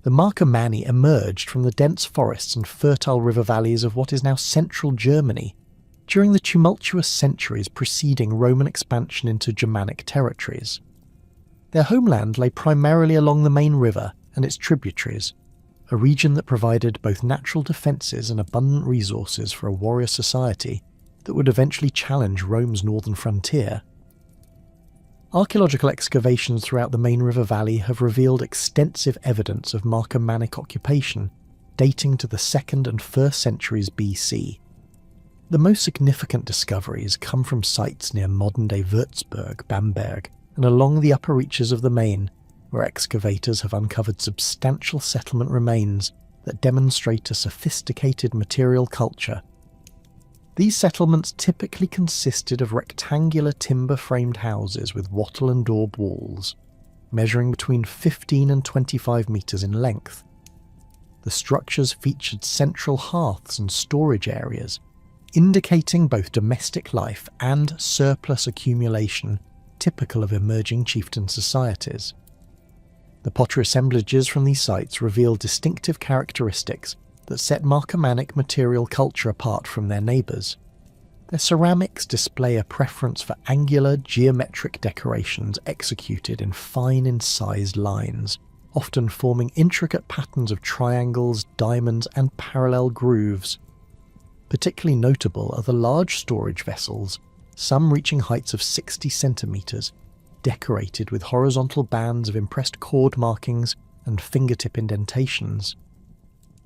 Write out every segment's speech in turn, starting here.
The Marcomanni emerged from the dense forests and fertile river valleys of what is now central Germany during the tumultuous centuries preceding Roman expansion into Germanic territories. Their homeland lay primarily along the main river and its tributaries, a region that provided both natural defences and abundant resources for a warrior society that would eventually challenge Rome's northern frontier. Archaeological excavations throughout the main river valley have revealed extensive evidence of Marcomannic occupation dating to the 2nd and 1st centuries BC. The most significant discoveries come from sites near modern-day Würzburg, Bamberg, and along the upper reaches of the Main, where excavators have uncovered substantial settlement remains that demonstrate a sophisticated material culture. These settlements typically consisted of rectangular timber-framed houses with wattle and daub walls, measuring between 15 and 25 metres in length. The structures featured central hearths and storage areas, indicating both domestic life and surplus accumulation typical of emerging chieftain societies. The pottery assemblages from these sites reveal distinctive characteristics that set Marcomannic material culture apart from their neighbours. Their ceramics display a preference for angular, geometric decorations executed in fine incised lines, often forming intricate patterns of triangles, diamonds, and parallel grooves. Particularly notable are the large storage vessels, some reaching heights of 60 centimetres, decorated with horizontal bands of impressed cord markings and fingertip indentations.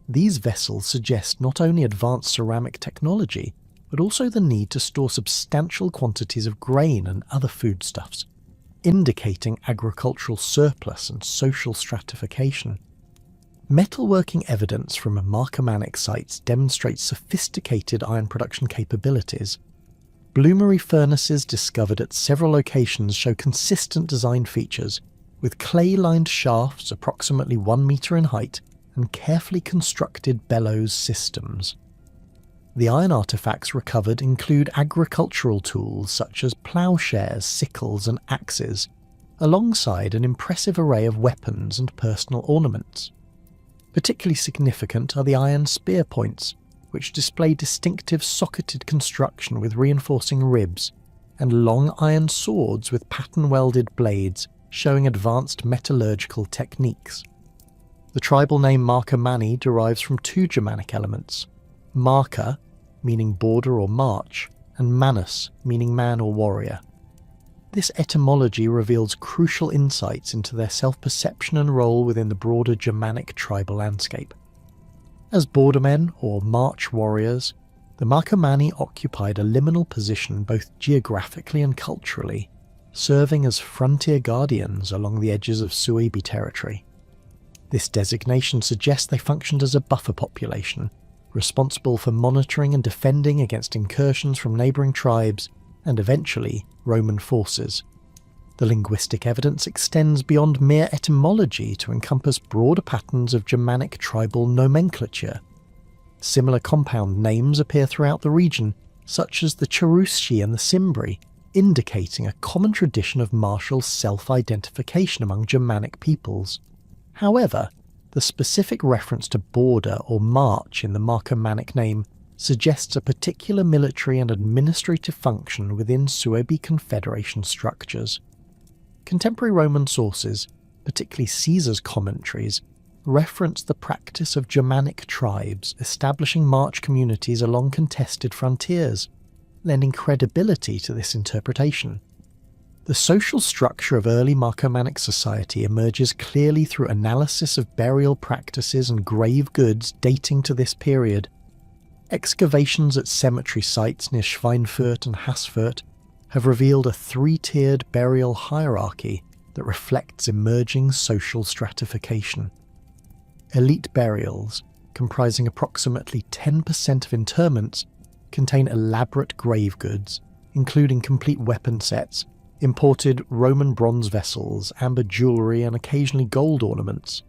These vessels suggest not only advanced ceramic technology, but also the need to store substantial quantities of grain and other foodstuffs, indicating agricultural surplus and social stratification. Metalworking evidence from Marcomannic sites demonstrates sophisticated iron production capabilities. Bloomery furnaces discovered at several locations show consistent design features, with clay-lined shafts approximately 1 metre in height and carefully constructed bellows systems. The iron artefacts recovered include agricultural tools such as ploughshares, sickles and axes, alongside an impressive array of weapons and personal ornaments. Particularly significant are the iron spear points, which display distinctive socketed construction with reinforcing ribs, and long iron swords with pattern-welded blades showing advanced metallurgical techniques. The tribal name Marcomanni derives from 2 Germanic elements: marca, meaning border or march, and manus, meaning man or warrior. This etymology reveals crucial insights into their self-perception and role within the broader Germanic tribal landscape. As bordermen or march warriors, the Marcomanni occupied a liminal position both geographically and culturally, serving as frontier guardians along the edges of Suebi territory. This designation suggests they functioned as a buffer population, responsible for monitoring and defending against incursions from neighbouring tribes and eventually Roman forces. The linguistic evidence extends beyond mere etymology to encompass broader patterns of Germanic tribal nomenclature. Similar compound names appear throughout the region, such as the Cherusci and the Cimbri, indicating a common tradition of martial self-identification among Germanic peoples. However, the specific reference to border or march in the Marcomannic name suggests a particular military and administrative function within Suebi Confederation structures. Contemporary Roman sources, particularly Caesar's commentaries, reference the practice of Germanic tribes establishing march communities along contested frontiers, lending credibility to this interpretation. The social structure of early Marcomannic society emerges clearly through analysis of burial practices and grave goods dating to this period. Excavations at cemetery sites near Schweinfurt and Haßfurt have revealed a 3-tiered burial hierarchy that reflects emerging social stratification. Elite burials, comprising approximately 10% of interments, contain elaborate grave goods, including complete weapon sets, imported Roman bronze vessels, amber jewellery and occasionally gold ornaments.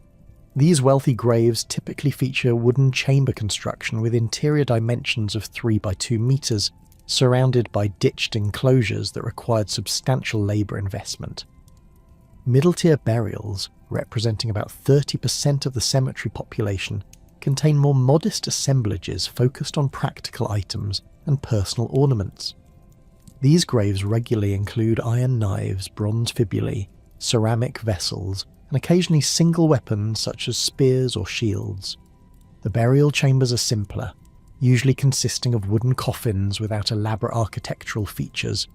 These wealthy graves typically feature wooden chamber construction with interior dimensions of 3 by 2 metres, surrounded by ditched enclosures that required substantial labour investment. Middle-tier burials, representing about 30% of the cemetery population, contain more modest assemblages focused on practical items and personal ornaments. These graves regularly include iron knives, bronze fibulae, ceramic vessels, and occasionally single weapons such as spears or shields. The burial chambers are simpler, usually consisting of wooden coffins without elaborate architectural features,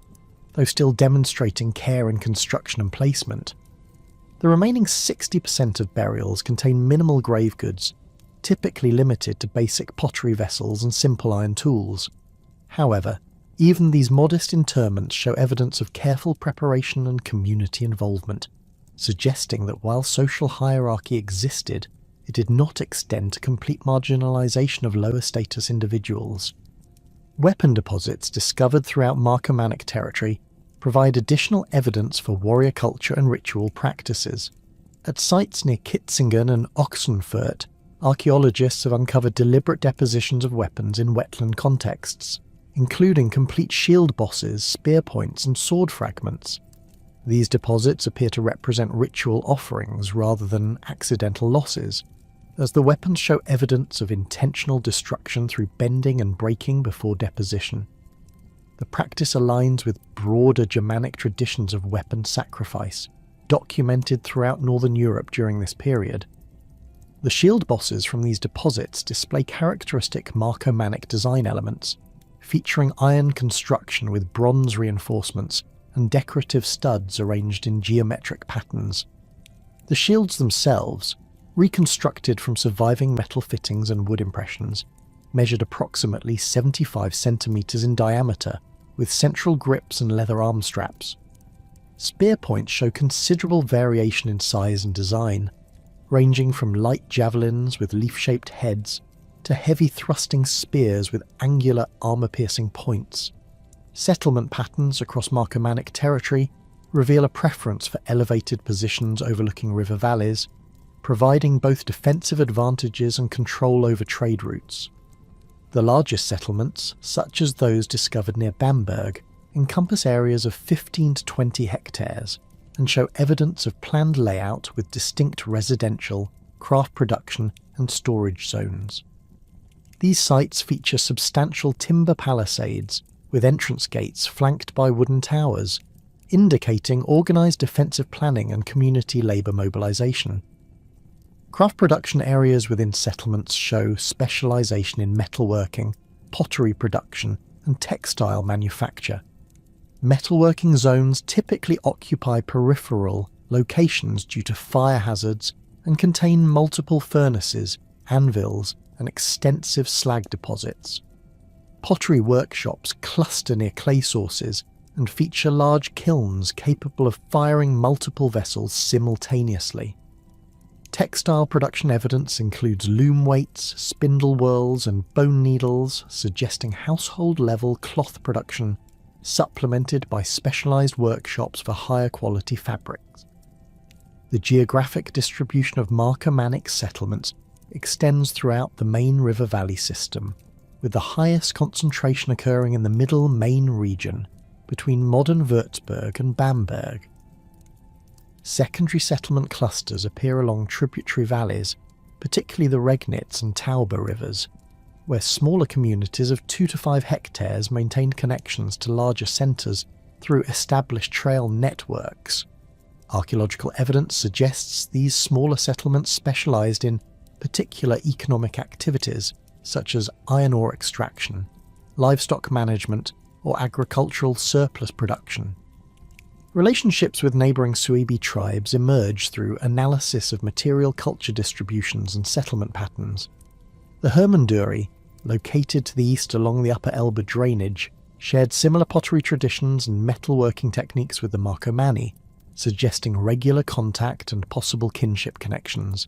though still demonstrating care in construction and placement. The remaining 60% of burials contain minimal grave goods, typically limited to basic pottery vessels and simple iron tools. However, even these modest interments show evidence of careful preparation and community involvement, suggesting that while social hierarchy existed, it did not extend to complete marginalization of lower status individuals. Weapon deposits discovered throughout Marcomannic territory provide additional evidence for warrior culture and ritual practices. At sites near Kitzingen and Ochsenfurt, archaeologists have uncovered deliberate depositions of weapons in wetland contexts, including complete shield bosses, spear points, and sword fragments. These deposits appear to represent ritual offerings rather than accidental losses, as the weapons show evidence of intentional destruction through bending and breaking before deposition. The practice aligns with broader Germanic traditions of weapon sacrifice, documented throughout Northern Europe during this period. The shield bosses from these deposits display characteristic Marcomannic design elements, featuring iron construction with bronze reinforcements and decorative studs arranged in geometric patterns. The shields themselves, reconstructed from surviving metal fittings and wood impressions, measured approximately 75 centimeters in diameter, with central grips and leather arm straps. Spear points show considerable variation in size and design, ranging from light javelins with leaf-shaped heads to heavy thrusting spears with angular armor-piercing points. Settlement patterns across Marcomannic territory reveal a preference for elevated positions overlooking river valleys, providing both defensive advantages and control over trade routes. The largest settlements, such as those discovered near Bamberg, encompass areas of 15 to 20 hectares and show evidence of planned layout with distinct residential, craft production and storage zones. These sites feature substantial timber palisades with entrance gates flanked by wooden towers, indicating organised defensive planning and community labour mobilisation. Craft production areas within settlements show specialisation in metalworking, pottery production and textile manufacture. Metalworking zones typically occupy peripheral locations due to fire hazards and contain multiple furnaces, anvils and extensive slag deposits. Pottery workshops cluster near clay sources and feature large kilns capable of firing multiple vessels simultaneously. Textile production evidence includes loom weights, spindle whorls and bone needles, suggesting household-level cloth production, supplemented by specialised workshops for higher quality fabrics. The geographic distribution of Marcomannic settlements extends throughout the main river valley system, with the highest concentration occurring in the middle main region between modern Würzburg and Bamberg. Secondary settlement clusters appear along tributary valleys, particularly the Regnitz and Tauber rivers, where smaller communities of 2 to 5 hectares maintained connections to larger centres through established trail networks. Archaeological evidence suggests these smaller settlements specialised in particular economic activities such as iron ore extraction, livestock management, or agricultural surplus production. Relationships with neighbouring Suebi tribes emerge through analysis of material culture distributions and settlement patterns. The Hermunduri, located to the east along the Upper Elbe drainage, shared similar pottery traditions and metalworking techniques with the Marcomanni, suggesting regular contact and possible kinship connections.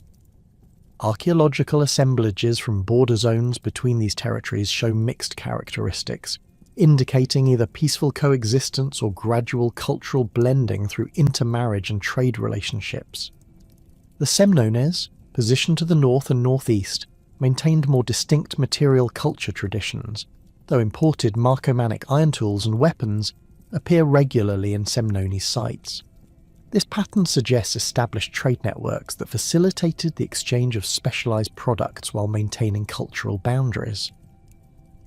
Archaeological assemblages from border zones between these territories show mixed characteristics, indicating either peaceful coexistence or gradual cultural blending through intermarriage and trade relationships. The Semnones, positioned to the north and northeast, maintained more distinct material culture traditions, though imported Marcomannic iron tools and weapons appear regularly in Semnone sites. This pattern suggests established trade networks that facilitated the exchange of specialized products while maintaining cultural boundaries.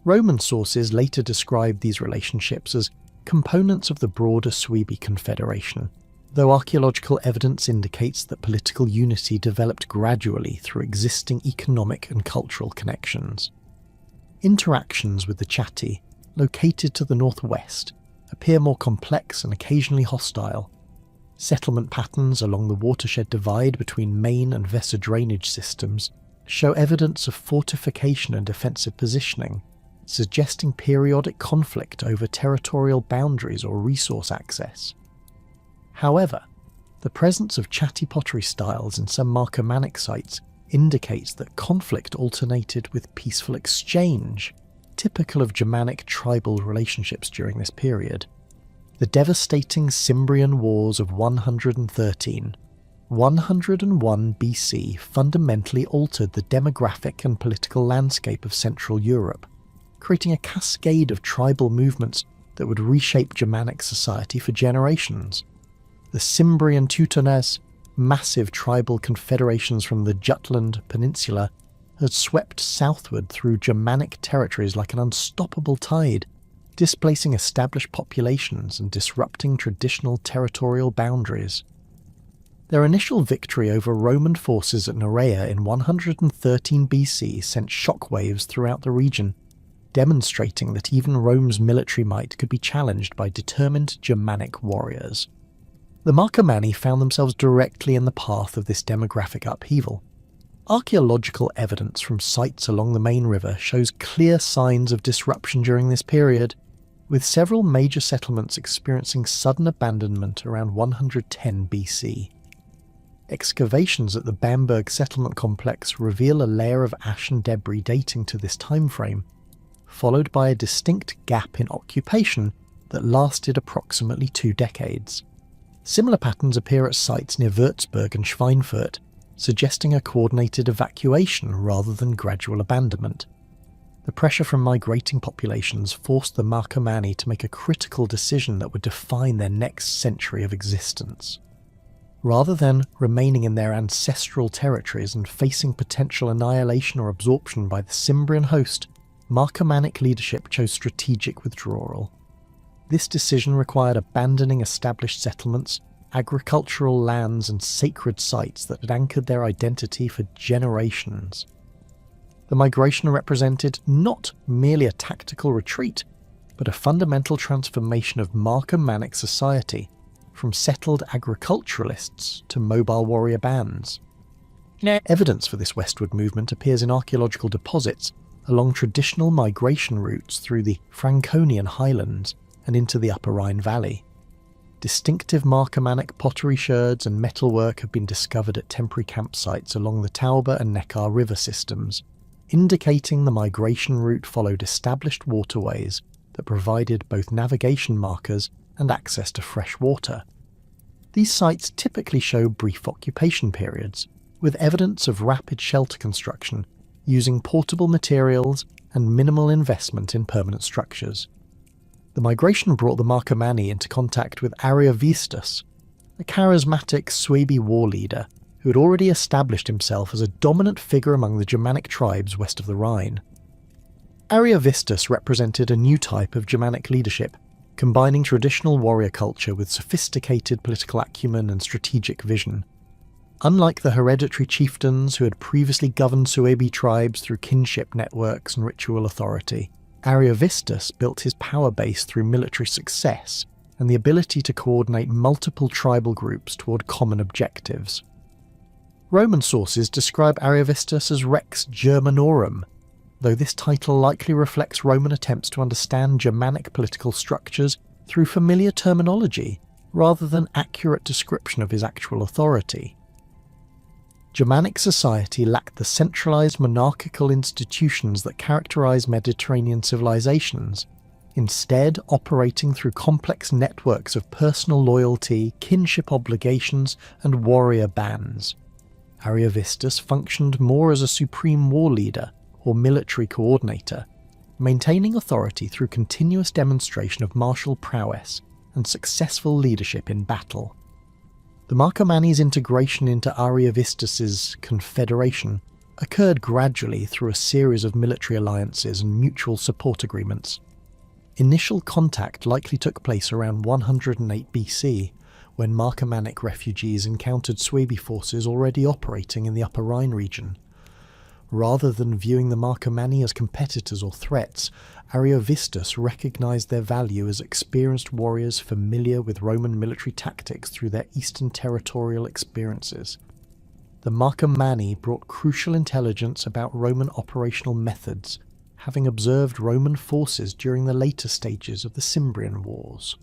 Roman sources later described these relationships as components of the broader Suebi Confederation, though archaeological evidence indicates that political unity developed gradually through existing economic and cultural connections. Interactions with the Chatti, located to the northwest, appear more complex and occasionally hostile. Settlement patterns along the watershed divide between main and Weser drainage systems show evidence of fortification and defensive positioning, suggesting periodic conflict over territorial boundaries or resource access. However, the presence of Chatti pottery styles in some Marcomannic sites indicates that conflict alternated with peaceful exchange, typical of Germanic tribal relationships during this period. The devastating Cimbrian Wars of 113-101 BC fundamentally altered the demographic and political landscape of Central Europe, creating a cascade of tribal movements that would reshape Germanic society for generations. The Cimbrian Teutones, massive tribal confederations from the Jutland Peninsula, had swept southward through Germanic territories like an unstoppable tide, displacing established populations and disrupting traditional territorial boundaries. Their initial victory over Roman forces at Nerea in 113 BC sent shockwaves throughout the region, demonstrating that even Rome's military might could be challenged by determined Germanic warriors. The Marcomanni found themselves directly in the path of this demographic upheaval. Archaeological evidence from sites along the main river shows clear signs of disruption during this period, with several major settlements experiencing sudden abandonment around 110 BC. Excavations at the Bamberg settlement complex reveal a layer of ash and debris dating to this time frame, followed by a distinct gap in occupation that lasted approximately 2 decades. Similar patterns appear at sites near Würzburg and Schweinfurt, suggesting a coordinated evacuation rather than gradual abandonment. The pressure from migrating populations forced the Marcomanni to make a critical decision that would define their next century of existence. Rather than remaining in their ancestral territories and facing potential annihilation or absorption by the Cimbrian host, Marcomannic leadership chose strategic withdrawal. This decision required abandoning established settlements, agricultural lands and sacred sites that had anchored their identity for generations. The migration represented not merely a tactical retreat, but a fundamental transformation of Marcomannic society, from settled agriculturalists to mobile warrior bands. Evidence for this westward movement appears in archaeological deposits along traditional migration routes through the Franconian highlands and into the Upper Rhine Valley. Distinctive Marcomannic pottery sherds and metalwork have been discovered at temporary campsites along the Tauber and Neckar river systems, indicating the migration route followed established waterways that provided both navigation markers and access to fresh water. These sites typically show brief occupation periods, with evidence of rapid shelter construction using portable materials and minimal investment in permanent structures. The migration brought the Marcomanni into contact with Ariovistus, a charismatic Suebi war leader who had already established himself as a dominant figure among the Germanic tribes west of the Rhine. Ariovistus represented a new type of Germanic leadership, combining traditional warrior culture with sophisticated political acumen and strategic vision. Unlike the hereditary chieftains who had previously governed Suebi tribes through kinship networks and ritual authority, Ariovistus built his power base through military success and the ability to coordinate multiple tribal groups toward common objectives. Roman sources describe Ariovistus as Rex Germanorum, though this title likely reflects Roman attempts to understand Germanic political structures through familiar terminology rather than accurate description of his actual authority. Germanic society lacked the centralized monarchical institutions that characterize Mediterranean civilizations, instead operating through complex networks of personal loyalty, kinship obligations, and warrior bands. Ariovistus functioned more as a supreme war leader or military coordinator, maintaining authority through continuous demonstration of martial prowess and successful leadership in battle. The Marcomanni's integration into Ariovistus's confederation occurred gradually through a series of military alliances and mutual support agreements. Initial contact likely took place around 108 BC, when Marcomannic refugees encountered Suebi forces already operating in the Upper Rhine region. Rather than viewing the Marcomanni as competitors or threats, Ariovistus recognised their value as experienced warriors familiar with Roman military tactics through their eastern territorial experiences. The Marcomanni brought crucial intelligence about Roman operational methods, having observed Roman forces during the later stages of the Cimbrian Wars.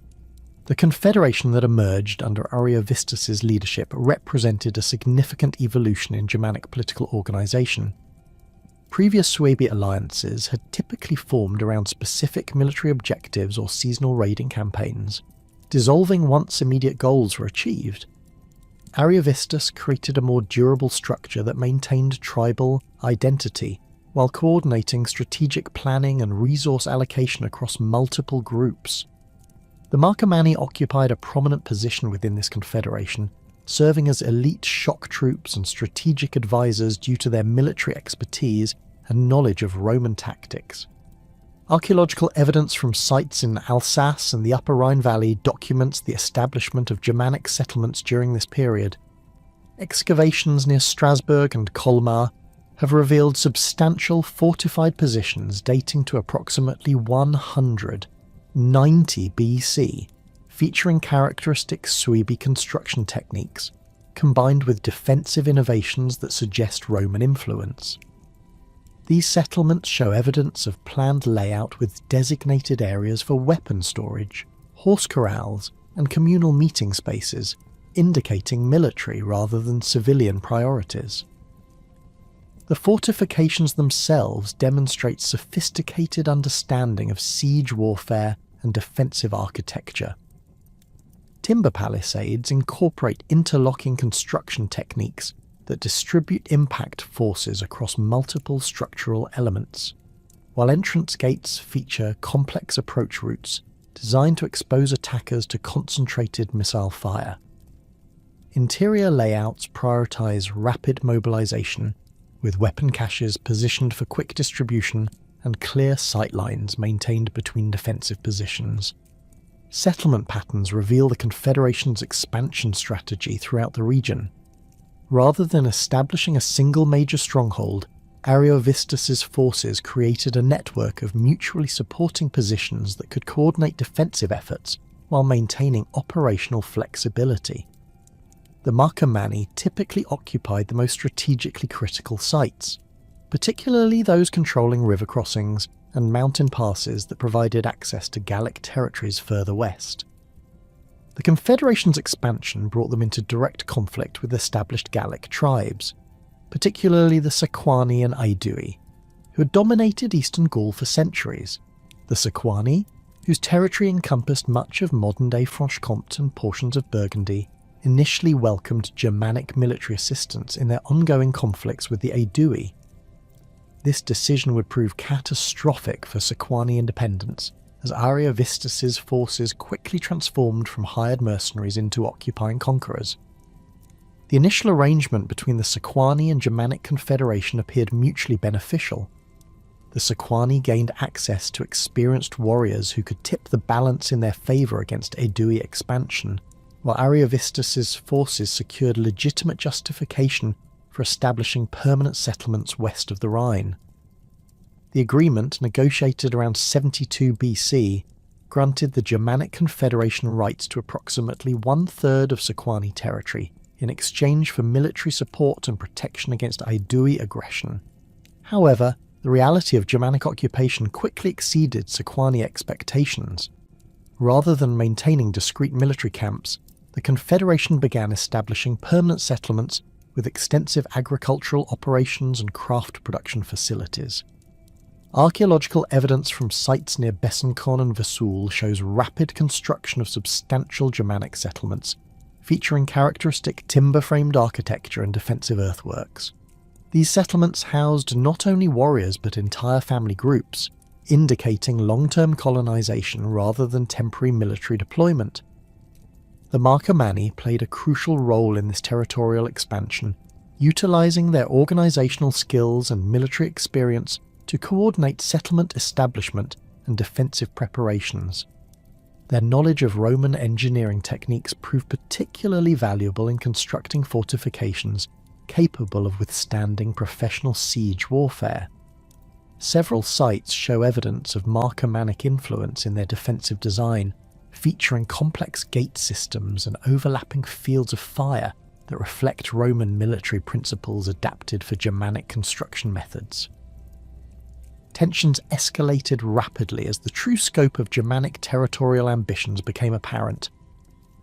The confederation that emerged under Ariovistus's leadership represented a significant evolution in Germanic political organisation. Previous Suebi alliances had typically formed around specific military objectives or seasonal raiding campaigns, dissolving once immediate goals were achieved. Ariovistus created a more durable structure that maintained tribal identity while coordinating strategic planning and resource allocation across multiple groups. The Marcomanni occupied a prominent position within this confederation, serving as elite shock troops and strategic advisors due to their military expertise and knowledge of Roman tactics. Archaeological evidence from sites in Alsace and the Upper Rhine Valley documents the establishment of Germanic settlements during this period. Excavations near Strasbourg and Colmar have revealed substantial fortified positions dating to approximately 190 BC, featuring characteristic Suebi construction techniques, combined with defensive innovations that suggest Roman influence. These settlements show evidence of planned layout with designated areas for weapon storage, horse corrals, and communal meeting spaces, indicating military rather than civilian priorities. The fortifications themselves demonstrate sophisticated understanding of siege warfare and defensive architecture. Timber palisades incorporate interlocking construction techniques that distribute impact forces across multiple structural elements, while entrance gates feature complex approach routes designed to expose attackers to concentrated missile fire. Interior layouts prioritize rapid mobilization, with weapon caches positioned for quick distribution and clear sight lines maintained between defensive positions. Settlement patterns reveal the Confederation's expansion strategy throughout the region. Rather than establishing a single major stronghold, Ariovistus's forces created a network of mutually supporting positions that could coordinate defensive efforts while maintaining operational flexibility. The Marcomanni typically occupied the most strategically critical sites, particularly those controlling river crossings and mountain passes that provided access to Gallic territories further west. The Confederation's expansion brought them into direct conflict with established Gallic tribes, particularly the Sequani and Aedui, who had dominated eastern Gaul for centuries. The Sequani, whose territory encompassed much of modern-day Franche-Comté and portions of Burgundy, initially welcomed Germanic military assistance in their ongoing conflicts with the Aedui. This decision would prove catastrophic for Sequani independence, as Ariovistus's forces quickly transformed from hired mercenaries into occupying conquerors. The initial arrangement between the Sequani and Germanic Confederation appeared mutually beneficial. The Sequani gained access to experienced warriors who could tip the balance in their favour against Aedui expansion, while Ariovistus's forces secured legitimate justification for establishing permanent settlements west of the Rhine. The agreement, negotiated around 72 BC, granted the Germanic Confederation rights to approximately one-third of Sequani territory in exchange for military support and protection against Aedui aggression. However, the reality of Germanic occupation quickly exceeded Sequani expectations. Rather than maintaining discrete military camps, the Confederation began establishing permanent settlements with extensive agricultural operations and craft production facilities. Archaeological evidence from sites near Besancon and Vesoul shows rapid construction of substantial Germanic settlements, featuring characteristic timber-framed architecture and defensive earthworks. These settlements housed not only warriors but entire family groups, indicating long-term colonization rather than temporary military deployment. The Marcomanni played a crucial role in this territorial expansion, utilising their organisational skills and military experience to coordinate settlement establishment and defensive preparations. Their knowledge of Roman engineering techniques proved particularly valuable in constructing fortifications capable of withstanding professional siege warfare. Several sites show evidence of Marcomannic influence in their defensive design, featuring complex gate systems and overlapping fields of fire that reflect Roman military principles adapted for Germanic construction methods. Tensions escalated rapidly as the true scope of Germanic territorial ambitions became apparent.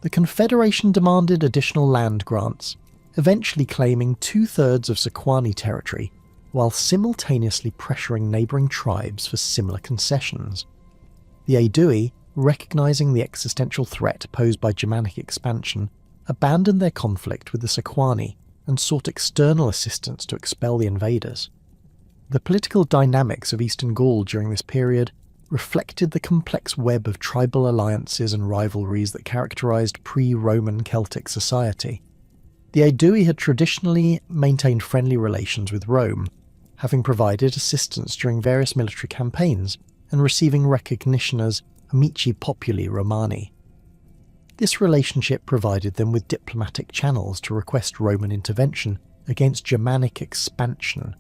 The Confederation demanded additional land grants, eventually claiming 2/3 of Sequani territory, while simultaneously pressuring neighbouring tribes for similar concessions. The Aedui, recognising the existential threat posed by Germanic expansion, abandoned their conflict with the Sequani and sought external assistance to expel the invaders. The political dynamics of Eastern Gaul during this period reflected the complex web of tribal alliances and rivalries that characterised pre-Roman Celtic society. The Aedui had traditionally maintained friendly relations with Rome, having provided assistance during various military campaigns and receiving recognition as Amici Populi Romani. This relationship provided them with diplomatic channels to request Roman intervention against Germanic expansion,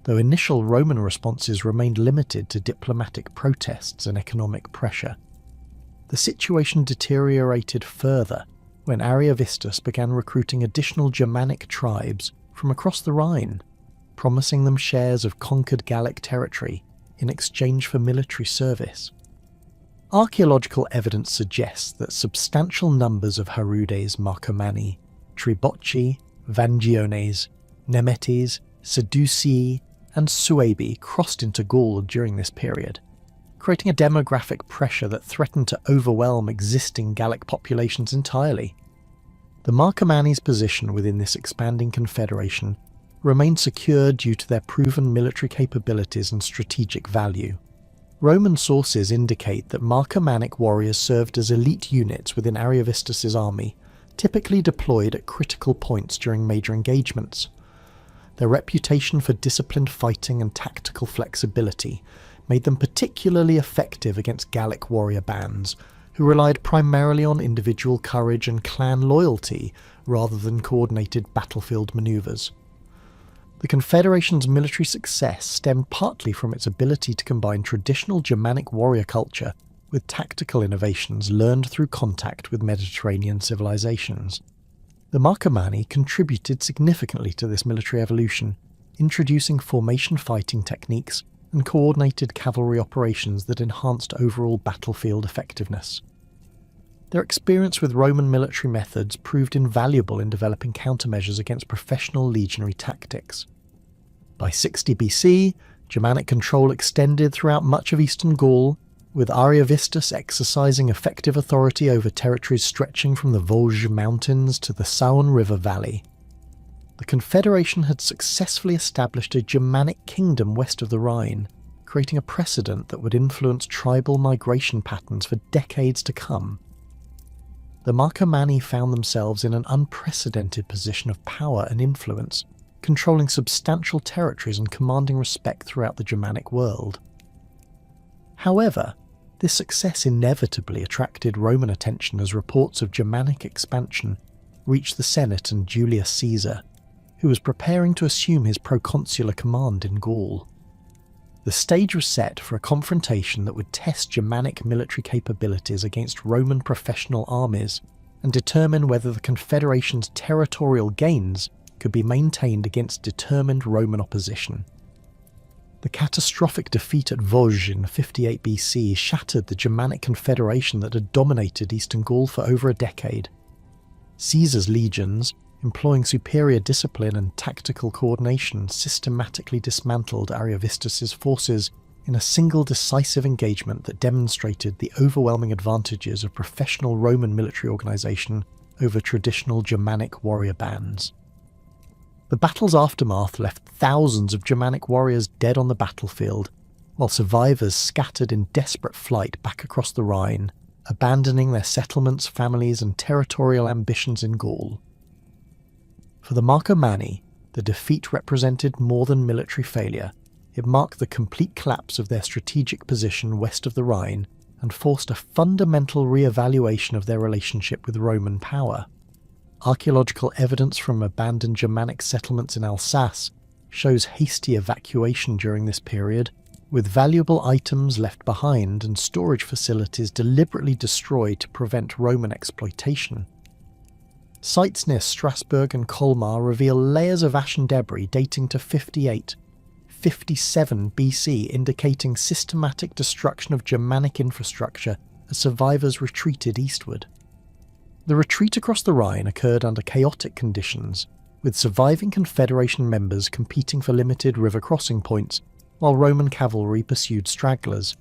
though initial Roman responses remained limited to diplomatic protests and economic pressure. The situation deteriorated further when Ariovistus began recruiting additional Germanic tribes from across the Rhine, promising them shares of conquered Gallic territory in exchange for military service. Archaeological evidence suggests that substantial numbers of Harudes Marcomanni, Tribocci, Vangiones, Nemetes, Sedusii, and Suebi crossed into Gaul during this period, creating a demographic pressure that threatened to overwhelm existing Gallic populations entirely. The Marcomanni's position within this expanding confederation remained secure due to their proven military capabilities and strategic value. Roman sources indicate that Marcomannic warriors served as elite units within Ariovistus's army, typically deployed at critical points during major engagements. Their reputation for disciplined fighting and tactical flexibility made them particularly effective against Gallic warrior bands, who relied primarily on individual courage and clan loyalty rather than coordinated battlefield maneuvers. The Confederation's military success stemmed partly from its ability to combine traditional Germanic warrior culture with tactical innovations learned through contact with Mediterranean civilizations. The Marcomanni contributed significantly to this military evolution, introducing formation fighting techniques and coordinated cavalry operations that enhanced overall battlefield effectiveness. Their experience with Roman military methods proved invaluable in developing countermeasures against professional legionary tactics. By 60 BC, Germanic control extended throughout much of Eastern Gaul, with Ariovistus exercising effective authority over territories stretching from the Vosges Mountains to the Saône River Valley. The Confederation had successfully established a Germanic kingdom west of the Rhine, creating a precedent that would influence tribal migration patterns for decades to come. The Marcomanni found themselves in an unprecedented position of power and influence, controlling substantial territories and commanding respect throughout the Germanic world. However, this success inevitably attracted Roman attention as reports of Germanic expansion reached the Senate and Julius Caesar, who was preparing to assume his proconsular command in Gaul. The stage was set for a confrontation that would test Germanic military capabilities against Roman professional armies and determine whether the Confederation's territorial gains could be maintained against determined Roman opposition. The catastrophic defeat at Vosges in 58 BC shattered the Germanic Confederation that had dominated Eastern Gaul for over a decade. Caesar's legions, employing superior discipline and tactical coordination, systematically dismantled Ariovistus's forces in a single decisive engagement that demonstrated the overwhelming advantages of professional Roman military organisation over traditional Germanic warrior bands. The battle's aftermath left thousands of Germanic warriors dead on the battlefield, while survivors scattered in desperate flight back across the Rhine, abandoning their settlements, families, and territorial ambitions in Gaul. For the Marcomanni, the defeat represented more than military failure. It marked the complete collapse of their strategic position west of the Rhine and forced a fundamental re-evaluation of their relationship with Roman power. Archaeological evidence from abandoned Germanic settlements in Alsace shows hasty evacuation during this period, with valuable items left behind and storage facilities deliberately destroyed to prevent Roman exploitation. Sites near Strasbourg and Colmar reveal layers of ash and debris dating to 57 BC, indicating systematic destruction of Germanic infrastructure as survivors retreated eastward. The retreat across the Rhine occurred under chaotic conditions, with surviving Confederation members competing for limited river crossing points, while Roman cavalry pursued stragglers.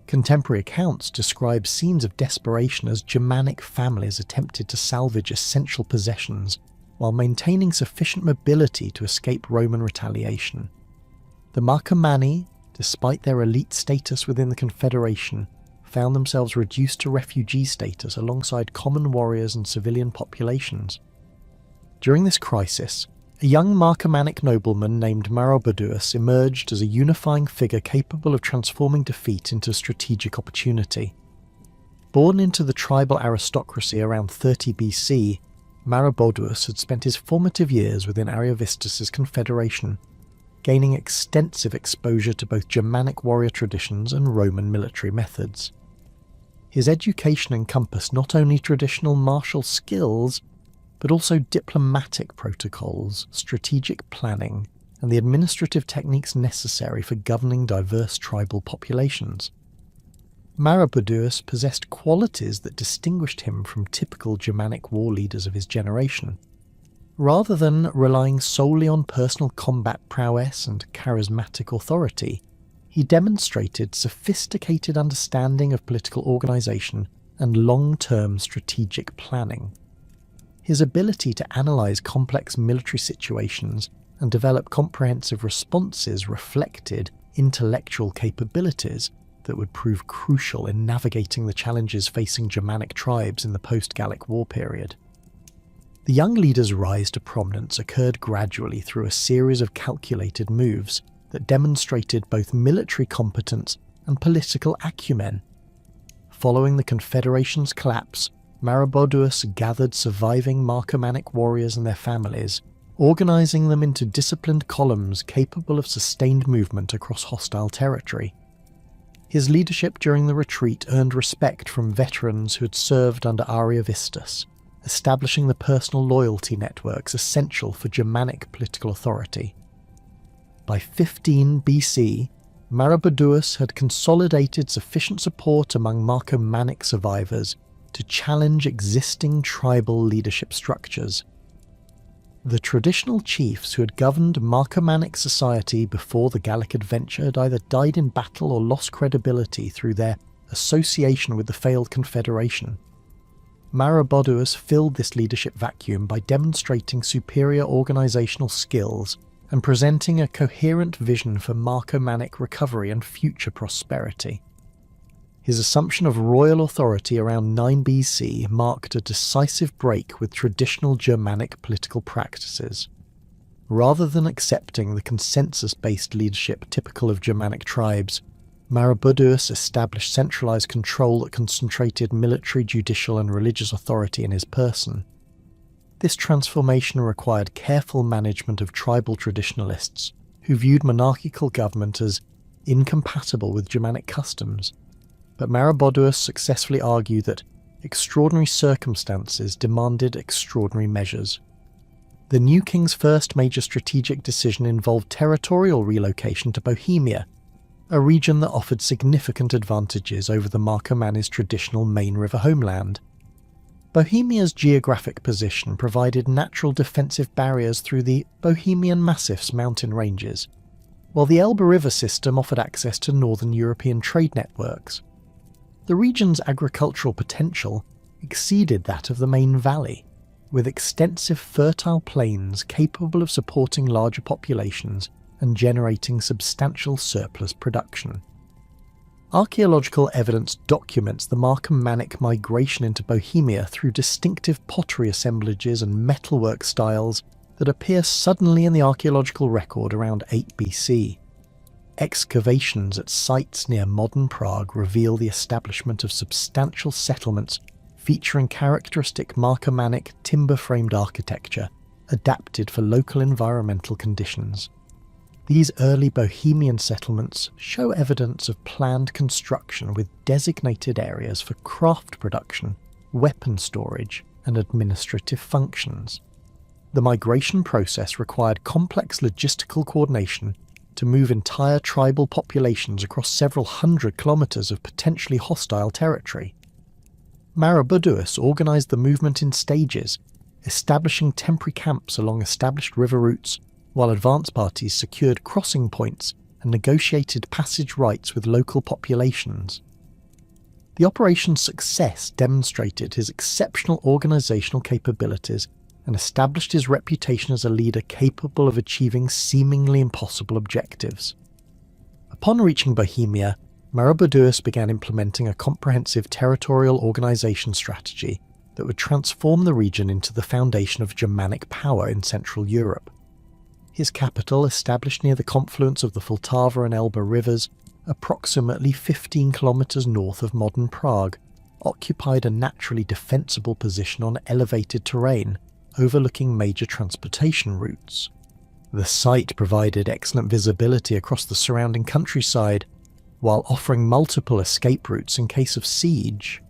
Contemporary accounts describe scenes of desperation as Germanic families attempted to salvage essential possessions while maintaining sufficient mobility to escape Roman retaliation. The Marcomanni, despite their elite status within the Confederation, found themselves reduced to refugee status alongside common warriors and civilian populations. During this crisis, a young Marcomannic nobleman named Maroboduus emerged as a unifying figure capable of transforming defeat into strategic opportunity. Born into the tribal aristocracy around 30 BC, Maroboduus had spent his formative years within Ariovistus' confederation, gaining extensive exposure to both Germanic warrior traditions and Roman military methods. His education encompassed not only traditional martial skills, but also diplomatic protocols, strategic planning, and the administrative techniques necessary for governing diverse tribal populations. Maroboduus possessed qualities that distinguished him from typical Germanic war leaders of his generation. Rather than relying solely on personal combat prowess and charismatic authority, he demonstrated sophisticated understanding of political organization and long-term strategic planning. His ability to analyze complex military situations and develop comprehensive responses reflected intellectual capabilities that would prove crucial in navigating the challenges facing Germanic tribes in the post-Gallic War period. The young leader's rise to prominence occurred gradually through a series of calculated moves that demonstrated both military competence and political acumen. Following the Confederation's collapse, Maroboduus gathered surviving Marcomannic warriors and their families, organizing them into disciplined columns capable of sustained movement across hostile territory. His leadership during the retreat earned respect from veterans who had served under Ariovistus, establishing the personal loyalty networks essential for Germanic political authority. By 15 BC, Maroboduus had consolidated sufficient support among Marcomannic survivors to challenge existing tribal leadership structures. The traditional chiefs who had governed Marcomannic society before the Gallic adventure had either died in battle or lost credibility through their association with the failed confederation. Maroboduus filled this leadership vacuum by demonstrating superior organizational skills and presenting a coherent vision for Marcomannic recovery and future prosperity. His assumption of royal authority around 9 BC marked a decisive break with traditional Germanic political practices. Rather than accepting the consensus-based leadership typical of Germanic tribes, Maroboduus established centralized control that concentrated military, judicial, and religious authority in his person. This transformation required careful management of tribal traditionalists, who viewed monarchical government as incompatible with Germanic customs. But Maroboduus successfully argued that extraordinary circumstances demanded extraordinary measures. The new king's first major strategic decision involved territorial relocation to Bohemia, a region that offered significant advantages over the Marcomanni's traditional main river homeland. Bohemia's geographic position provided natural defensive barriers through the Bohemian Massif's mountain ranges, while the Elbe River system offered access to northern European trade networks. The region's agricultural potential exceeded that of the main valley, with extensive fertile plains capable of supporting larger populations and generating substantial surplus production. Archaeological evidence documents the Marcomannic migration into Bohemia through distinctive pottery assemblages and metalwork styles that appear suddenly in the archaeological record around 8 BC. Excavations at sites near modern Prague reveal the establishment of substantial settlements featuring characteristic Marcomannic timber-framed architecture adapted for local environmental conditions. These early Bohemian settlements show evidence of planned construction with designated areas for craft production, weapon storage, and administrative functions. The migration process required complex logistical coordination to move entire tribal populations across several hundred kilometres of potentially hostile territory. Maroboduus organised the movement in stages, establishing temporary camps along established river routes, while advance parties secured crossing points and negotiated passage rights with local populations. The operation's success demonstrated his exceptional organisational capabilities and established his reputation as a leader capable of achieving seemingly impossible objectives. Upon reaching Bohemia, Maroboduus began implementing a comprehensive territorial organisation strategy that would transform the region into the foundation of Germanic power in Central Europe. His capital, established near the confluence of the Vltava and Elbe rivers, approximately 15 kilometres north of modern Prague, occupied a naturally defensible position on elevated terrain, overlooking major transportation routes. The site provided excellent visibility across the surrounding countryside, while offering multiple escape routes in case of siege.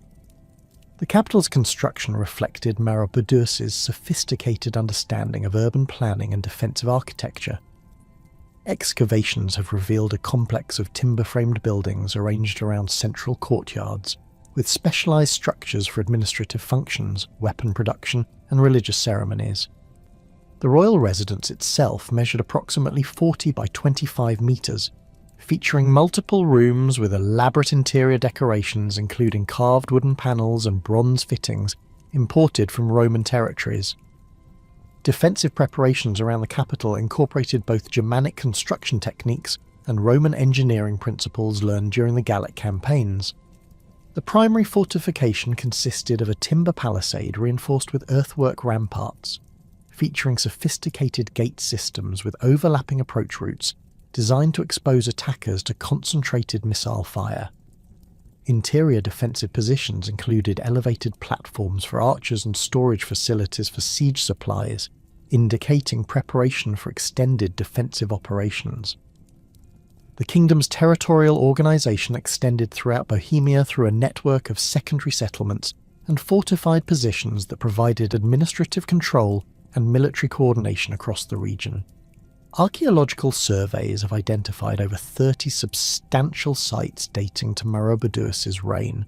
The capital's construction reflected Maroboduus's sophisticated understanding of urban planning and defensive architecture. Excavations have revealed a complex of timber-framed buildings arranged around central courtyards, with specialised structures for administrative functions, weapon production, and religious ceremonies. The royal residence itself measured approximately 40 by 25 metres, featuring multiple rooms with elaborate interior decorations including carved wooden panels and bronze fittings imported from Roman territories. Defensive preparations around the capital incorporated both Germanic construction techniques and Roman engineering principles learned during the Gallic campaigns. The primary fortification consisted of a timber palisade reinforced with earthwork ramparts, featuring sophisticated gate systems with overlapping approach routes designed to expose attackers to concentrated missile fire. Interior defensive positions included elevated platforms for archers and storage facilities for siege supplies, indicating preparation for extended defensive operations. The kingdom's territorial organisation extended throughout Bohemia through a network of secondary settlements and fortified positions that provided administrative control and military coordination across the region. Archaeological surveys have identified over 30 substantial sites dating to Maroboduus's reign,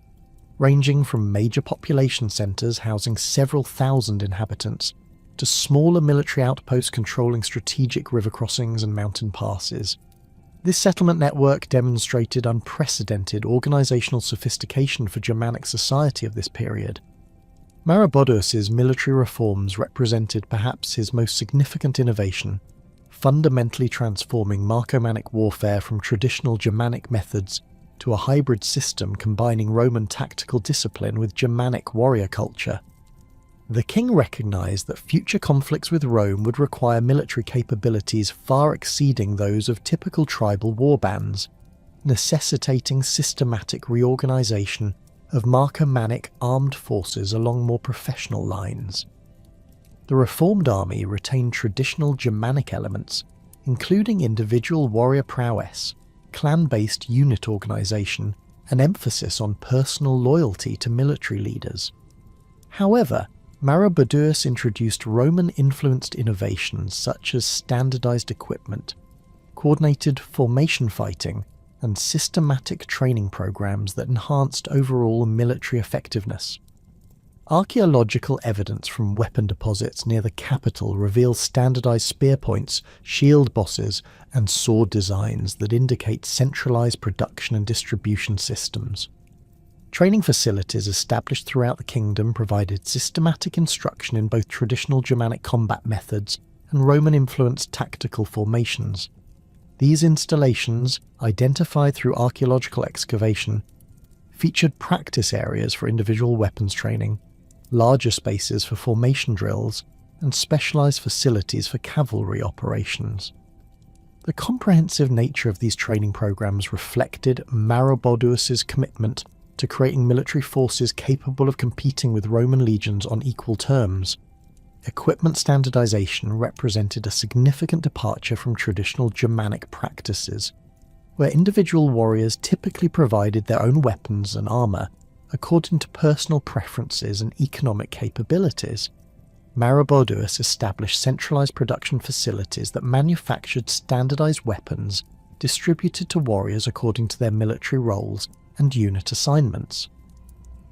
ranging from major population centres housing several thousand inhabitants to smaller military outposts controlling strategic river crossings and mountain passes. This settlement network demonstrated unprecedented organisational sophistication for Germanic society of this period. Maroboduus's military reforms represented perhaps his most significant innovation, fundamentally transforming Marcomannic warfare from traditional Germanic methods to a hybrid system combining Roman tactical discipline with Germanic warrior culture. The king recognised that future conflicts with Rome would require military capabilities far exceeding those of typical tribal warbands, necessitating systematic reorganisation of Marcomannic armed forces along more professional lines. The reformed army retained traditional Germanic elements, including individual warrior prowess, clan-based unit organisation, and emphasis on personal loyalty to military leaders. However, Maroboduus introduced Roman-influenced innovations such as standardised equipment, coordinated formation fighting, and systematic training programs that enhanced overall military effectiveness. Archaeological evidence from weapon deposits near the capital reveals standardised spear points, shield bosses, and sword designs that indicate centralised production and distribution systems. Training facilities established throughout the kingdom provided systematic instruction in both traditional Germanic combat methods and Roman-influenced tactical formations. These installations, identified through archaeological excavation, featured practice areas for individual weapons training, larger spaces for formation drills, and specialized facilities for cavalry operations. The comprehensive nature of these training programs reflected Maroboduus's commitment to creating military forces capable of competing with Roman legions on equal terms. Equipment standardization represented a significant departure from traditional Germanic practices, where individual warriors typically provided their own weapons and armour according to personal preferences and economic capabilities. Maroboduus established centralized production facilities that manufactured standardized weapons distributed to warriors according to their military roles and unit assignments.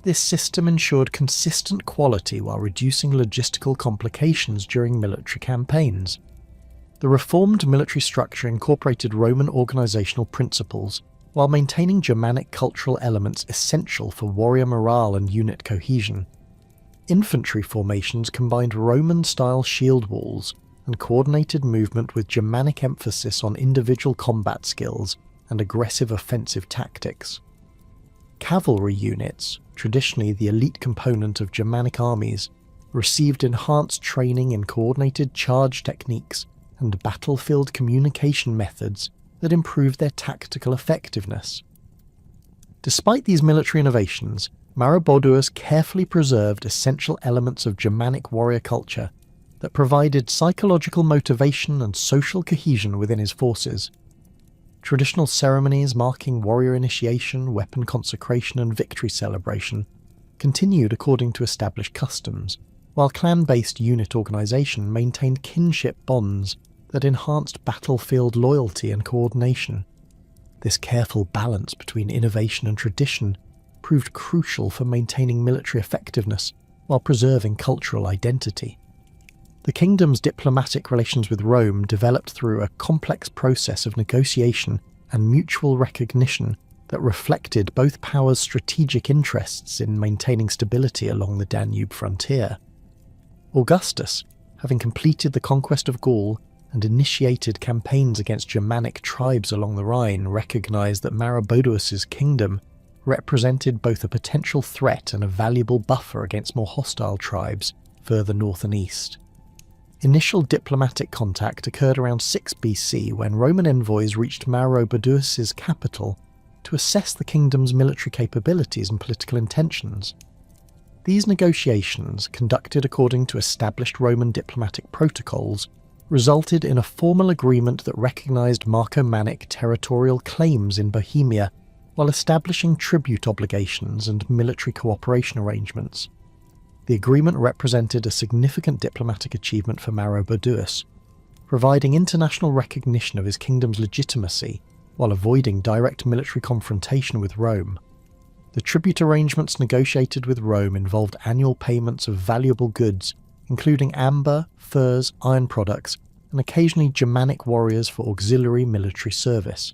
This system ensured consistent quality while reducing logistical complications during military campaigns. The reformed military structure incorporated Roman organizational principles while maintaining Germanic cultural elements essential for warrior morale and unit cohesion. Infantry formations combined Roman-style shield walls and coordinated movement with Germanic emphasis on individual combat skills and aggressive offensive tactics. Cavalry units, traditionally the elite component of Germanic armies, received enhanced training in coordinated charge techniques and battlefield communication methods that improved their tactical effectiveness. Despite these military innovations, Maroboduus carefully preserved essential elements of Germanic warrior culture that provided psychological motivation and social cohesion within his forces. Traditional ceremonies marking warrior initiation, weapon consecration, and victory celebration continued according to established customs, while clan-based unit organization maintained kinship bonds that enhanced battlefield loyalty and coordination. This careful balance between innovation and tradition proved crucial for maintaining military effectiveness while preserving cultural identity. The kingdom's diplomatic relations with Rome developed through a complex process of negotiation and mutual recognition that reflected both powers' strategic interests in maintaining stability along the Danube frontier. Augustus, having completed the conquest of Gaul and initiated campaigns against Germanic tribes along the Rhine, recognized that Maroboduus's kingdom represented both a potential threat and a valuable buffer against more hostile tribes further north and east. Initial diplomatic contact occurred around 6 BC when Roman envoys reached Maroboduus's capital to assess the kingdom's military capabilities and political intentions. These negotiations, conducted according to established Roman diplomatic protocols, resulted in a formal agreement that recognized Marcomannic territorial claims in Bohemia while establishing tribute obligations and military cooperation arrangements. The agreement represented a significant diplomatic achievement for Maroboduus, providing international recognition of his kingdom's legitimacy while avoiding direct military confrontation with Rome. The tribute arrangements negotiated with Rome involved annual payments of valuable goods, including amber, furs, iron products, and occasionally Germanic warriors for auxiliary military service.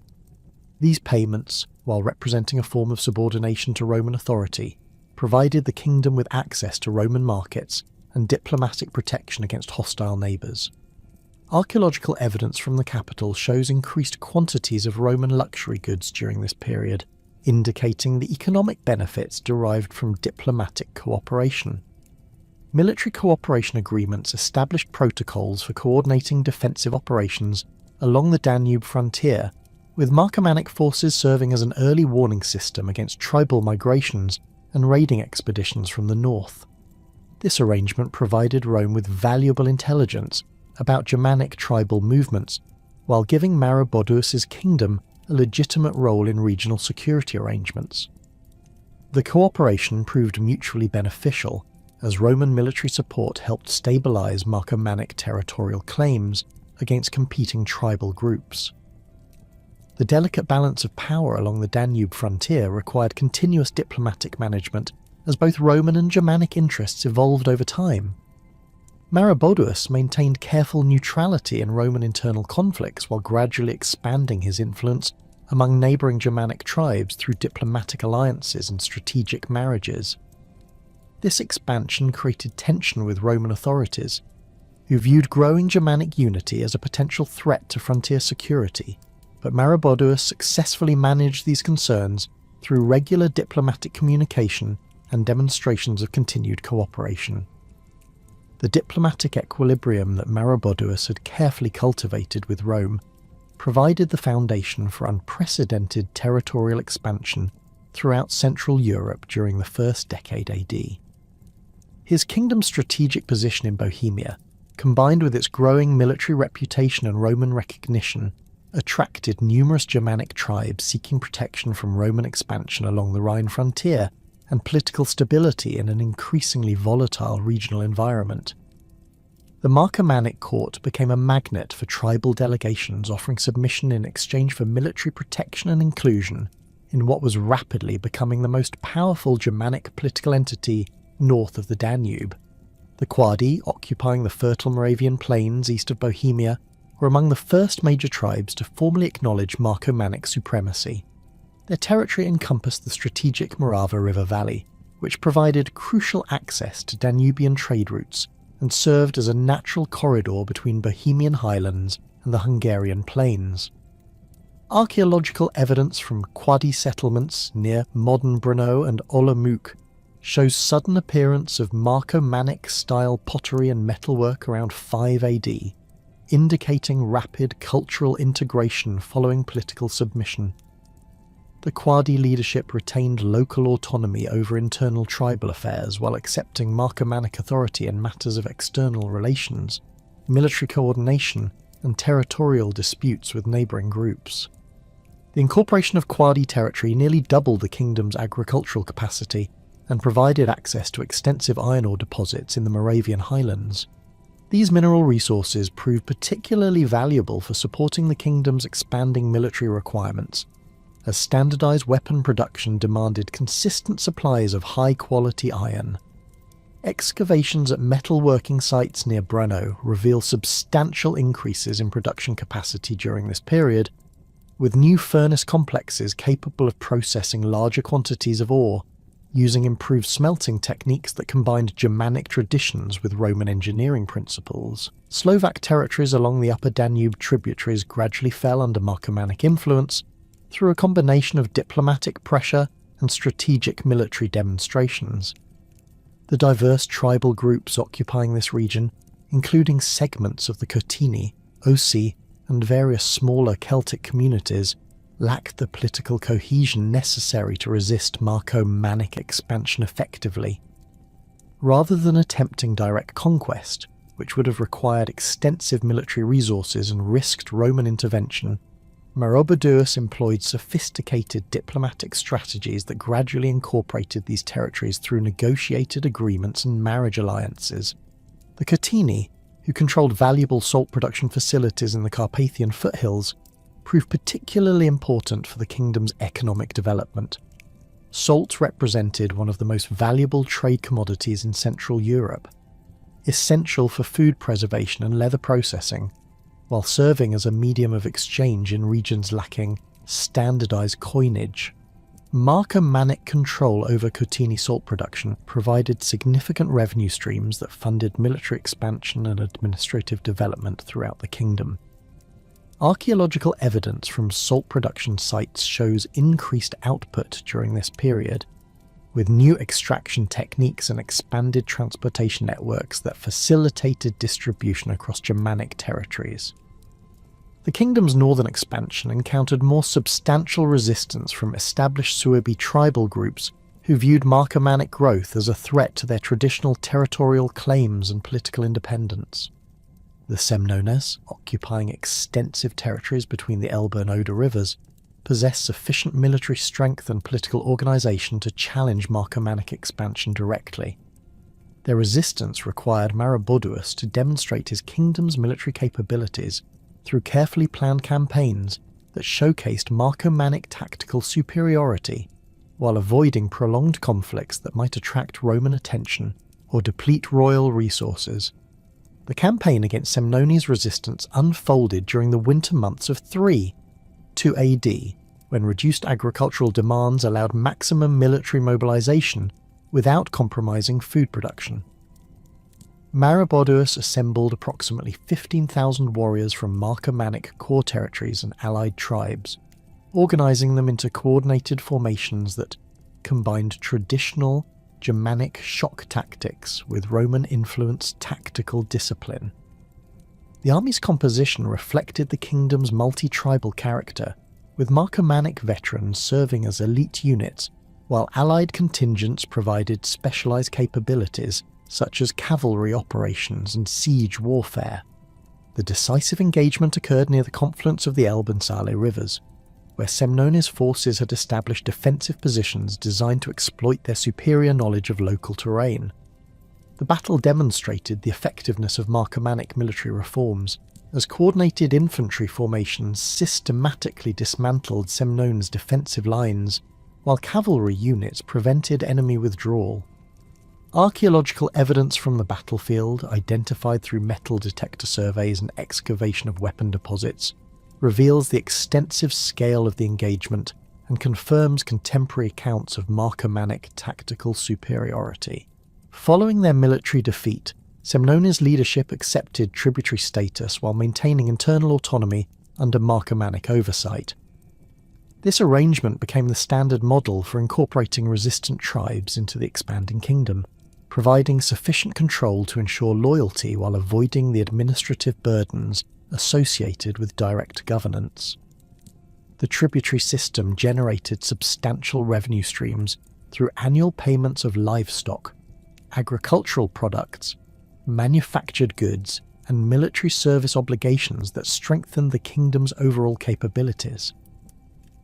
These payments, while representing a form of subordination to Roman authority, provided the kingdom with access to Roman markets and diplomatic protection against hostile neighbours. Archaeological evidence from the capital shows increased quantities of Roman luxury goods during this period, indicating the economic benefits derived from diplomatic cooperation. Military cooperation agreements established protocols for coordinating defensive operations along the Danube frontier, with Marcomannic forces serving as an early warning system against tribal migrations and raiding expeditions from the north. This arrangement provided Rome with valuable intelligence about Germanic tribal movements, while giving Maroboduus's kingdom a legitimate role in regional security arrangements. The cooperation proved mutually beneficial, as Roman military support helped stabilize Marcomannic territorial claims against competing tribal groups. The delicate balance of power along the Danube frontier required continuous diplomatic management as both Roman and Germanic interests evolved over time. Maroboduus maintained careful neutrality in Roman internal conflicts while gradually expanding his influence among neighbouring Germanic tribes through diplomatic alliances and strategic marriages. This expansion created tension with Roman authorities, who viewed growing Germanic unity as a potential threat to frontier security. but Maroboduus successfully managed these concerns through regular diplomatic communication and demonstrations of continued cooperation. The diplomatic equilibrium that Maroboduus had carefully cultivated with Rome provided the foundation for unprecedented territorial expansion throughout Central Europe during the first decade AD. His kingdom's strategic position in Bohemia, combined with its growing military reputation and Roman recognition, attracted numerous Germanic tribes seeking protection from Roman expansion along the Rhine frontier and political stability in an increasingly volatile regional environment. The Marcomannic court became a magnet for tribal delegations offering submission in exchange for military protection and inclusion in what was rapidly becoming the most powerful Germanic political entity north of the Danube. The Quadi, occupying the fertile Moravian plains east of Bohemia, were among the first major tribes to formally acknowledge Marcomannic supremacy. Their territory encompassed the strategic Morava River Valley, which provided crucial access to Danubian trade routes and served as a natural corridor between Bohemian highlands and the Hungarian plains. Archaeological evidence from Quadi settlements near modern Brno and Olomouc shows sudden appearance of Marcomannic-style pottery and metalwork around 5 AD, indicating rapid cultural integration following political submission. The Quadi leadership retained local autonomy over internal tribal affairs while accepting Marcomannic authority in matters of external relations, military coordination, and territorial disputes with neighbouring groups. The incorporation of Quadi territory nearly doubled the kingdom's agricultural capacity and provided access to extensive iron ore deposits in the Moravian highlands. These mineral resources proved particularly valuable for supporting the kingdom's expanding military requirements, as standardized weapon production demanded consistent supplies of high-quality iron. Excavations at metalworking sites near Brno reveal substantial increases in production capacity during this period, with new furnace complexes capable of processing larger quantities of ore, using improved smelting techniques that combined Germanic traditions with Roman engineering principles. Slovak territories along the upper Danube tributaries gradually fell under Marcomannic influence through a combination of diplomatic pressure and strategic military demonstrations. The diverse tribal groups occupying this region, including segments of the Cotini, Osi, and various smaller Celtic communities, lacked the political cohesion necessary to resist Marcomannic expansion effectively. Rather than attempting direct conquest, which would have required extensive military resources and risked Roman intervention, Maroboduus employed sophisticated diplomatic strategies that gradually incorporated these territories through negotiated agreements and marriage alliances. The Cotini, who controlled valuable salt production facilities in the Carpathian foothills, proved particularly important for the kingdom's economic development. Salt represented one of the most valuable trade commodities in Central Europe, essential for food preservation and leather processing, while serving as a medium of exchange in regions lacking standardized coinage. Marcomannic control over Cotini salt production provided significant revenue streams that funded military expansion and administrative development throughout the kingdom. Archaeological evidence from salt production sites shows increased output during this period, with new extraction techniques and expanded transportation networks that facilitated distribution across Germanic territories. The kingdom's northern expansion encountered more substantial resistance from established Suebi tribal groups who viewed Marcomannic growth as a threat to their traditional territorial claims and political independence. The Semnones, occupying extensive territories between the Elbe and Oder rivers, possessed sufficient military strength and political organisation to challenge Marcomannic expansion directly. Their resistance required Maroboduus to demonstrate his kingdom's military capabilities through carefully planned campaigns that showcased Marcomannic tactical superiority, while avoiding prolonged conflicts that might attract Roman attention or deplete royal resources. The campaign against Semnones' resistance unfolded during the winter months of 2 AD, when reduced agricultural demands allowed maximum military mobilization without compromising food production. Maroboduus assembled approximately 15,000 warriors from Marcomannic core territories and allied tribes, organising them into coordinated formations that combined traditional Germanic shock tactics with Roman-influenced tactical discipline. The army's composition reflected the kingdom's multi-tribal character, with Marcomannic veterans serving as elite units, while allied contingents provided specialised capabilities such as cavalry operations and siege warfare. The decisive engagement occurred near the confluence of the Elbe and Saale rivers, where Semnones' forces had established defensive positions designed to exploit their superior knowledge of local terrain. The battle demonstrated the effectiveness of Marcomannic military reforms, as coordinated infantry formations systematically dismantled Semnones' defensive lines, while cavalry units prevented enemy withdrawal. Archaeological evidence from the battlefield, identified through metal detector surveys and excavation of weapon deposits, reveals the extensive scale of the engagement and confirms contemporary accounts of Marcomannic tactical superiority. Following their military defeat, Semnones' leadership accepted tributary status while maintaining internal autonomy under Marcomannic oversight. This arrangement became the standard model for incorporating resistant tribes into the expanding kingdom, providing sufficient control to ensure loyalty while avoiding the administrative burdens associated with direct governance. The tributary system generated substantial revenue streams through annual payments of livestock, agricultural products, manufactured goods, and military service obligations that strengthened the kingdom's overall capabilities.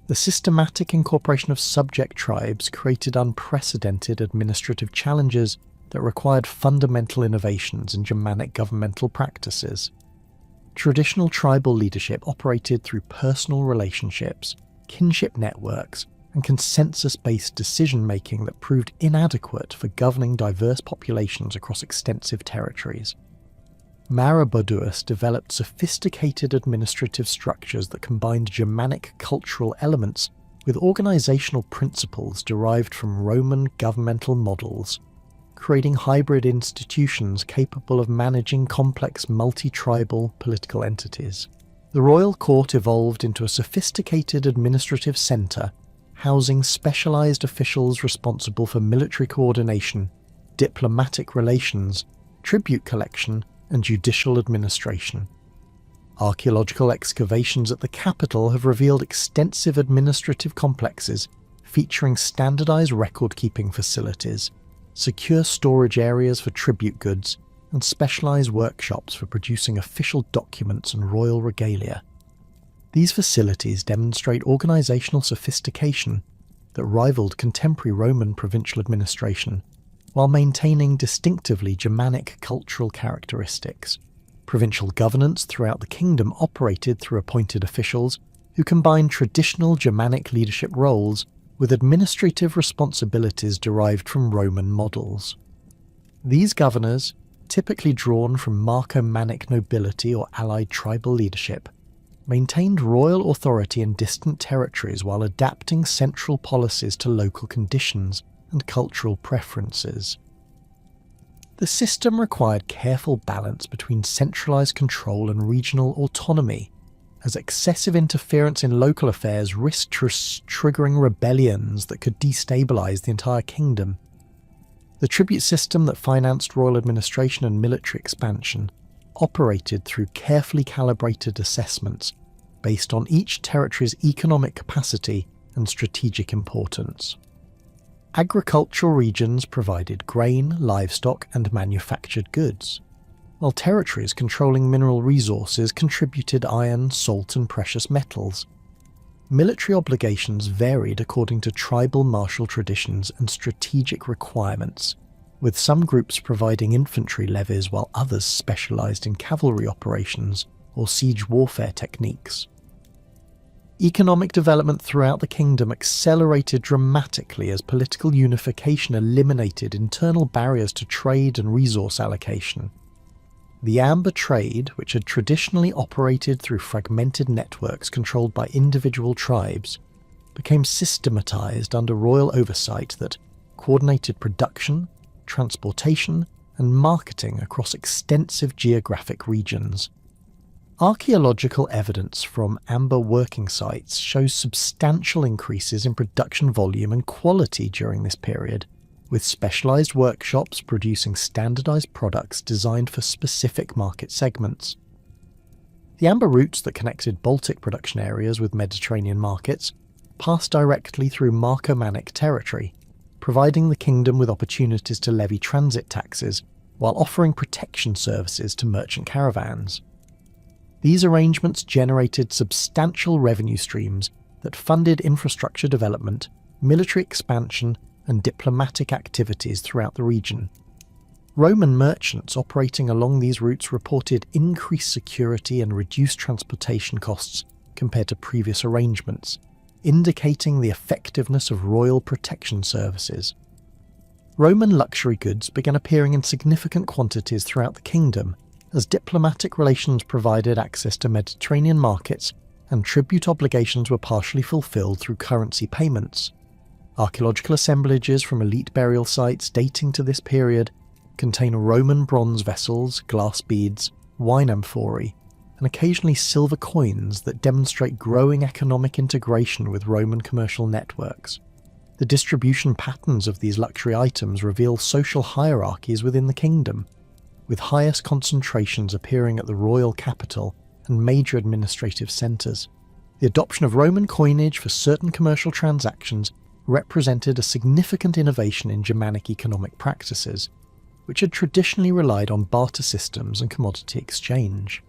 The systematic incorporation of subject tribes created unprecedented administrative challenges that required fundamental innovations in Germanic governmental practices. Traditional tribal leadership operated through personal relationships, kinship networks, and consensus-based decision-making that proved inadequate for governing diverse populations across extensive territories. Maroboduus developed sophisticated administrative structures that combined Germanic cultural elements with organizational principles derived from Roman governmental models, creating hybrid institutions capable of managing complex multi-tribal political entities. The royal court evolved into a sophisticated administrative centre, housing specialised officials responsible for military coordination, diplomatic relations, tribute collection, and judicial administration. Archaeological excavations at the capital have revealed extensive administrative complexes featuring standardised record-keeping facilities, secure storage areas for tribute goods, and specialised workshops for producing official documents and royal regalia. These facilities demonstrate organisational sophistication that rivaled contemporary Roman provincial administration, while maintaining distinctively Germanic cultural characteristics. Provincial governance throughout the kingdom operated through appointed officials who combined traditional Germanic leadership roles with administrative responsibilities derived from Roman models. These governors, typically drawn from Marcomannic nobility or allied tribal leadership, maintained royal authority in distant territories while adapting central policies to local conditions and cultural preferences. The system required careful balance between centralised control and regional autonomy, as excessive interference in local affairs risked triggering rebellions that could destabilise the entire kingdom. The tribute system that financed royal administration and military expansion operated through carefully calibrated assessments based on each territory's economic capacity and strategic importance. Agricultural regions provided grain, livestock, and manufactured goods, while territories controlling mineral resources contributed iron, salt, and precious metals. Military obligations varied according to tribal martial traditions and strategic requirements, with some groups providing infantry levies while others specialised in cavalry operations or siege warfare techniques. Economic development throughout the kingdom accelerated dramatically as political unification eliminated internal barriers to trade and resource allocation. The amber trade, which had traditionally operated through fragmented networks controlled by individual tribes, became systematized under royal oversight that coordinated production, transportation, and marketing across extensive geographic regions. Archaeological evidence from amber working sites shows substantial increases in production volume and quality during this period, with specialised workshops producing standardised products designed for specific market segments. The amber routes that connected Baltic production areas with Mediterranean markets passed directly through Marcomannic territory, providing the kingdom with opportunities to levy transit taxes while offering protection services to merchant caravans. These arrangements generated substantial revenue streams that funded infrastructure development, military expansion, and diplomatic activities throughout the region. Roman merchants operating along these routes reported increased security and reduced transportation costs compared to previous arrangements, indicating the effectiveness of royal protection services. Roman luxury goods began appearing in significant quantities throughout the kingdom, as diplomatic relations provided access to Mediterranean markets and tribute obligations were partially fulfilled through currency payments. Archaeological assemblages from elite burial sites dating to this period contain Roman bronze vessels, glass beads, wine amphorae, and occasionally silver coins that demonstrate growing economic integration with Roman commercial networks. The distribution patterns of these luxury items reveal social hierarchies within the kingdom, with highest concentrations appearing at the royal capital and major administrative centres. The adoption of Roman coinage for certain commercial transactions represented a significant innovation in Germanic economic practices, which had traditionally relied on barter systems and commodity exchange.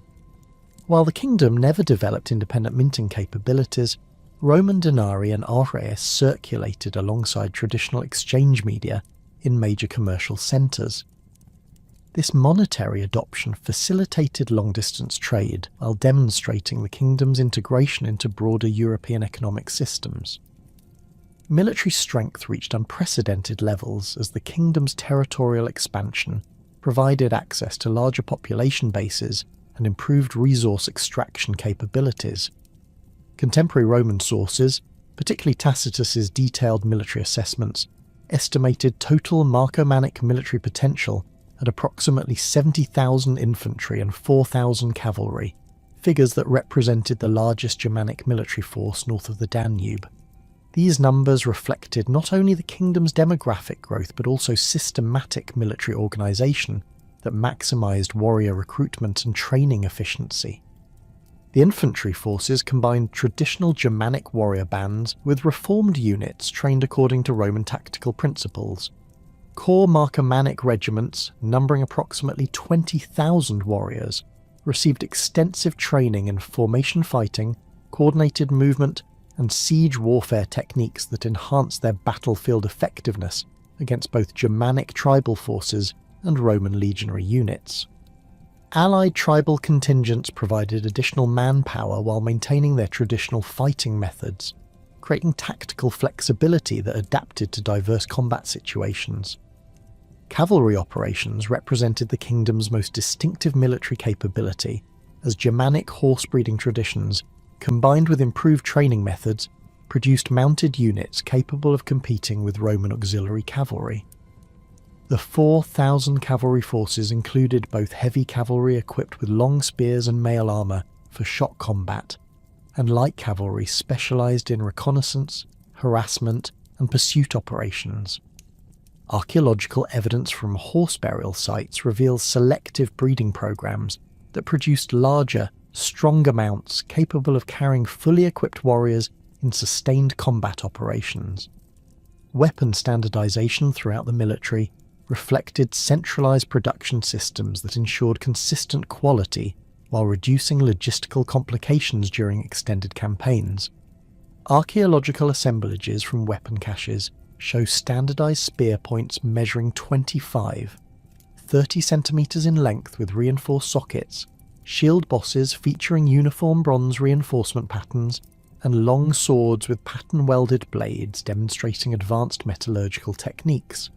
While the kingdom never developed independent minting capabilities, Roman denarii and aureus circulated alongside traditional exchange media in major commercial centres. This monetary adoption facilitated long-distance trade while demonstrating the kingdom's integration into broader European economic systems. Military strength reached unprecedented levels as the kingdom's territorial expansion provided access to larger population bases and improved resource extraction capabilities. Contemporary Roman sources, particularly Tacitus's detailed military assessments, estimated total Marcomannic military potential at approximately 70,000 infantry and 4,000 cavalry, figures that represented the largest Germanic military force north of the Danube. These numbers reflected not only the kingdom's demographic growth but also systematic military organisation that maximised warrior recruitment and training efficiency. The infantry forces combined traditional Germanic warrior bands with reformed units trained according to Roman tactical principles. Core Marcomannic regiments, numbering approximately 20,000 warriors, received extensive training in formation fighting, coordinated movement, and siege warfare techniques that enhanced their battlefield effectiveness against both Germanic tribal forces and Roman legionary units. Allied tribal contingents provided additional manpower while maintaining their traditional fighting methods, creating tactical flexibility that adapted to diverse combat situations. Cavalry operations represented the kingdom's most distinctive military capability, as Germanic horse-breeding traditions, combined with improved training methods, produced mounted units capable of competing with Roman auxiliary cavalry. The 4,000 cavalry forces included both heavy cavalry equipped with long spears and mail armour for shock combat, and light cavalry specialised in reconnaissance, harassment, and pursuit operations. Archaeological evidence from horse burial sites reveals selective breeding programs that produced larger, stronger mounts capable of carrying fully equipped warriors in sustained combat operations. Weapon standardization throughout the military reflected centralized production systems that ensured consistent quality while reducing logistical complications during extended campaigns. Archaeological assemblages from weapon caches show standardized spear points measuring 25, 30 centimeters in length with reinforced sockets, shield bosses featuring uniform bronze reinforcement patterns, and long swords with pattern-welded blades demonstrating advanced metallurgical techniques.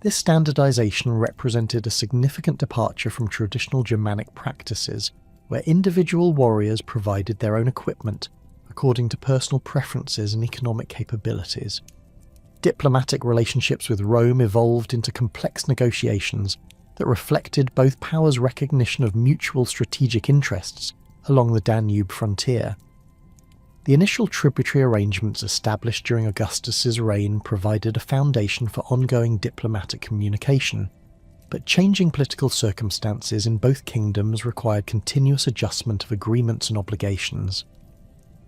This standardization represented a significant departure from traditional Germanic practices, where individual warriors provided their own equipment according to personal preferences and economic capabilities. Diplomatic relationships with Rome evolved into complex negotiations that reflected both powers' recognition of mutual strategic interests along the Danube frontier. The initial tributary arrangements established during Augustus's reign provided a foundation for ongoing diplomatic communication, but changing political circumstances in both kingdoms required continuous adjustment of agreements and obligations.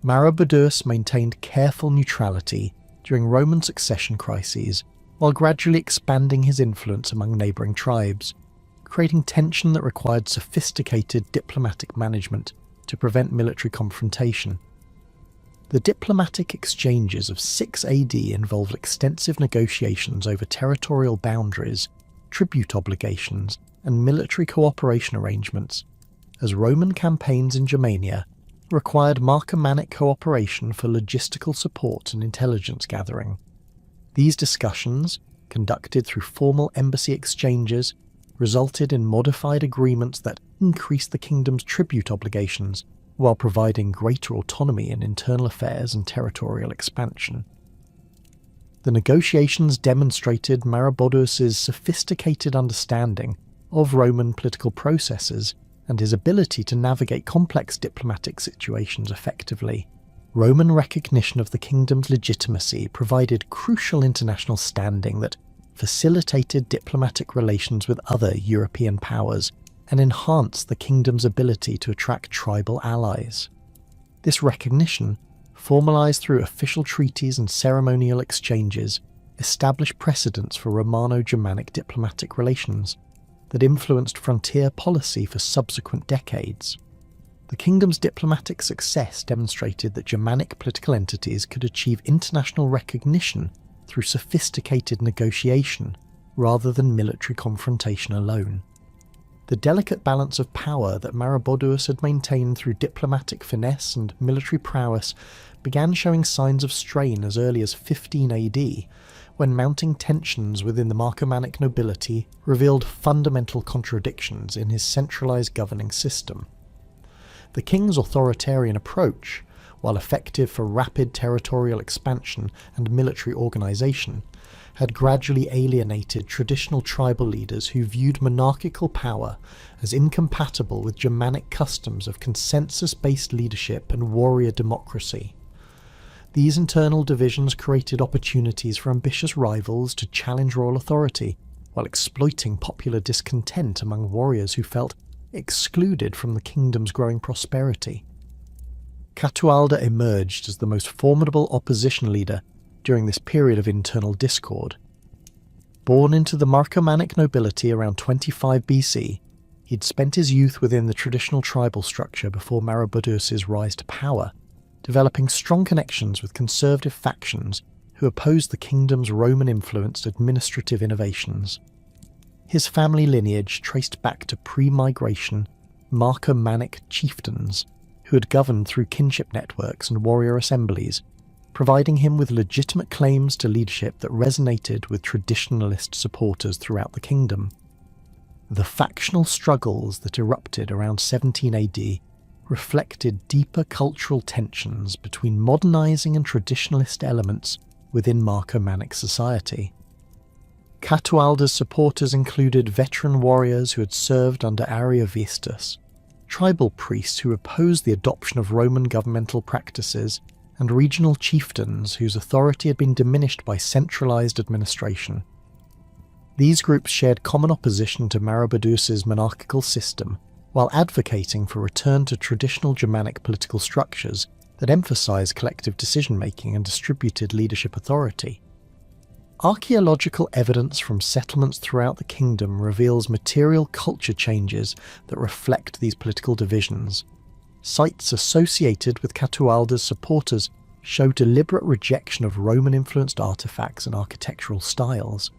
Maroboduus maintained careful neutrality during Roman succession crises, while gradually expanding his influence among neighbouring tribes, creating tension that required sophisticated diplomatic management to prevent military confrontation. The diplomatic exchanges of 6 AD involved extensive negotiations over territorial boundaries, tribute obligations, and military cooperation arrangements, as Roman campaigns in Germania required Marcomannic cooperation for logistical support and intelligence gathering. These discussions, conducted through formal embassy exchanges, resulted in modified agreements that increased the kingdom's tribute obligations while providing greater autonomy in internal affairs and territorial expansion. The negotiations demonstrated Maroboduus's sophisticated understanding of Roman political processes and his ability to navigate complex diplomatic situations effectively. Roman recognition of the kingdom's legitimacy provided crucial international standing that facilitated diplomatic relations with other European powers and enhanced the kingdom's ability to attract tribal allies. This recognition, formalised through official treaties and ceremonial exchanges, established precedents for Romano-Germanic diplomatic relations that influenced frontier policy for subsequent decades. The kingdom's diplomatic success demonstrated that Germanic political entities could achieve international recognition through sophisticated negotiation rather than military confrontation alone. The delicate balance of power that Maroboduus had maintained through diplomatic finesse and military prowess began showing signs of strain as early as 15 AD, when mounting tensions within the Marcomannic nobility revealed fundamental contradictions in his centralized governing system. The king's authoritarian approach, while effective for rapid territorial expansion and military organization, had gradually alienated traditional tribal leaders who viewed monarchical power as incompatible with Germanic customs of consensus-based leadership and warrior democracy. These internal divisions created opportunities for ambitious rivals to challenge royal authority, while exploiting popular discontent among warriors who felt excluded from the kingdom's growing prosperity. Catualda emerged as the most formidable opposition leader during this period of internal discord. Born into the Marcomannic nobility around 25 BC, he'd spent his youth within the traditional tribal structure before Maroboduus's rise to power, developing strong connections with conservative factions who opposed the kingdom's Roman-influenced administrative innovations. His family lineage traced back to pre-migration Marcomannic chieftains who had governed through kinship networks and warrior assemblies, providing him with legitimate claims to leadership that resonated with traditionalist supporters throughout the kingdom. The factional struggles that erupted around 17 AD reflected deeper cultural tensions between modernizing and traditionalist elements within Marcomannic society. Catualda's supporters included veteran warriors who had served under Ariovistus, tribal priests who opposed the adoption of Roman governmental practices, and regional chieftains whose authority had been diminished by centralized administration. These groups shared common opposition to Maroboduus's monarchical system, while advocating for return to traditional Germanic political structures that emphasized collective decision-making and distributed leadership authority. Archaeological evidence from settlements throughout the kingdom reveals material culture changes that reflect these political divisions. Sites associated with Catualda's supporters show deliberate rejection of Roman-influenced artifacts and architectural styles,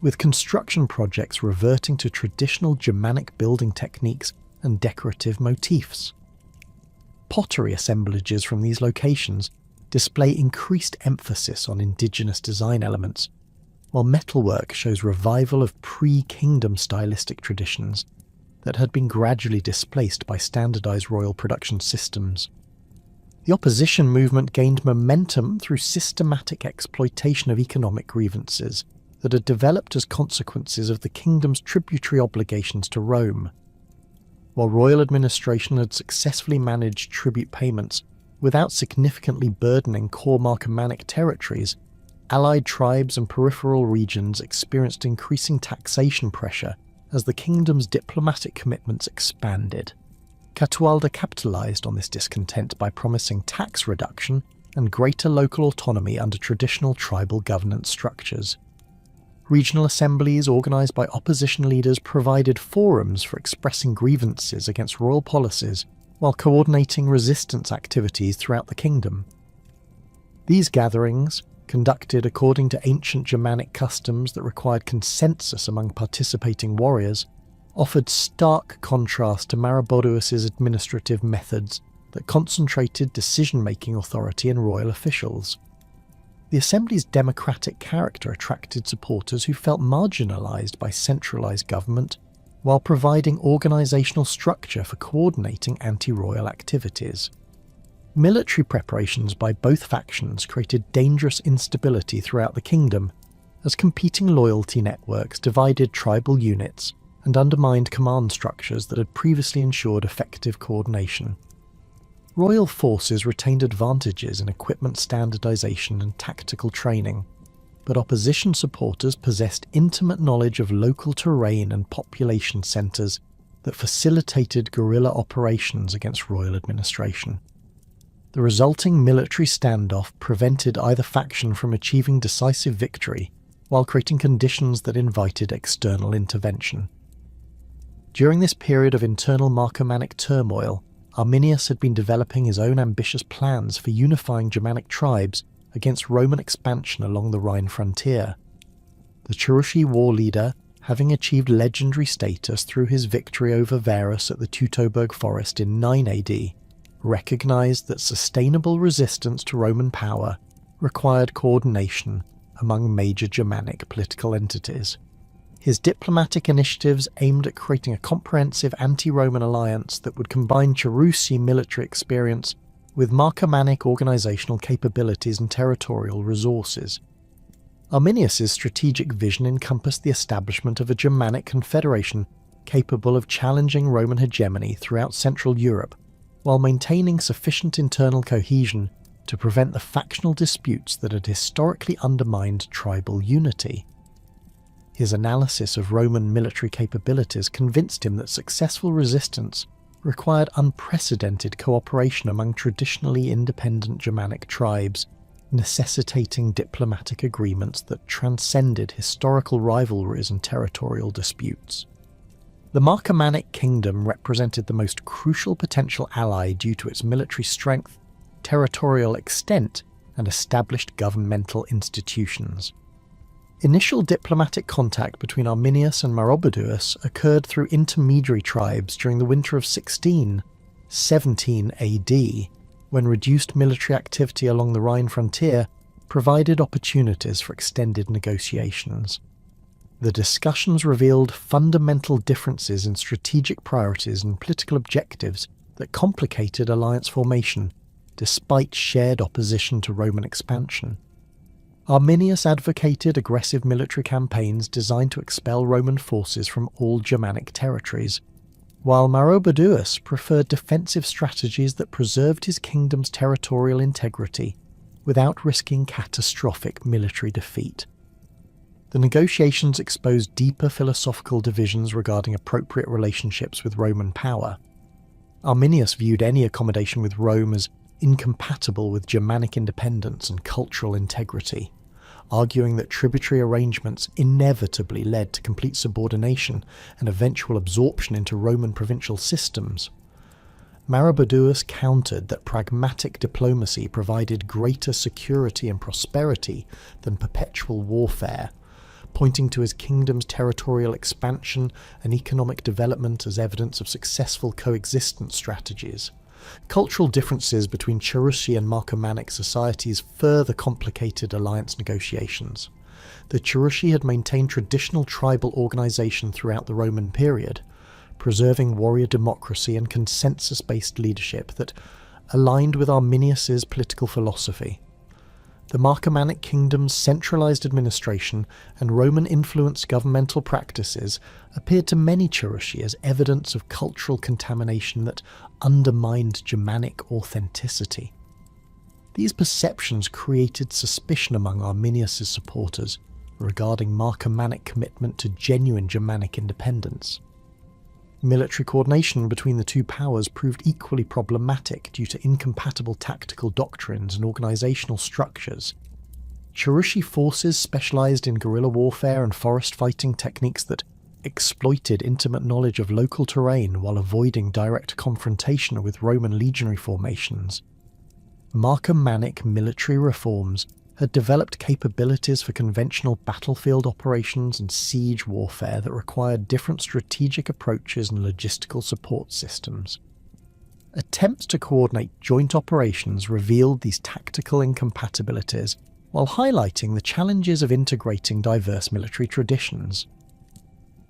with construction projects reverting to traditional Germanic building techniques and decorative motifs. Pottery assemblages from these locations display increased emphasis on indigenous design elements, while metalwork shows revival of pre-kingdom stylistic traditions that had been gradually displaced by standardized royal production systems. The opposition movement gained momentum through systematic exploitation of economic grievances that had developed as consequences of the kingdom's tributary obligations to Rome. While royal administration had successfully managed tribute payments without significantly burdening core Marcomannic territories, allied tribes and peripheral regions experienced increasing taxation pressure as the kingdom's diplomatic commitments expanded. Catualda capitalised on this discontent by promising tax reduction and greater local autonomy under traditional tribal governance structures. Regional assemblies organised by opposition leaders provided forums for expressing grievances against royal policies while coordinating resistance activities throughout the kingdom. These gatherings, conducted according to ancient Germanic customs that required consensus among participating warriors, offered stark contrast to Maroboduus's administrative methods that concentrated decision-making authority in royal officials. The assembly's democratic character attracted supporters who felt marginalised by centralised government, while providing organisational structure for coordinating anti-royal activities. Military preparations by both factions created dangerous instability throughout the kingdom, as competing loyalty networks divided tribal units and undermined command structures that had previously ensured effective coordination. Royal forces retained advantages in equipment standardisation and tactical training, but opposition supporters possessed intimate knowledge of local terrain and population centres that facilitated guerrilla operations against royal administration. The resulting military standoff prevented either faction from achieving decisive victory, while creating conditions that invited external intervention. During this period of internal Marcomannic turmoil, Arminius had been developing his own ambitious plans for unifying Germanic tribes against Roman expansion along the Rhine frontier. The Cherusci war leader, having achieved legendary status through his victory over Varus at the Teutoburg forest in 9 AD, recognised that sustainable resistance to Roman power required coordination among major Germanic political entities. His diplomatic initiatives aimed at creating a comprehensive anti-Roman alliance that would combine Cherusci military experience with Marcomannic organisational capabilities and territorial resources. Arminius's strategic vision encompassed the establishment of a Germanic confederation capable of challenging Roman hegemony throughout Central Europe, while maintaining sufficient internal cohesion to prevent the factional disputes that had historically undermined tribal unity. His analysis of Roman military capabilities convinced him that successful resistance required unprecedented cooperation among traditionally independent Germanic tribes, necessitating diplomatic agreements that transcended historical rivalries and territorial disputes. The Marcomannic kingdom represented the most crucial potential ally due to its military strength, territorial extent, and established governmental institutions. Initial diplomatic contact between Arminius and Maroboduus occurred through intermediary tribes during the winter of 17 AD, when reduced military activity along the Rhine frontier provided opportunities for extended negotiations. The discussions revealed fundamental differences in strategic priorities and political objectives that complicated alliance formation, despite shared opposition to Roman expansion. Arminius advocated aggressive military campaigns designed to expel Roman forces from all Germanic territories, while Maroboduus preferred defensive strategies that preserved his kingdom's territorial integrity without risking catastrophic military defeat. The negotiations exposed deeper philosophical divisions regarding appropriate relationships with Roman power. Arminius viewed any accommodation with Rome as incompatible with Germanic independence and cultural integrity, arguing that tributary arrangements inevitably led to complete subordination and eventual absorption into Roman provincial systems. Maroboduus countered that pragmatic diplomacy provided greater security and prosperity than perpetual warfare, pointing to his kingdom's territorial expansion and economic development as evidence of successful coexistence strategies. Cultural differences between Cherusci and Marcomannic societies further complicated alliance negotiations. The Cherusci had maintained traditional tribal organisation throughout the Roman period, preserving warrior democracy and consensus-based leadership that, aligned with Arminius's political philosophy. The Marcomannic kingdom's centralized administration and Roman-influenced governmental practices appeared to many Cherushi as evidence of cultural contamination that undermined Germanic authenticity. These perceptions created suspicion among Arminius's supporters regarding Marcomannic commitment to genuine Germanic independence. Military coordination between the two powers proved equally problematic due to incompatible tactical doctrines and organisational structures. Cherushi forces specialised in guerrilla warfare and forest fighting techniques that exploited intimate knowledge of local terrain while avoiding direct confrontation with Roman legionary formations. Marcomannic military reforms had developed capabilities for conventional battlefield operations and siege warfare that required different strategic approaches and logistical support systems. Attempts to coordinate joint operations revealed these tactical incompatibilities while highlighting the challenges of integrating diverse military traditions.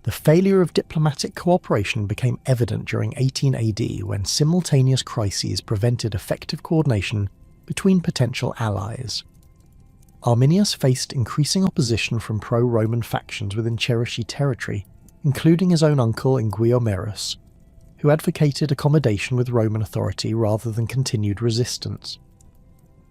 The failure of diplomatic cooperation became evident during 18 AD when simultaneous crises prevented effective coordination between potential allies. Arminius faced increasing opposition from pro-Roman factions within Cherushi territory, including his own uncle Inguiomerus, who advocated accommodation with Roman authority rather than continued resistance.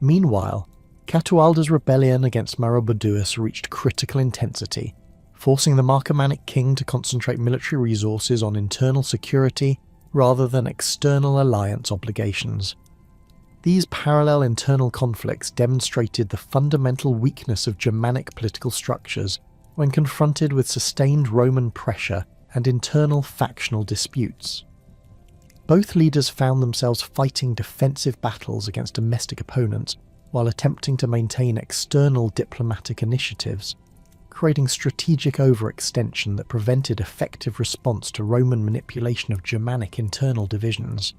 Meanwhile, Catualda's rebellion against Maroboduus reached critical intensity, forcing the Marcomannic king to concentrate military resources on internal security rather than external alliance obligations. These parallel internal conflicts demonstrated the fundamental weakness of Germanic political structures when confronted with sustained Roman pressure and internal factional disputes. Both leaders found themselves fighting defensive battles against domestic opponents while attempting to maintain external diplomatic initiatives, creating strategic overextension that prevented effective response to Roman manipulation of Germanic internal divisions.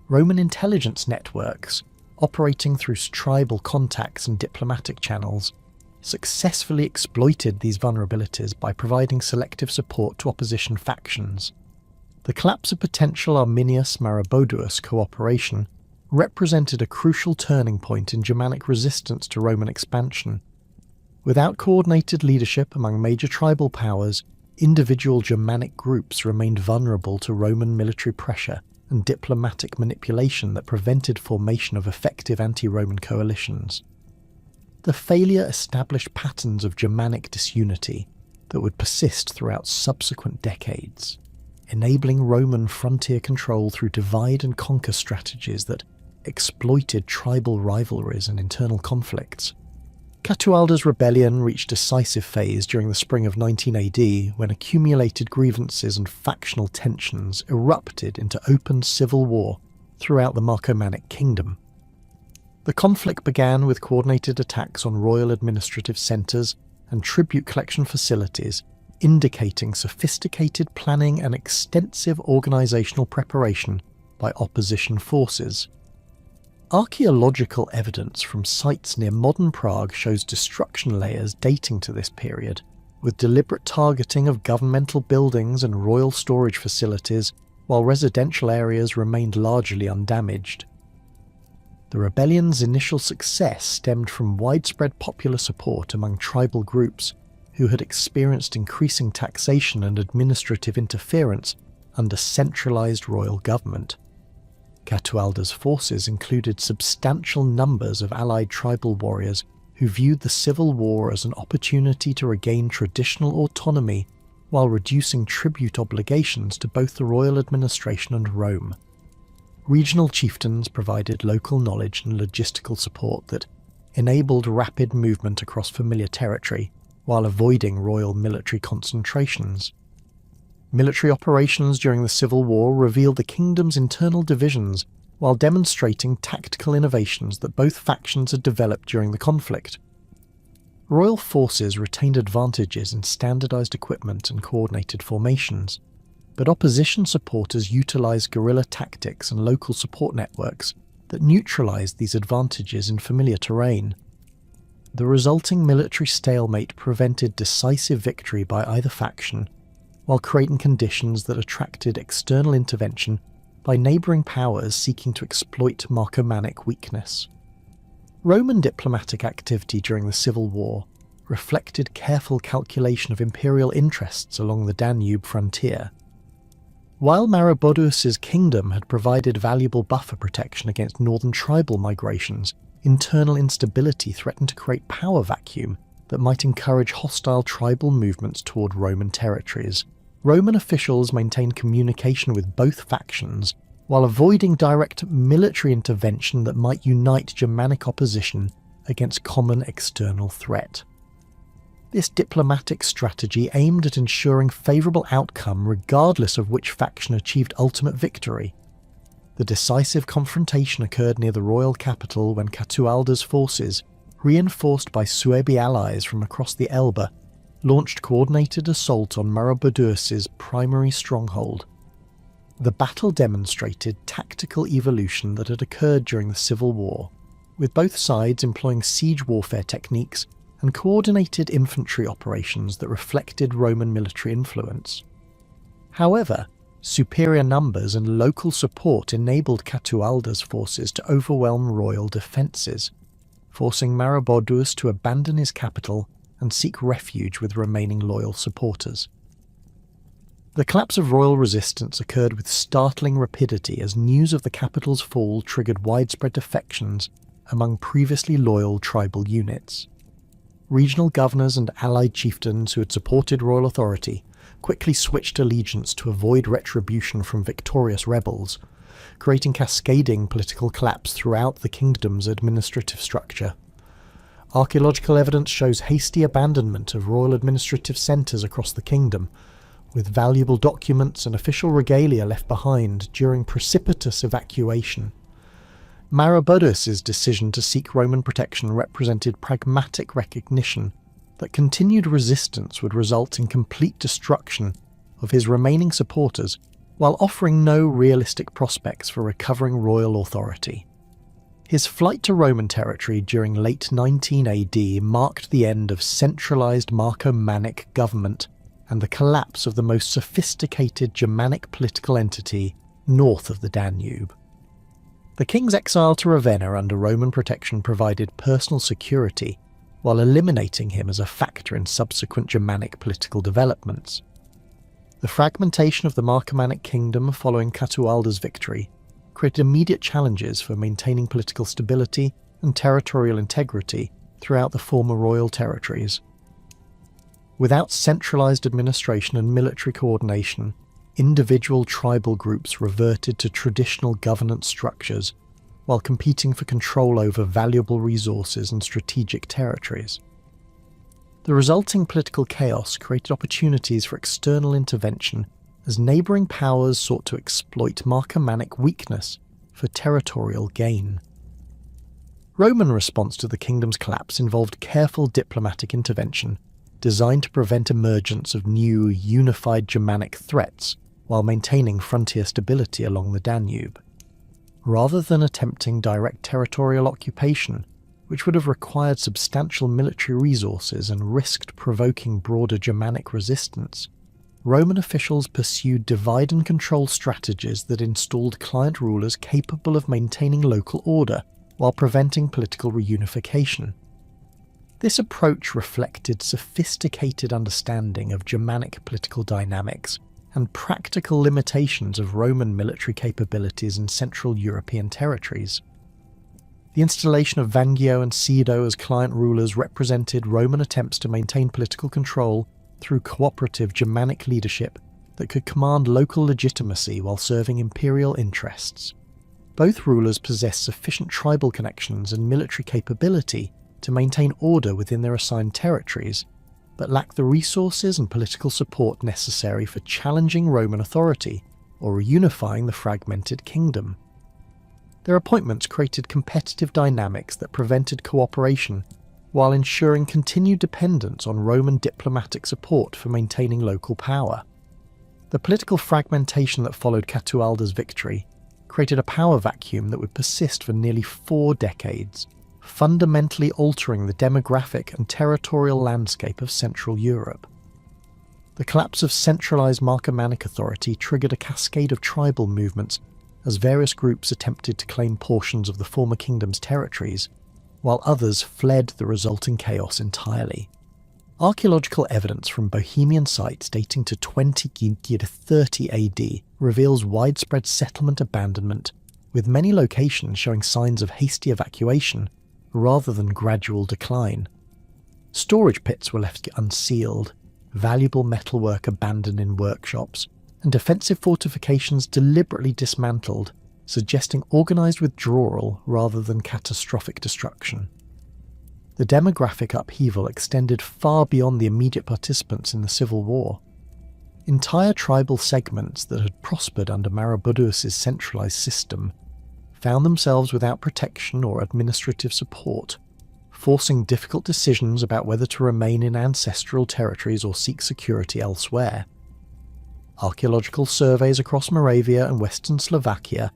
Roman intelligence networks, operating through tribal contacts and diplomatic channels, successfully exploited these vulnerabilities by providing selective support to opposition factions. The collapse of potential Arminius-Maroboduus cooperation represented a crucial turning point in Germanic resistance to Roman expansion. Without coordinated leadership among major tribal powers, individual Germanic groups remained vulnerable to Roman military pressure and diplomatic manipulation that prevented formation of effective anti-Roman coalitions. The failure established patterns of Germanic disunity that would persist throughout subsequent decades, enabling Roman frontier control through divide-and-conquer strategies that exploited tribal rivalries and internal conflicts. Catualda's rebellion reached a decisive phase during the spring of 19 AD when accumulated grievances and factional tensions erupted into open civil war throughout the Marcomannic kingdom. The conflict began with coordinated attacks on royal administrative centres and tribute collection facilities, indicating sophisticated planning and extensive organisational preparation by opposition forces. Archaeological evidence from sites near modern Prague shows destruction layers dating to this period, with deliberate targeting of governmental buildings and royal storage facilities, while residential areas remained largely undamaged. The rebellion's initial success stemmed from widespread popular support among tribal groups who had experienced increasing taxation and administrative interference under centralized royal government. Catualda's forces included substantial numbers of allied tribal warriors who viewed the civil war as an opportunity to regain traditional autonomy while reducing tribute obligations to both the royal administration and Rome. Regional chieftains provided local knowledge and logistical support that enabled rapid movement across familiar territory while avoiding royal military concentrations. Military operations during the Civil War revealed the kingdom's internal divisions while demonstrating tactical innovations that both factions had developed during the conflict. Royal forces retained advantages in standardized equipment and coordinated formations, but opposition supporters utilized guerrilla tactics and local support networks that neutralized these advantages in familiar terrain. The resulting military stalemate prevented decisive victory by either faction, while creating conditions that attracted external intervention by neighbouring powers seeking to exploit Marcomannic weakness. Roman diplomatic activity during the Civil War reflected careful calculation of imperial interests along the Danube frontier. While Maroboduus's kingdom had provided valuable buffer protection against northern tribal migrations, internal instability threatened to create power vacuum that might encourage hostile tribal movements toward Roman territories. Roman officials maintained communication with both factions while avoiding direct military intervention that might unite Germanic opposition against common external threat. This diplomatic strategy aimed at ensuring favourable outcome regardless of which faction achieved ultimate victory. The decisive confrontation occurred near the royal capital when Catualda's forces, reinforced by Suebi allies from across the Elbe, launched coordinated assault on Maroboduus's primary stronghold. The battle demonstrated tactical evolution that had occurred during the Civil War, with both sides employing siege warfare techniques and coordinated infantry operations that reflected Roman military influence. However, superior numbers and local support enabled Catualda's forces to overwhelm royal defences, forcing Maroboduus to abandon his capital and seek refuge with remaining loyal supporters. The collapse of royal resistance occurred with startling rapidity as news of the capital's fall triggered widespread defections among previously loyal tribal units. Regional governors and allied chieftains who had supported royal authority quickly switched allegiance to avoid retribution from victorious rebels, creating cascading political collapse throughout the kingdom's administrative structure. Archaeological evidence shows hasty abandonment of royal administrative centres across the kingdom, with valuable documents and official regalia left behind during precipitous evacuation. Maroboduus's decision to seek Roman protection represented pragmatic recognition that continued resistance would result in complete destruction of his remaining supporters, while offering no realistic prospects for recovering royal authority. His flight to Roman territory during late 19 AD marked the end of centralized Marcomannic government and the collapse of the most sophisticated Germanic political entity north of the Danube. The king's exile to Ravenna under Roman protection provided personal security, while eliminating him as a factor in subsequent Germanic political developments. The fragmentation of the Marcomannic kingdom following Catualda's victory created immediate challenges for maintaining political stability and territorial integrity throughout the former royal territories. Without centralized administration and military coordination, individual tribal groups reverted to traditional governance structures while competing for control over valuable resources and strategic territories. The resulting political chaos created opportunities for external intervention as neighbouring powers sought to exploit Marcomannic weakness for territorial gain. Roman response to the kingdom's collapse involved careful diplomatic intervention designed to prevent emergence of new, unified Germanic threats while maintaining frontier stability along the Danube. Rather than attempting direct territorial occupation, which would have required substantial military resources and risked provoking broader Germanic resistance, Roman officials pursued divide-and-control strategies that installed client rulers capable of maintaining local order while preventing political reunification. This approach reflected sophisticated understanding of Germanic political dynamics and practical limitations of Roman military capabilities in Central European territories. The installation of Vangio and Sido as client rulers represented Roman attempts to maintain political control through cooperative Germanic leadership that could command local legitimacy while serving imperial interests. Both rulers possessed sufficient tribal connections and military capability to maintain order within their assigned territories, but lacked the resources and political support necessary for challenging Roman authority or reunifying the fragmented kingdom. Their appointments created competitive dynamics that prevented cooperation while ensuring continued dependence on Roman diplomatic support for maintaining local power. The political fragmentation that followed Catualda's victory created a power vacuum that would persist for nearly 4 decades, fundamentally altering the demographic and territorial landscape of Central Europe. The collapse of centralized Marcomannic authority triggered a cascade of tribal movements as various groups attempted to claim portions of the former kingdom's territories, while others fled the resulting chaos entirely. Archaeological evidence from Bohemian sites dating to 20–30 AD reveals widespread settlement abandonment, with many locations showing signs of hasty evacuation rather than gradual decline. Storage pits were left unsealed, valuable metalwork abandoned in workshops, and defensive fortifications deliberately dismantled, suggesting organised withdrawal rather than catastrophic destruction. The demographic upheaval extended far beyond the immediate participants in the civil war. Entire tribal segments that had prospered under Maroboduus' centralized system found themselves without protection or administrative support, forcing difficult decisions about whether to remain in ancestral territories or seek security elsewhere. Archaeological surveys across Moravia and western Slovakia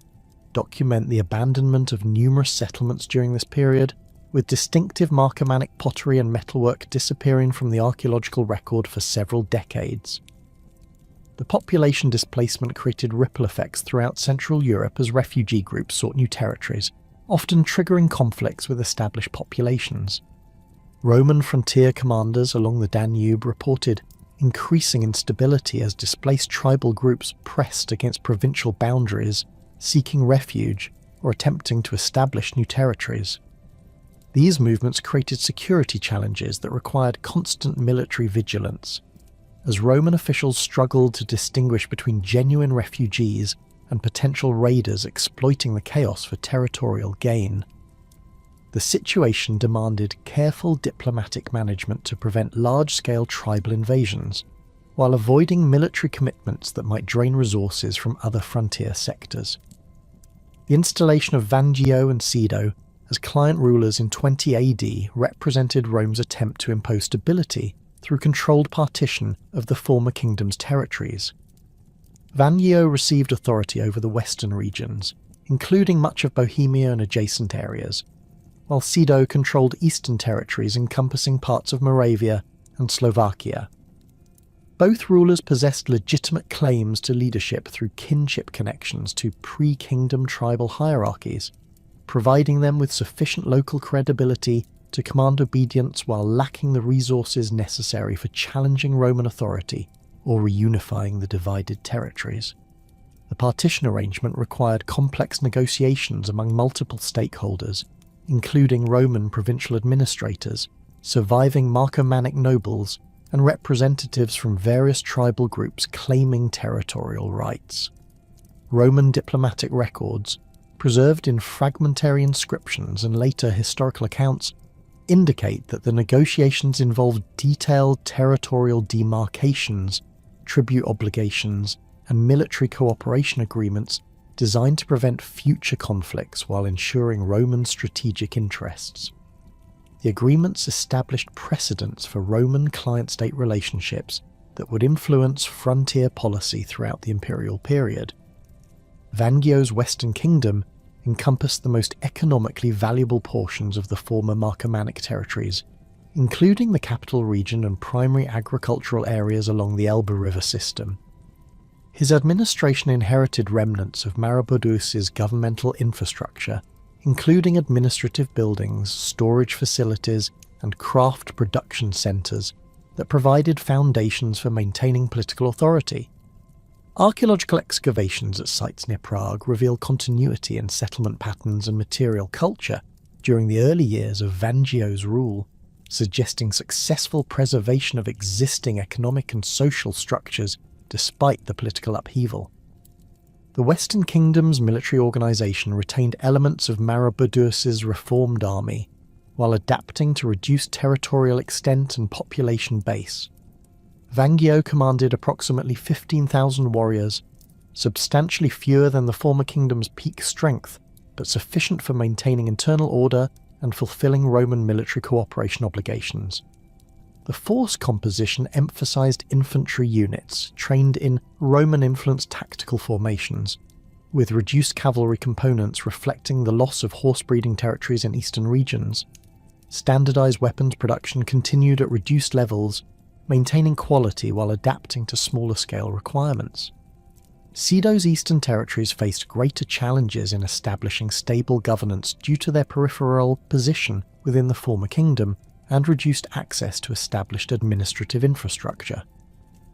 document the abandonment of numerous settlements during this period, with distinctive Marcomannic pottery and metalwork disappearing from the archaeological record for several decades. The population displacement created ripple effects throughout Central Europe as refugee groups sought new territories, often triggering conflicts with established populations. Roman frontier commanders along the Danube reported increasing instability as displaced tribal groups pressed against provincial boundaries, seeking refuge or attempting to establish new territories. These movements created security challenges that required constant military vigilance, as Roman officials struggled to distinguish between genuine refugees and potential raiders exploiting the chaos for territorial gain. The situation demanded careful diplomatic management to prevent large-scale tribal invasions, while avoiding military commitments that might drain resources from other frontier sectors. The installation of Vangio and Sido as client rulers in 20 AD represented Rome's attempt to impose stability through controlled partition of the former kingdom's territories. Vangio received authority over the western regions, including much of Bohemia and adjacent areas, while Sido controlled eastern territories encompassing parts of Moravia and Slovakia. Both rulers possessed legitimate claims to leadership through kinship connections to pre-kingdom tribal hierarchies, providing them with sufficient local credibility to command obedience while lacking the resources necessary for challenging Roman authority or reunifying the divided territories. The partition arrangement required complex negotiations among multiple stakeholders, including Roman provincial administrators, surviving Marcomannic nobles, and representatives from various tribal groups claiming territorial rights. Roman diplomatic records, preserved in fragmentary inscriptions and later historical accounts, indicate that the negotiations involved detailed territorial demarcations, tribute obligations, and military cooperation agreements designed to prevent future conflicts while ensuring Roman strategic interests. The agreements established precedents for Roman client-state relationships that would influence frontier policy throughout the imperial period. Vangio's western kingdom encompassed the most economically valuable portions of the former Marcomannic territories, including the capital region and primary agricultural areas along the Elbe River system. His administration inherited remnants of Maroboduus' governmental infrastructure, including administrative buildings, storage facilities, and craft production centres that provided foundations for maintaining political authority. Archaeological excavations at sites near Prague reveal continuity in settlement patterns and material culture during the early years of Vangio's rule, suggesting successful preservation of existing economic and social structures despite the political upheaval. The Western Kingdom's military organisation retained elements of Maroboduus' reformed army, while adapting to reduced territorial extent and population base. Vangio commanded approximately 15,000 warriors, substantially fewer than the former kingdom's peak strength, but sufficient for maintaining internal order and fulfilling Roman military cooperation obligations. The force composition emphasised infantry units trained in Roman-influenced tactical formations, with reduced cavalry components reflecting the loss of horse-breeding territories in eastern regions. Standardised weapons production continued at reduced levels, maintaining quality while adapting to smaller-scale requirements. Sido's eastern territories faced greater challenges in establishing stable governance due to their peripheral position within the former kingdom and reduced access to established administrative infrastructure.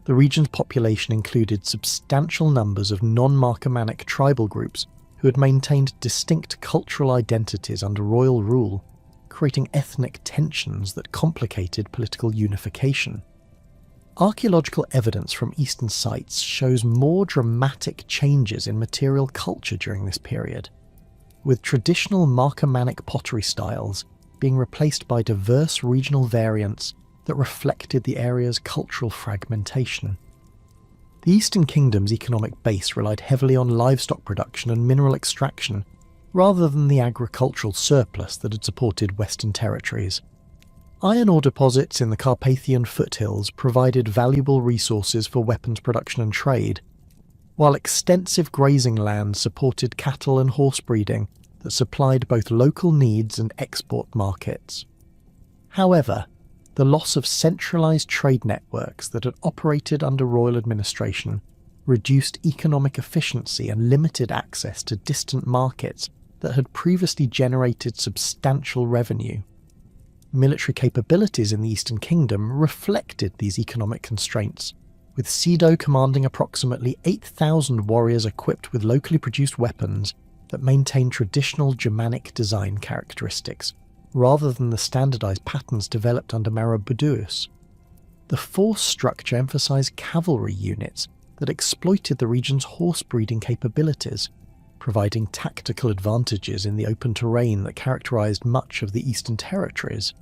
The region's population included substantial numbers of non-Marcomannic tribal groups who had maintained distinct cultural identities under royal rule, creating ethnic tensions that complicated political unification. Archaeological evidence from eastern sites shows more dramatic changes in material culture during this period, with traditional Marcomannic pottery styles being replaced by diverse regional variants that reflected the area's cultural fragmentation. The Eastern Kingdom's economic base relied heavily on livestock production and mineral extraction, rather than the agricultural surplus that had supported Western territories. Iron ore deposits in the Carpathian foothills provided valuable resources for weapons production and trade, while extensive grazing lands supported cattle and horse breeding that supplied both local needs and export markets. However, the loss of centralized trade networks that had operated under royal administration reduced economic efficiency and limited access to distant markets that had previously generated substantial revenue. Military capabilities in the Eastern Kingdom reflected these economic constraints, with Sido commanding approximately 8,000 warriors equipped with locally produced weapons that maintained traditional Germanic design characteristics, rather than the standardized patterns developed under Maroboduus. The force structure emphasized cavalry units that exploited the region's horse breeding capabilities, providing tactical advantages in the open terrain that characterized much of the Eastern territories.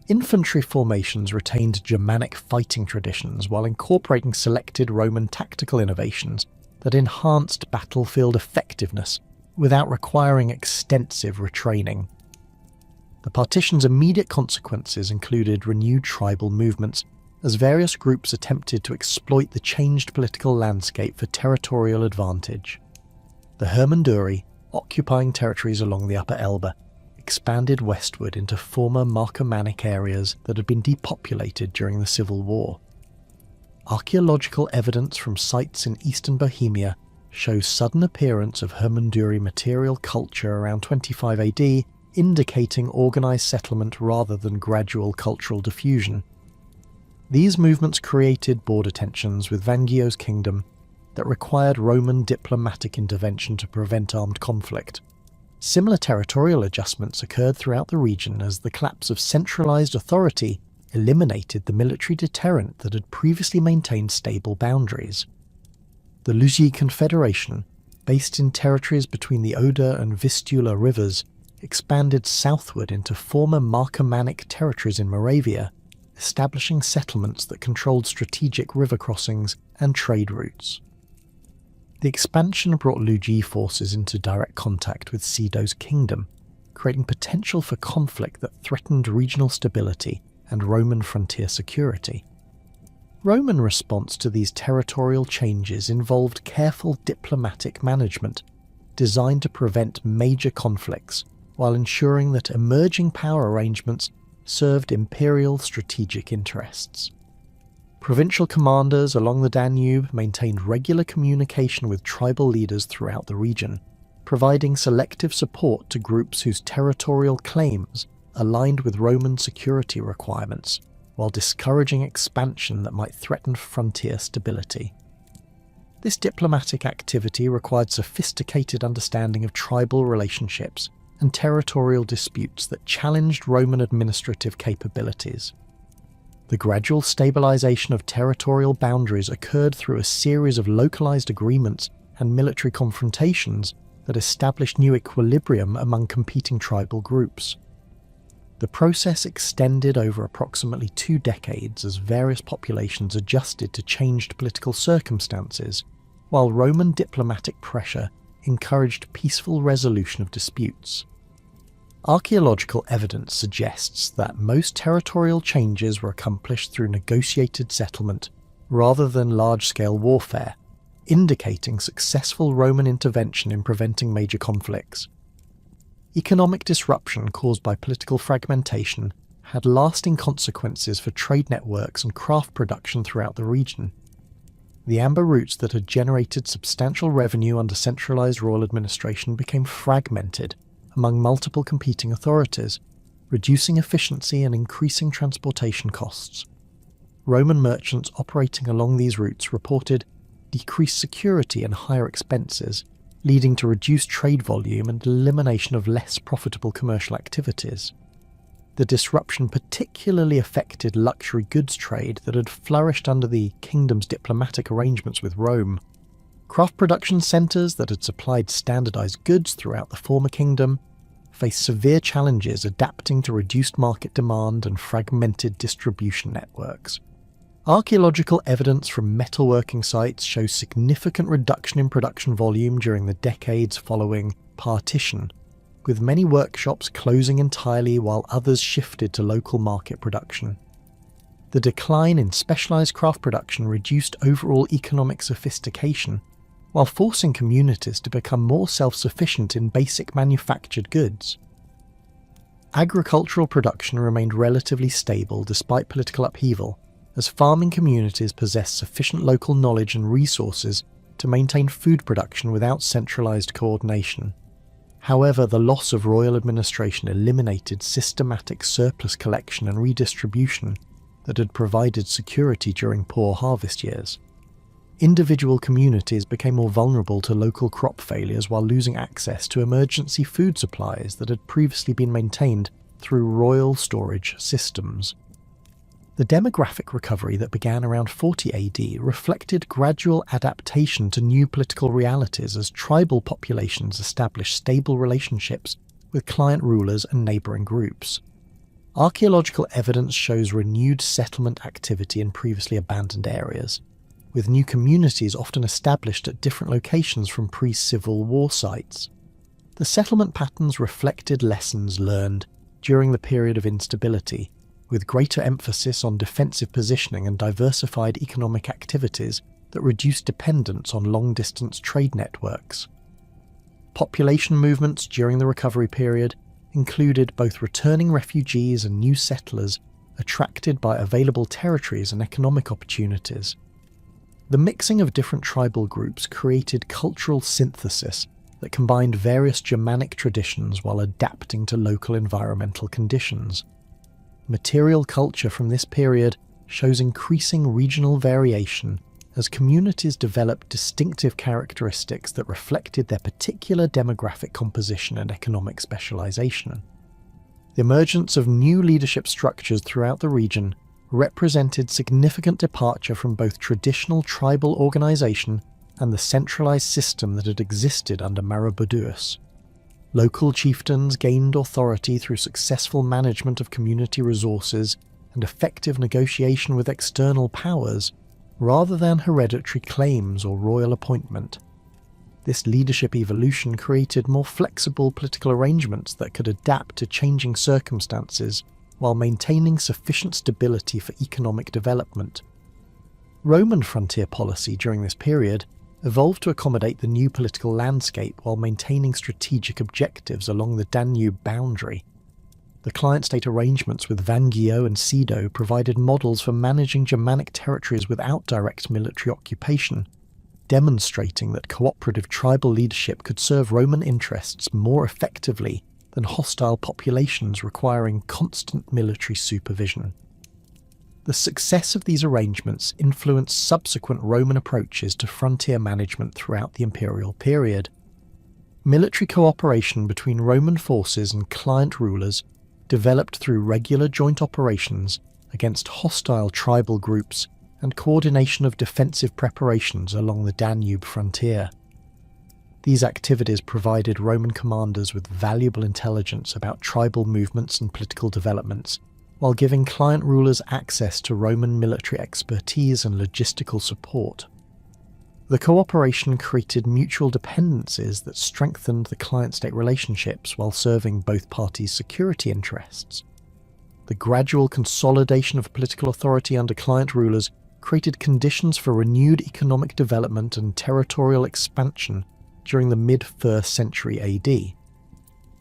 Infantry formations retained Germanic fighting traditions while incorporating selected Roman tactical innovations that enhanced battlefield effectiveness without requiring extensive retraining. The partition's immediate consequences included renewed tribal movements, as various groups attempted to exploit the changed political landscape for territorial advantage. The Hermunduri, occupying territories along the Upper Elbe, expanded westward into former Marcomannic areas that had been depopulated during the Civil War. Archaeological evidence from sites in eastern Bohemia shows sudden appearance of Hermunduri material culture around 25 AD, indicating organised settlement rather than gradual cultural diffusion. These movements created border tensions with Vangio's kingdom that required Roman diplomatic intervention to prevent armed conflict. Similar territorial adjustments occurred throughout the region as the collapse of centralized authority eliminated the military deterrent that had previously maintained stable boundaries. The Lugi Confederation, based in territories between the Oder and Vistula rivers, expanded southward into former Marcomannic territories in Moravia, establishing settlements that controlled strategic river crossings and trade routes. The expansion brought Lugi forces into direct contact with Sido's kingdom, creating potential for conflict that threatened regional stability and Roman frontier security. Roman response to these territorial changes involved careful diplomatic management, designed to prevent major conflicts while ensuring that emerging power arrangements served imperial strategic interests. Provincial commanders along the Danube maintained regular communication with tribal leaders throughout the region, providing selective support to groups whose territorial claims aligned with Roman security requirements, while discouraging expansion that might threaten frontier stability. This diplomatic activity required sophisticated understanding of tribal relationships and territorial disputes that challenged Roman administrative capabilities. The gradual stabilization of territorial boundaries occurred through a series of localized agreements and military confrontations that established new equilibrium among competing tribal groups. The process extended over approximately 2 decades as various populations adjusted to changed political circumstances, while Roman diplomatic pressure encouraged peaceful resolution of disputes. Archaeological evidence suggests that most territorial changes were accomplished through negotiated settlement rather than large-scale warfare, indicating successful Roman intervention in preventing major conflicts. Economic disruption caused by political fragmentation had lasting consequences for trade networks and craft production throughout the region. The amber routes that had generated substantial revenue under centralized royal administration became fragmented among multiple competing authorities, reducing efficiency and increasing transportation costs. Roman merchants operating along these routes reported decreased security and higher expenses, leading to reduced trade volume and elimination of less profitable commercial activities. The disruption particularly affected luxury goods trade that had flourished under the kingdom's diplomatic arrangements with Rome. Craft production centres that had supplied standardised goods throughout the former kingdom faced severe challenges adapting to reduced market demand and fragmented distribution networks. Archaeological evidence from metalworking sites shows significant reduction in production volume during the decades following partition, with many workshops closing entirely while others shifted to local market production. The decline in specialised craft production reduced overall economic sophistication, while forcing communities to become more self-sufficient in basic manufactured goods. Agricultural production remained relatively stable despite political upheaval, as farming communities possessed sufficient local knowledge and resources to maintain food production without centralised coordination. However, the loss of royal administration eliminated systematic surplus collection and redistribution that had provided security during poor harvest years. Individual communities became more vulnerable to local crop failures while losing access to emergency food supplies that had previously been maintained through royal storage systems. The demographic recovery that began around 40 AD reflected gradual adaptation to new political realities as tribal populations established stable relationships with client rulers and neighbouring groups. Archaeological evidence shows renewed settlement activity in previously abandoned areas, with new communities often established at different locations from pre-Civil War sites. The settlement patterns reflected lessons learned during the period of instability, with greater emphasis on defensive positioning and diversified economic activities that reduced dependence on long-distance trade networks. Population movements during the recovery period included both returning refugees and new settlers attracted by available territories and economic opportunities. The mixing of different tribal groups created cultural synthesis that combined various Germanic traditions while adapting to local environmental conditions. Material culture from this period shows increasing regional variation as communities developed distinctive characteristics that reflected their particular demographic composition and economic specialization. The emergence of new leadership structures throughout the region represented significant departure from both traditional tribal organization and the centralized system that had existed under Maroboduus. Local chieftains gained authority through successful management of community resources and effective negotiation with external powers, rather than hereditary claims or royal appointment. This leadership evolution created more flexible political arrangements that could adapt to changing circumstances while maintaining sufficient stability for economic development. Roman frontier policy during this period evolved to accommodate the new political landscape while maintaining strategic objectives along the Danube boundary. The client-state arrangements with Vangio and Sido provided models for managing Germanic territories without direct military occupation, demonstrating that cooperative tribal leadership could serve Roman interests more effectively than hostile populations requiring constant military supervision. The success of these arrangements influenced subsequent Roman approaches to frontier management throughout the imperial period. Military cooperation between Roman forces and client rulers developed through regular joint operations against hostile tribal groups and coordination of defensive preparations along the Danube frontier. These activities provided Roman commanders with valuable intelligence about tribal movements and political developments, while giving client rulers access to Roman military expertise and logistical support. The cooperation created mutual dependencies that strengthened the client-state relationships while serving both parties' security interests. The gradual consolidation of political authority under client rulers created conditions for renewed economic development and territorial expansion during the mid-1st century AD.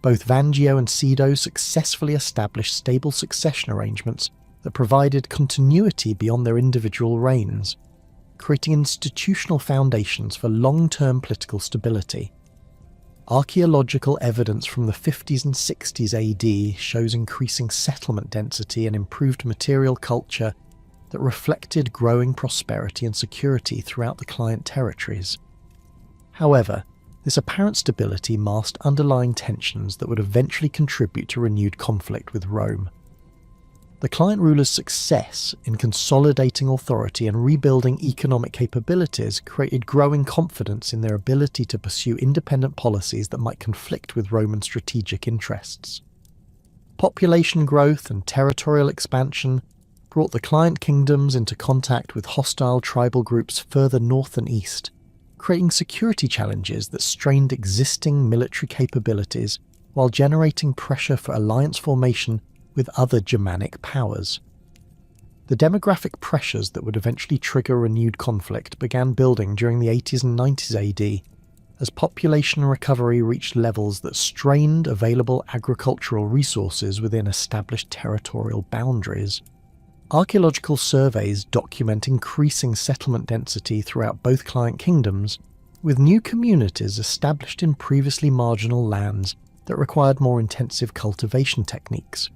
Both Vangio and Sido successfully established stable succession arrangements that provided continuity beyond their individual reigns. creating institutional foundations for long-term political stability. Archaeological evidence from the 50s and 60s AD shows increasing settlement density and improved material culture that reflected growing prosperity and security throughout the client territories. However, this apparent stability masked underlying tensions that would eventually contribute to renewed conflict with Rome. The client rulers' success in consolidating authority and rebuilding economic capabilities created growing confidence in their ability to pursue independent policies that might conflict with Roman strategic interests. Population growth and territorial expansion brought the client kingdoms into contact with hostile tribal groups further north and east, creating security challenges that strained existing military capabilities while generating pressure for alliance formation with other Germanic powers. The demographic pressures that would eventually trigger renewed conflict began building during the 80s and 90s AD, as population recovery reached levels that strained available agricultural resources within established territorial boundaries. Archaeological surveys document increasing settlement density throughout both client kingdoms, with new communities established in previously marginal lands that required more intensive cultivation techniques.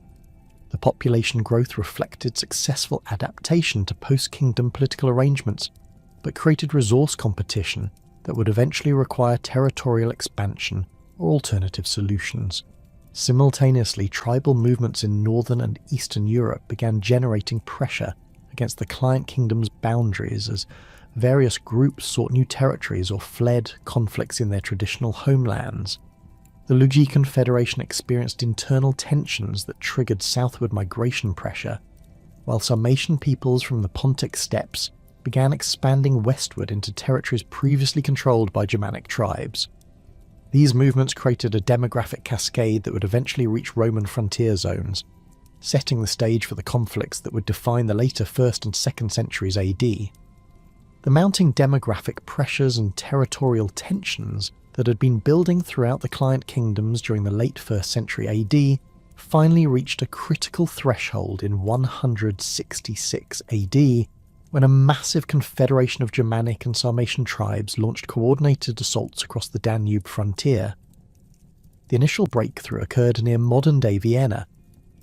The population growth reflected successful adaptation to post-kingdom political arrangements, but created resource competition that would eventually require territorial expansion or alternative solutions. Simultaneously, tribal movements in northern and eastern Europe began generating pressure against the client kingdom's boundaries as various groups sought new territories or fled conflicts in their traditional homelands. The Lugi Confederation experienced internal tensions that triggered southward migration pressure, while Sarmatian peoples from the Pontic steppes began expanding westward into territories previously controlled by Germanic tribes. These movements created a demographic cascade that would eventually reach Roman frontier zones, setting the stage for the conflicts that would define the later 1st and 2nd centuries AD. The mounting demographic pressures and territorial tensions that had been building throughout the client kingdoms during the late 1st century AD finally reached a critical threshold in 166 AD, when a massive confederation of Germanic and Sarmatian tribes launched coordinated assaults across the Danube frontier. The initial breakthrough occurred near modern-day Vienna,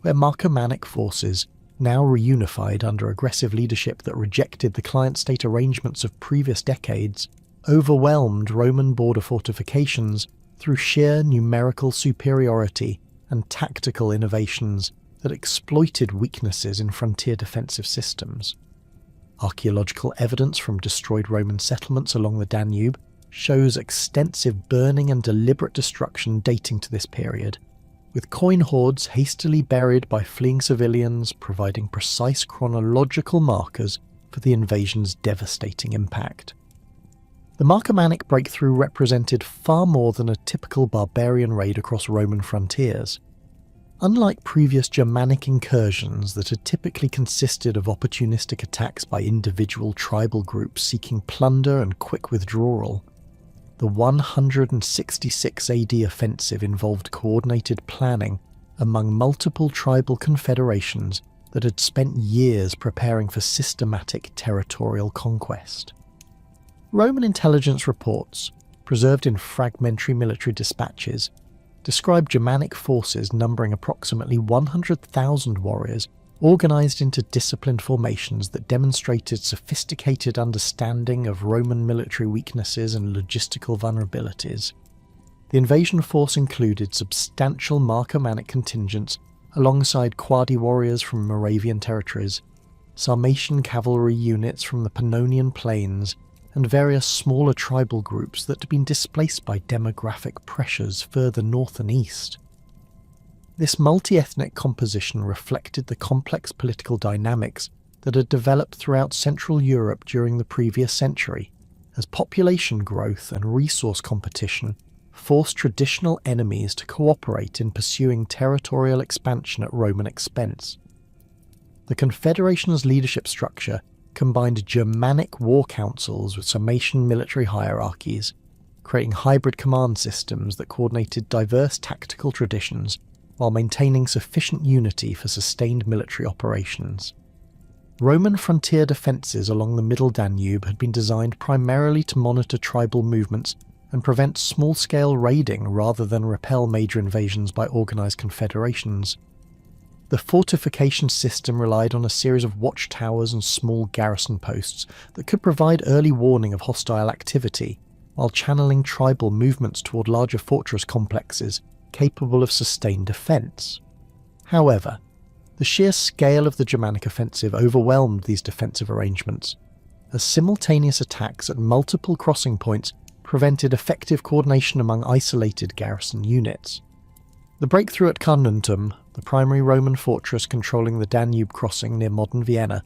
where Marcomannic forces, now reunified under aggressive leadership that rejected the client-state arrangements of previous decades, overwhelmed Roman border fortifications through sheer numerical superiority and tactical innovations that exploited weaknesses in frontier defensive systems. Archaeological evidence from destroyed Roman settlements along the Danube shows extensive burning and deliberate destruction dating to this period, with coin hoards hastily buried by fleeing civilians providing precise chronological markers for the invasion's devastating impact. The Marcomannic breakthrough represented far more than a typical barbarian raid across Roman frontiers. Unlike previous Germanic incursions that had typically consisted of opportunistic attacks by individual tribal groups seeking plunder and quick withdrawal, the 166 AD offensive involved coordinated planning among multiple tribal confederations that had spent years preparing for systematic territorial conquest. Roman intelligence reports, preserved in fragmentary military dispatches, describe Germanic forces numbering approximately 100,000 warriors organised into disciplined formations that demonstrated sophisticated understanding of Roman military weaknesses and logistical vulnerabilities. The invasion force included substantial Marcomannic contingents alongside Quadi warriors from Moravian territories, Sarmatian cavalry units from the Pannonian plains, and various smaller tribal groups that had been displaced by demographic pressures further north and east. This multi-ethnic composition reflected the complex political dynamics that had developed throughout Central Europe during the previous century, as population growth and resource competition forced traditional enemies to cooperate in pursuing territorial expansion at Roman expense. The Confederation's leadership structure combined Germanic war councils with Sarmatian military hierarchies, creating hybrid command systems that coordinated diverse tactical traditions while maintaining sufficient unity for sustained military operations. Roman frontier defences along the Middle Danube had been designed primarily to monitor tribal movements and prevent small-scale raiding rather than repel major invasions by organised confederations. The fortification system relied on a series of watchtowers and small garrison posts that could provide early warning of hostile activity, while channeling tribal movements toward larger fortress complexes capable of sustained defence. However, the sheer scale of the Germanic offensive overwhelmed these defensive arrangements, as simultaneous attacks at multiple crossing points prevented effective coordination among isolated garrison units. The breakthrough at Carnuntum, the primary Roman fortress controlling the Danube crossing near modern Vienna,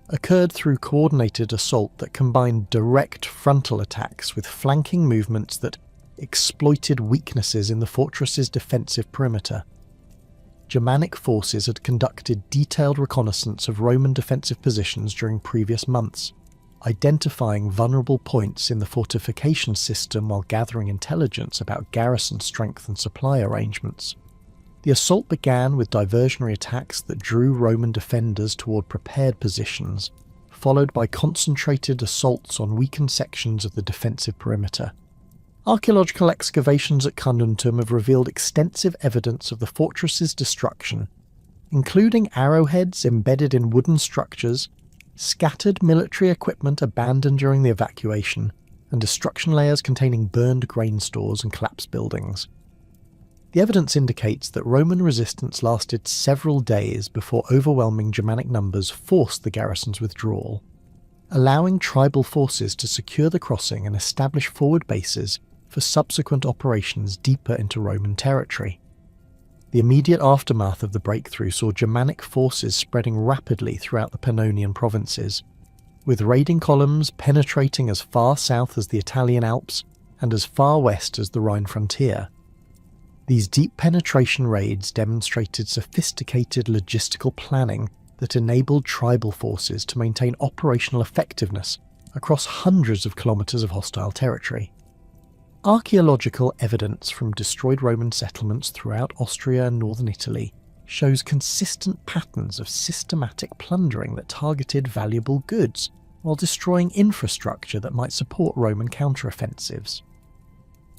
occurred through coordinated assault that combined direct frontal attacks with flanking movements that exploited weaknesses in the fortress's defensive perimeter. Germanic forces had conducted detailed reconnaissance of Roman defensive positions during previous months, identifying vulnerable points in the fortification system while gathering intelligence about garrison strength and supply arrangements. The assault began with diversionary attacks that drew Roman defenders toward prepared positions, followed by concentrated assaults on weakened sections of the defensive perimeter. Archaeological excavations at Carnuntum have revealed extensive evidence of the fortress's destruction, including arrowheads embedded in wooden structures, scattered military equipment abandoned during the evacuation, and destruction layers containing burned grain stores and collapsed buildings. The evidence indicates that Roman resistance lasted several days before overwhelming Germanic numbers forced the garrison's withdrawal, allowing tribal forces to secure the crossing and establish forward bases for subsequent operations deeper into Roman territory. The immediate aftermath of the breakthrough saw Germanic forces spreading rapidly throughout the Pannonian provinces, with raiding columns penetrating as far south as the Italian Alps and as far west as the Rhine frontier. These deep penetration raids demonstrated sophisticated logistical planning that enabled tribal forces to maintain operational effectiveness across hundreds of kilometres of hostile territory. Archaeological evidence from destroyed Roman settlements throughout Austria and northern Italy shows consistent patterns of systematic plundering that targeted valuable goods while destroying infrastructure that might support Roman counteroffensives.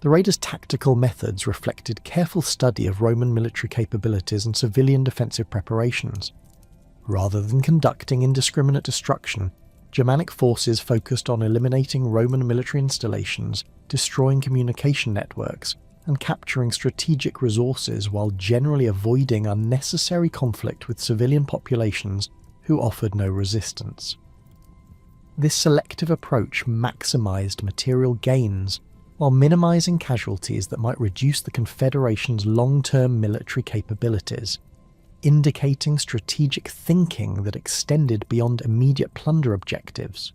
The raiders' tactical methods reflected careful study of Roman military capabilities and civilian defensive preparations. Rather than conducting indiscriminate destruction, Germanic forces focused on eliminating Roman military installations, destroying communication networks, and capturing strategic resources while generally avoiding unnecessary conflict with civilian populations who offered no resistance. This selective approach maximised material gains while minimising casualties that might reduce the Confederation's long-term military capabilities, indicating strategic thinking that extended beyond immediate plunder objectives.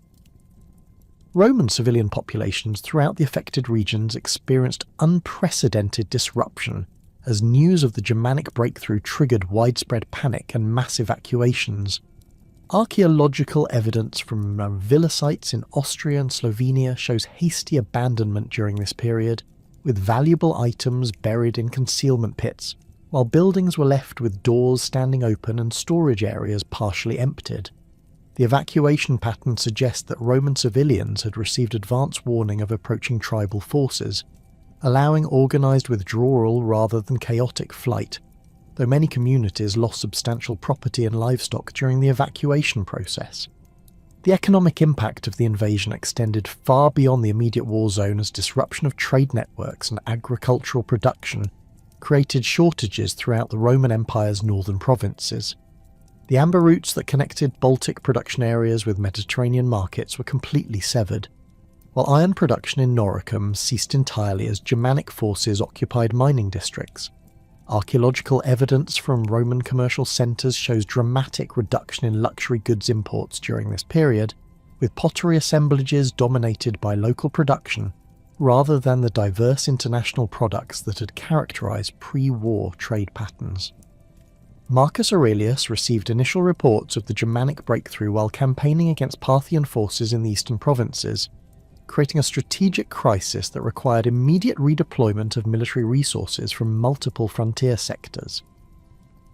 Roman civilian populations throughout the affected regions experienced unprecedented disruption as news of the Germanic breakthrough triggered widespread panic and mass evacuations. Archaeological evidence from villa sites in Austria and Slovenia shows hasty abandonment during this period, with valuable items buried in concealment pits, while buildings were left with doors standing open and storage areas partially emptied. The evacuation pattern suggests that Roman civilians had received advance warning of approaching tribal forces, allowing organised withdrawal rather than chaotic flight, though many communities lost substantial property and livestock during the evacuation process. The economic impact of the invasion extended far beyond the immediate war zone as disruption of trade networks and agricultural production created shortages throughout the Roman Empire's northern provinces. The amber routes that connected Baltic production areas with Mediterranean markets were completely severed, while iron production in Noricum ceased entirely as Germanic forces occupied mining districts. Archaeological evidence from Roman commercial centres shows dramatic reduction in luxury goods imports during this period, with pottery assemblages dominated by local production rather than the diverse international products that had characterised pre-war trade patterns. Marcus Aurelius received initial reports of the Germanic breakthrough while campaigning against Parthian forces in the eastern provinces, creating a strategic crisis that required immediate redeployment of military resources from multiple frontier sectors.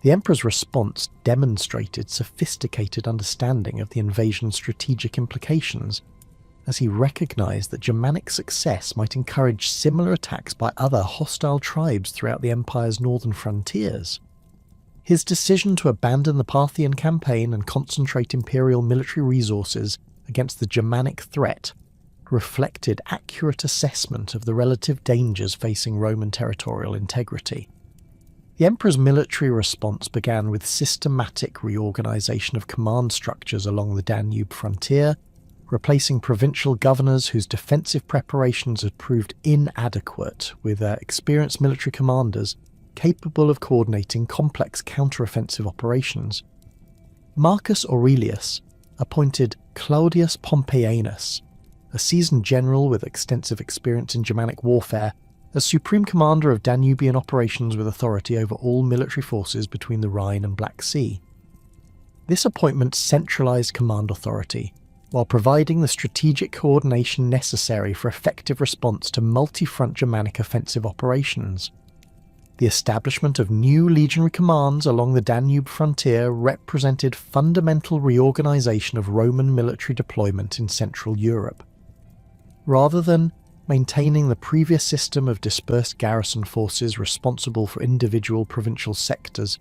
The emperor's response demonstrated sophisticated understanding of the invasion's strategic implications, as he recognized that Germanic success might encourage similar attacks by other hostile tribes throughout the empire's northern frontiers. His decision to abandon the Parthian campaign and concentrate imperial military resources against the Germanic threat reflected accurate assessment of the relative dangers facing Roman territorial integrity. The emperor's military response began with systematic reorganization of command structures along the Danube frontier, replacing provincial governors whose defensive preparations had proved inadequate with experienced military commanders capable of coordinating complex counteroffensive operations. Marcus Aurelius appointed Claudius Pompeianus, a seasoned general with extensive experience in Germanic warfare, as supreme commander of Danubian operations with authority over all military forces between the Rhine and Black Sea. This appointment centralized command authority, while providing the strategic coordination necessary for effective response to multi-front Germanic offensive operations. The establishment of new legionary commands along the Danube frontier represented fundamental reorganization of Roman military deployment in Central Europe. Rather than maintaining the previous system of dispersed garrison forces responsible for individual provincial sectors,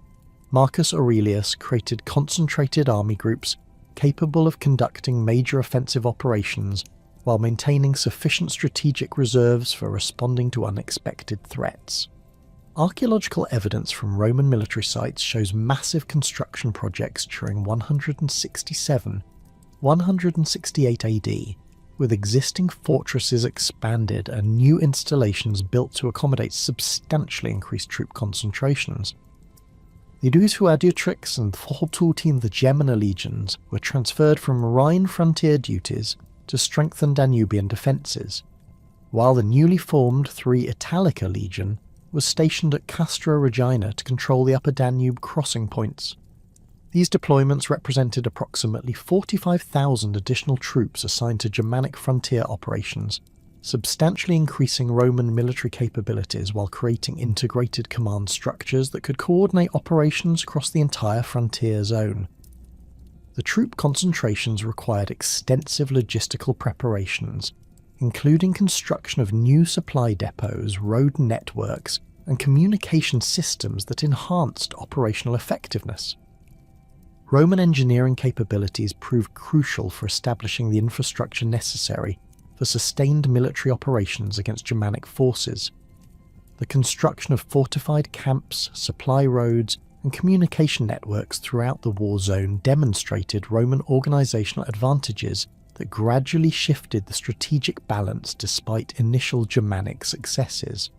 Marcus Aurelius created concentrated army groups capable of conducting major offensive operations while maintaining sufficient strategic reserves for responding to unexpected threats. Archaeological evidence from Roman military sites shows massive construction projects during 168 AD, with existing fortresses expanded and new installations built to accommodate substantially increased troop concentrations. The Duishuadeutrix and Vortutin the Gemina legions were transferred from Rhine frontier duties to strengthen Danubian defences, while the newly formed 3 Italica legion was stationed at Castra Regina to control the upper Danube crossing points. These deployments represented approximately 45,000 additional troops assigned to Germanic frontier operations, substantially increasing Roman military capabilities while creating integrated command structures that could coordinate operations across the entire frontier zone. The troop concentrations required extensive logistical preparations, including construction of new supply depots, road networks, and communication systems that enhanced operational effectiveness. Roman engineering capabilities proved crucial for establishing the infrastructure necessary for sustained military operations against Germanic forces. The construction of fortified camps, supply roads, and communication networks throughout the war zone demonstrated Roman organizational advantages that gradually shifted the strategic balance despite initial Germanic successes.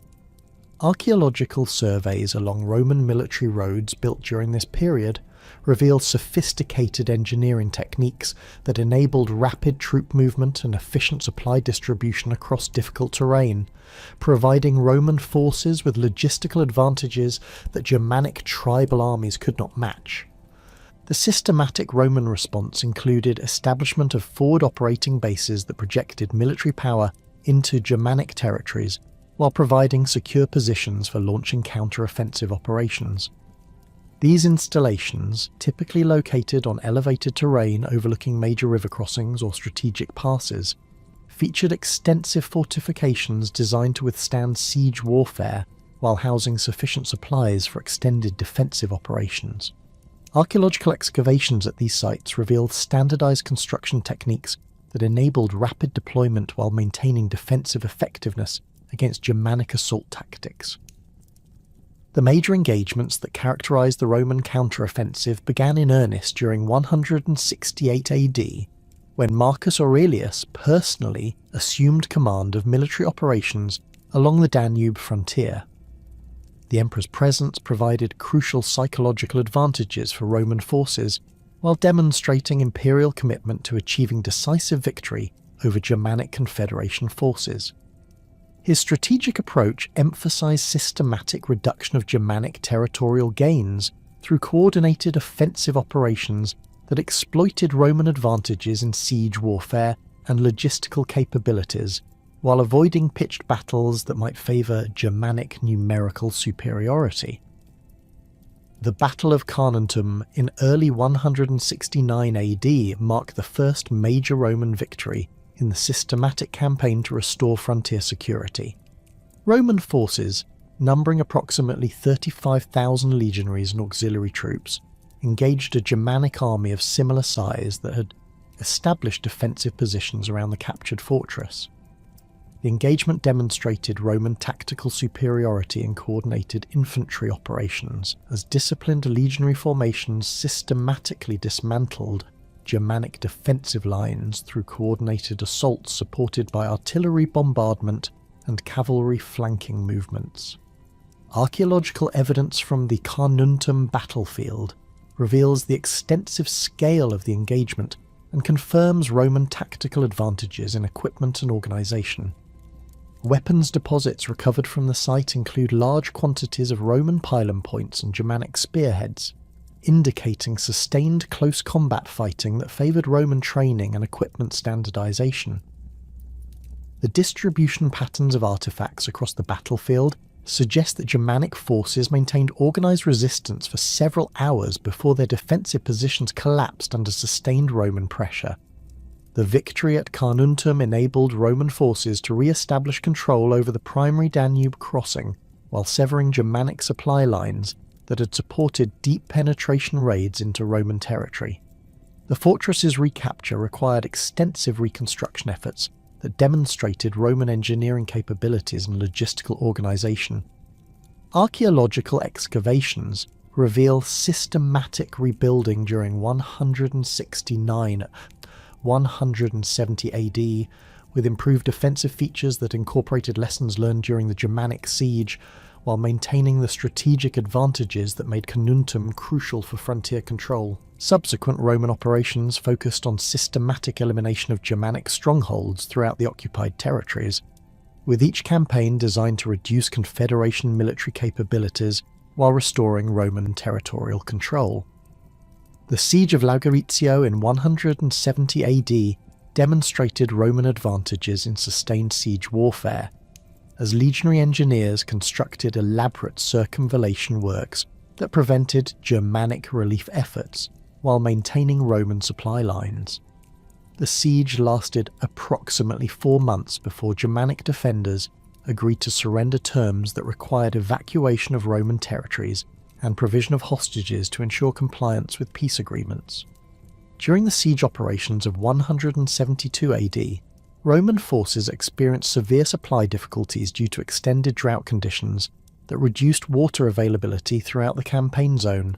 Archaeological surveys along Roman military roads built during this period revealed sophisticated engineering techniques that enabled rapid troop movement and efficient supply distribution across difficult terrain, providing Roman forces with logistical advantages that Germanic tribal armies could not match. The systematic Roman response included establishment of forward operating bases that projected military power into Germanic territories while providing secure positions for launching counter-offensive operations. These installations, typically located on elevated terrain overlooking major river crossings or strategic passes, featured extensive fortifications designed to withstand siege warfare while housing sufficient supplies for extended defensive operations. Archaeological excavations at these sites revealed standardized construction techniques that enabled rapid deployment while maintaining defensive effectiveness against Germanic assault tactics. The major engagements that characterized the Roman counteroffensive began in earnest during 168 AD, when Marcus Aurelius personally assumed command of military operations along the Danube frontier. The emperor's presence provided crucial psychological advantages for Roman forces, while demonstrating imperial commitment to achieving decisive victory over Germanic Confederation forces. His strategic approach emphasized systematic reduction of Germanic territorial gains through coordinated offensive operations that exploited Roman advantages in siege warfare and logistical capabilities, while avoiding pitched battles that might favor Germanic numerical superiority. The Battle of Carnuntum in early 169 AD marked the first major Roman victory in the systematic campaign to restore frontier security. Roman forces, numbering approximately 35,000 legionaries and auxiliary troops, engaged a Germanic army of similar size that had established defensive positions around the captured fortress. The engagement demonstrated Roman tactical superiority in coordinated infantry operations, as disciplined legionary formations systematically dismantled Germanic defensive lines through coordinated assaults supported by artillery bombardment and cavalry flanking movements. Archaeological evidence from the Carnuntum battlefield reveals the extensive scale of the engagement and confirms Roman tactical advantages in equipment and organisation. Weapons deposits recovered from the site include large quantities of Roman pylon points and Germanic spearheads, indicating sustained close combat fighting that favoured Roman training and equipment standardisation. The distribution patterns of artefacts across the battlefield suggest that Germanic forces maintained organised resistance for several hours before their defensive positions collapsed under sustained Roman pressure. The victory at Carnuntum enabled Roman forces to re-establish control over the primary Danube crossing while severing Germanic supply lines that had supported deep penetration raids into Roman territory. The fortress's recapture required extensive reconstruction efforts that demonstrated Roman engineering capabilities and logistical organisation. Archaeological excavations reveal systematic rebuilding during 170 AD, with improved defensive features that incorporated lessons learned during the Germanic siege, while maintaining the strategic advantages that made Carnuntum crucial for frontier control. Subsequent Roman operations focused on systematic elimination of Germanic strongholds throughout the occupied territories, with each campaign designed to reduce Confederation military capabilities while restoring Roman territorial control. The Siege of Laugerizio in 170 AD demonstrated Roman advantages in sustained siege warfare, as legionary engineers constructed elaborate circumvallation works that prevented Germanic relief efforts while maintaining Roman supply lines. The siege lasted approximately 4 months before Germanic defenders agreed to surrender terms that required evacuation of Roman territories and provision of hostages to ensure compliance with peace agreements. During the siege operations of 172 AD, Roman forces experienced severe supply difficulties due to extended drought conditions that reduced water availability throughout the campaign zone.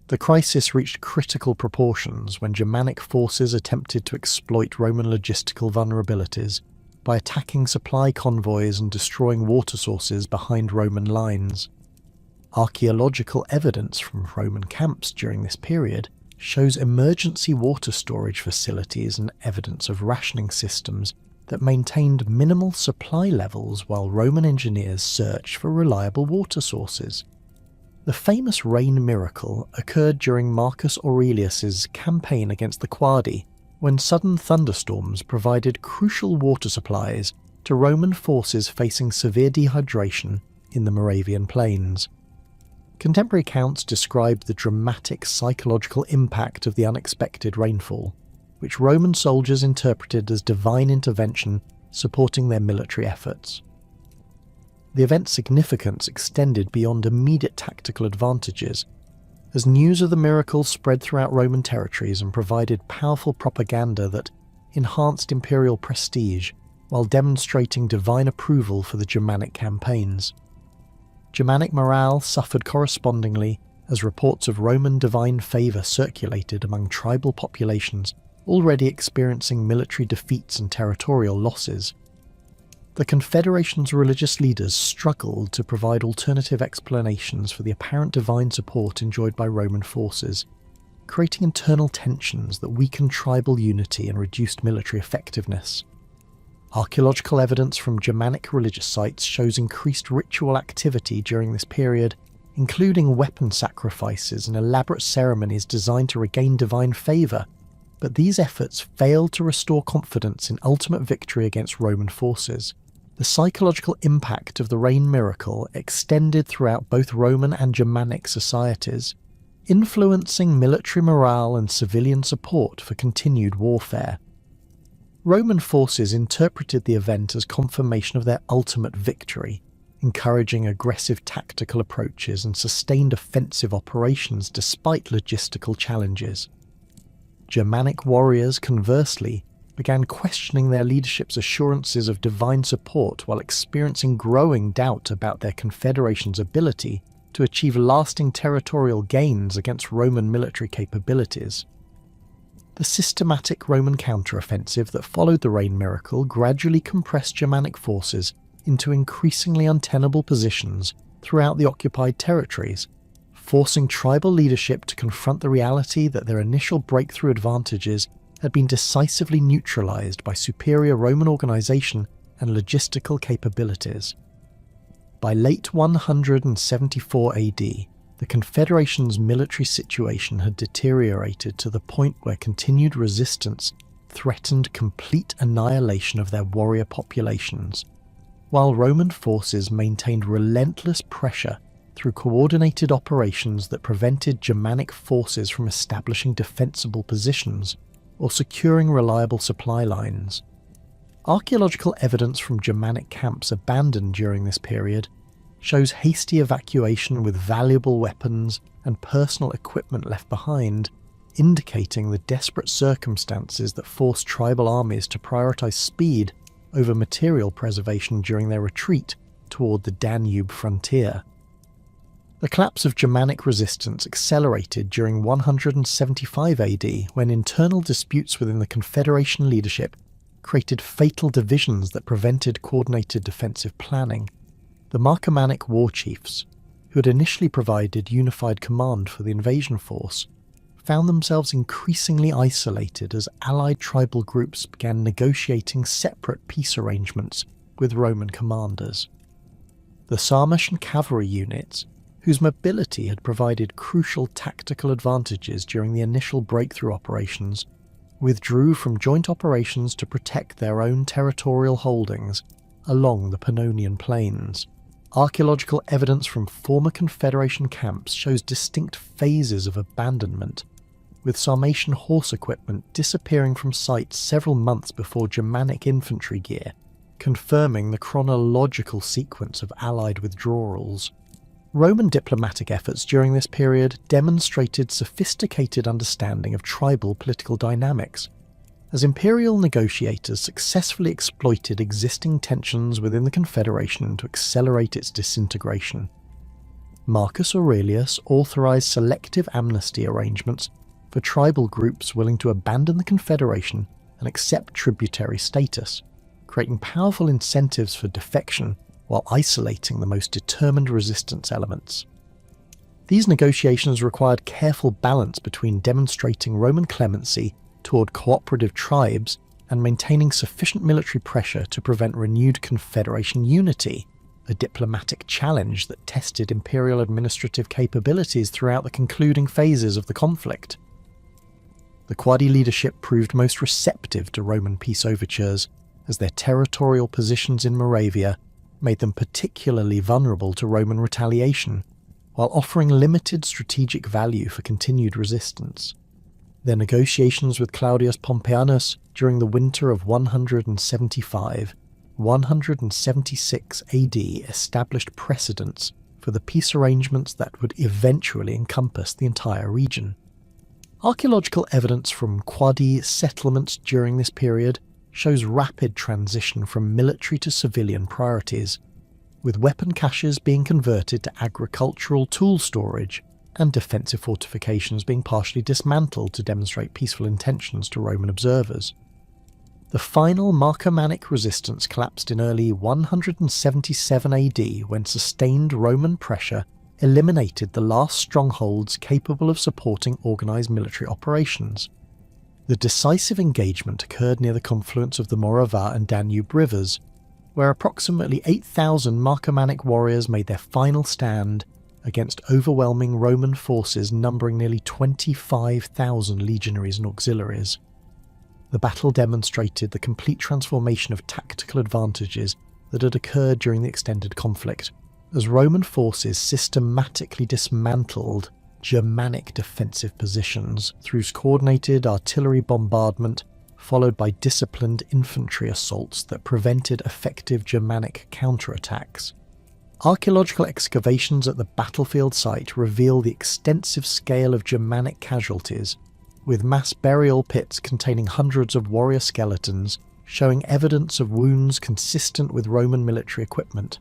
The crisis reached critical proportions when Germanic forces attempted to exploit Roman logistical vulnerabilities by attacking supply convoys and destroying water sources behind Roman lines. Archaeological evidence from Roman camps during this period shows emergency water storage facilities and evidence of rationing systems that maintained minimal supply levels while Roman engineers searched for reliable water sources. The famous rain miracle occurred during Marcus Aurelius's campaign against the Quadi, when sudden thunderstorms provided crucial water supplies to Roman forces facing severe dehydration in the Moravian plains. Contemporary accounts describe the dramatic psychological impact of the unexpected rainfall, which Roman soldiers interpreted as divine intervention supporting their military efforts. The event's significance extended beyond immediate tactical advantages, as news of the miracle spread throughout Roman territories and provided powerful propaganda that enhanced imperial prestige while demonstrating divine approval for the Germanic campaigns. Germanic morale suffered correspondingly as reports of Roman divine favour circulated among tribal populations already experiencing military defeats and territorial losses. The Confederation's religious leaders struggled to provide alternative explanations for the apparent divine support enjoyed by Roman forces, creating internal tensions that weakened tribal unity and reduced military effectiveness. Archaeological evidence from Germanic religious sites shows increased ritual activity during this period, including weapon sacrifices and elaborate ceremonies designed to regain divine favour, but these efforts failed to restore confidence in ultimate victory against Roman forces. The psychological impact of the rain miracle extended throughout both Roman and Germanic societies, influencing military morale and civilian support for continued warfare. Roman forces interpreted the event as confirmation of their ultimate victory, encouraging aggressive tactical approaches and sustained offensive operations despite logistical challenges. Germanic warriors, conversely, began questioning their leadership's assurances of divine support while experiencing growing doubt about their confederation's ability to achieve lasting territorial gains against Roman military capabilities. The systematic Roman counteroffensive that followed the rain miracle gradually compressed Germanic forces into increasingly untenable positions throughout the occupied territories, forcing tribal leadership to confront the reality that their initial breakthrough advantages had been decisively neutralized by superior Roman organization and logistical capabilities. By late 174 AD, the Confederation's military situation had deteriorated to the point where continued resistance threatened complete annihilation of their warrior populations, while Roman forces maintained relentless pressure through coordinated operations that prevented Germanic forces from establishing defensible positions or securing reliable supply lines. Archaeological evidence from Germanic camps abandoned during this period shows hasty evacuation with valuable weapons and personal equipment left behind, indicating the desperate circumstances that forced tribal armies to prioritize speed over material preservation during their retreat toward the Danube frontier. The collapse of Germanic resistance accelerated during 175 AD when internal disputes within the Confederation leadership created fatal divisions that prevented coordinated defensive planning. The Marcomannic war chiefs, who had initially provided unified command for the invasion force, found themselves increasingly isolated as allied tribal groups began negotiating separate peace arrangements with Roman commanders. The Sarmatian cavalry units, whose mobility had provided crucial tactical advantages during the initial breakthrough operations, withdrew from joint operations to protect their own territorial holdings along the Pannonian plains. Archaeological evidence from former Confederation camps shows distinct phases of abandonment, with Sarmatian horse equipment disappearing from sites several months before Germanic infantry gear, confirming the chronological sequence of Allied withdrawals. Roman diplomatic efforts during this period demonstrated sophisticated understanding of tribal political dynamics, as imperial negotiators successfully exploited existing tensions within the Confederation to accelerate its disintegration. Marcus Aurelius authorized selective amnesty arrangements for tribal groups willing to abandon the Confederation and accept tributary status, creating powerful incentives for defection while isolating the most determined resistance elements. These negotiations required careful balance between demonstrating Roman clemency toward cooperative tribes and maintaining sufficient military pressure to prevent renewed Confederation unity, a diplomatic challenge that tested imperial administrative capabilities throughout the concluding phases of the conflict. The Quadi leadership proved most receptive to Roman peace overtures, as their territorial positions in Moravia made them particularly vulnerable to Roman retaliation, while offering limited strategic value for continued resistance. Their negotiations with Claudius Pompeianus during the winter of 175-176 AD established precedents for the peace arrangements that would eventually encompass the entire region. Archaeological evidence from Quadi settlements during this period shows rapid transition from military to civilian priorities, with weapon caches being converted to agricultural tool storage and defensive fortifications being partially dismantled to demonstrate peaceful intentions to Roman observers. The final Marcomannic resistance collapsed in early 177 AD when sustained Roman pressure eliminated the last strongholds capable of supporting organised military operations. The decisive engagement occurred near the confluence of the Morava and Danube rivers, where approximately 8,000 Marcomannic warriors made their final stand against overwhelming Roman forces numbering nearly 25,000 legionaries and auxiliaries. The battle demonstrated the complete transformation of tactical advantages that had occurred during the extended conflict, as Roman forces systematically dismantled Germanic defensive positions through coordinated artillery bombardment, followed by disciplined infantry assaults that prevented effective Germanic counterattacks. Archaeological excavations at the battlefield site reveal the extensive scale of Germanic casualties, with mass burial pits containing hundreds of warrior skeletons showing evidence of wounds consistent with Roman military equipment.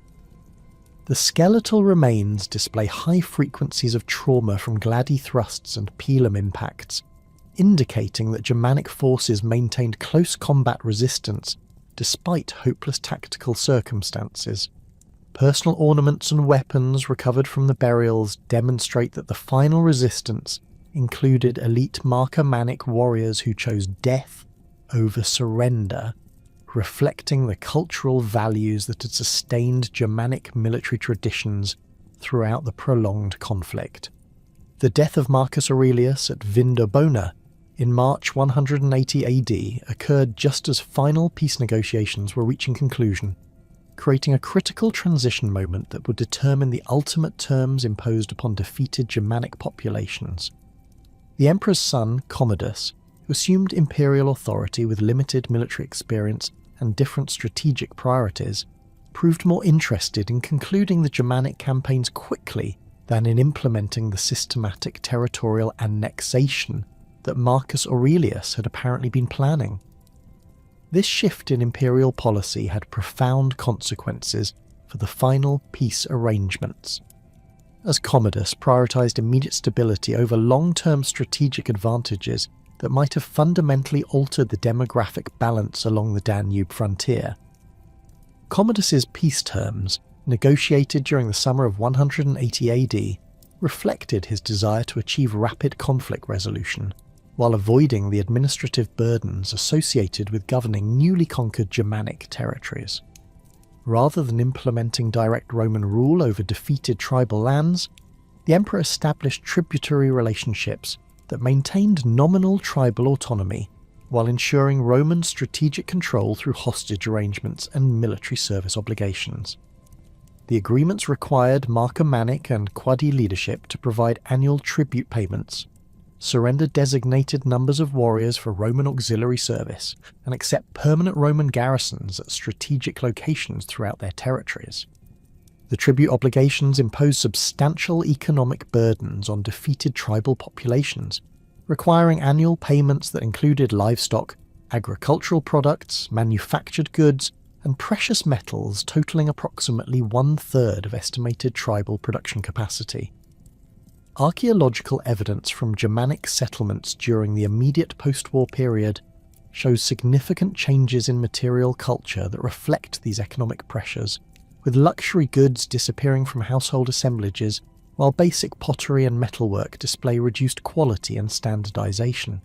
The skeletal remains display high frequencies of trauma from gladi thrusts and pilum impacts, indicating that Germanic forces maintained close combat resistance despite hopeless tactical circumstances. Personal ornaments and weapons recovered from the burials demonstrate that the final resistance included elite Marcomannic warriors who chose death over surrender, reflecting the cultural values that had sustained Germanic military traditions throughout the prolonged conflict. The death of Marcus Aurelius at Vindobona in March 180 AD occurred just as final peace negotiations were reaching conclusion, creating a critical transition moment that would determine the ultimate terms imposed upon defeated Germanic populations. The emperor's son, Commodus, who assumed imperial authority with limited military experience and different strategic priorities, proved more interested in concluding the Germanic campaigns quickly than in implementing the systematic territorial annexation that Marcus Aurelius had apparently been planning. This shift in imperial policy had profound consequences for the final peace arrangements, as Commodus prioritized immediate stability over long-term strategic advantages that might have fundamentally altered the demographic balance along the Danube frontier. Commodus's peace terms, negotiated during the summer of 180 AD, reflected his desire to achieve rapid conflict resolution, while avoiding the administrative burdens associated with governing newly conquered Germanic territories. Rather than implementing direct Roman rule over defeated tribal lands, the emperor established tributary relationships that maintained nominal tribal autonomy while ensuring Roman strategic control through hostage arrangements and military service obligations. The agreements required Marcomannic and Quadi leadership to provide annual tribute payments, surrender designated numbers of warriors for Roman auxiliary service, and accept permanent Roman garrisons at strategic locations throughout their territories. The tribute obligations imposed substantial economic burdens on defeated tribal populations, requiring annual payments that included livestock, agricultural products, manufactured goods, and precious metals totaling approximately 1/3 of estimated tribal production capacity. Archaeological evidence from Germanic settlements during the immediate post-war period shows significant changes in material culture that reflect these economic pressures, with luxury goods disappearing from household assemblages, while basic pottery and metalwork display reduced quality and standardization.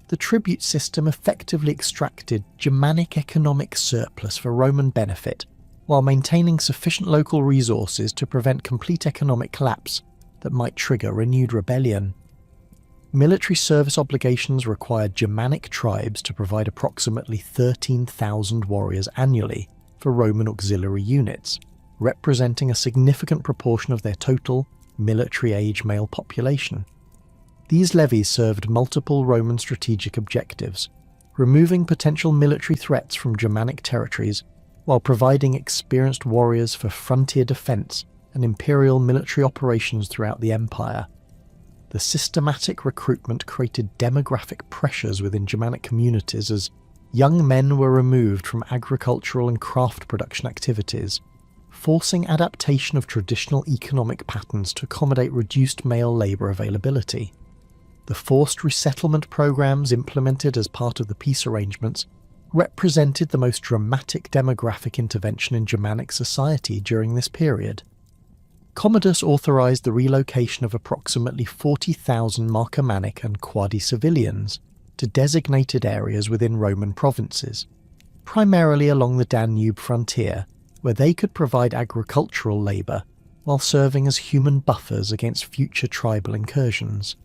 The tribute system effectively extracted Germanic economic surplus for Roman benefit, while maintaining sufficient local resources to prevent complete economic collapse that might trigger renewed rebellion. Military service obligations required Germanic tribes to provide approximately 13,000 warriors annually for Roman auxiliary units, representing a significant proportion of their total military-age male population. These levies served multiple Roman strategic objectives, removing potential military threats from Germanic territories while providing experienced warriors for frontier defense and imperial military operations throughout the empire. The systematic recruitment created demographic pressures within Germanic communities as young men were removed from agricultural and craft production activities, forcing adaptation of traditional economic patterns to accommodate reduced male labour availability. The forced resettlement programs implemented as part of the peace arrangements represented the most dramatic demographic intervention in Germanic society during this period. Commodus authorised the relocation of approximately 40,000 Marcomannic and Quadi civilians to designated areas within Roman provinces, primarily along the Danube frontier, where they could provide agricultural labour while serving as human buffers against future tribal incursions.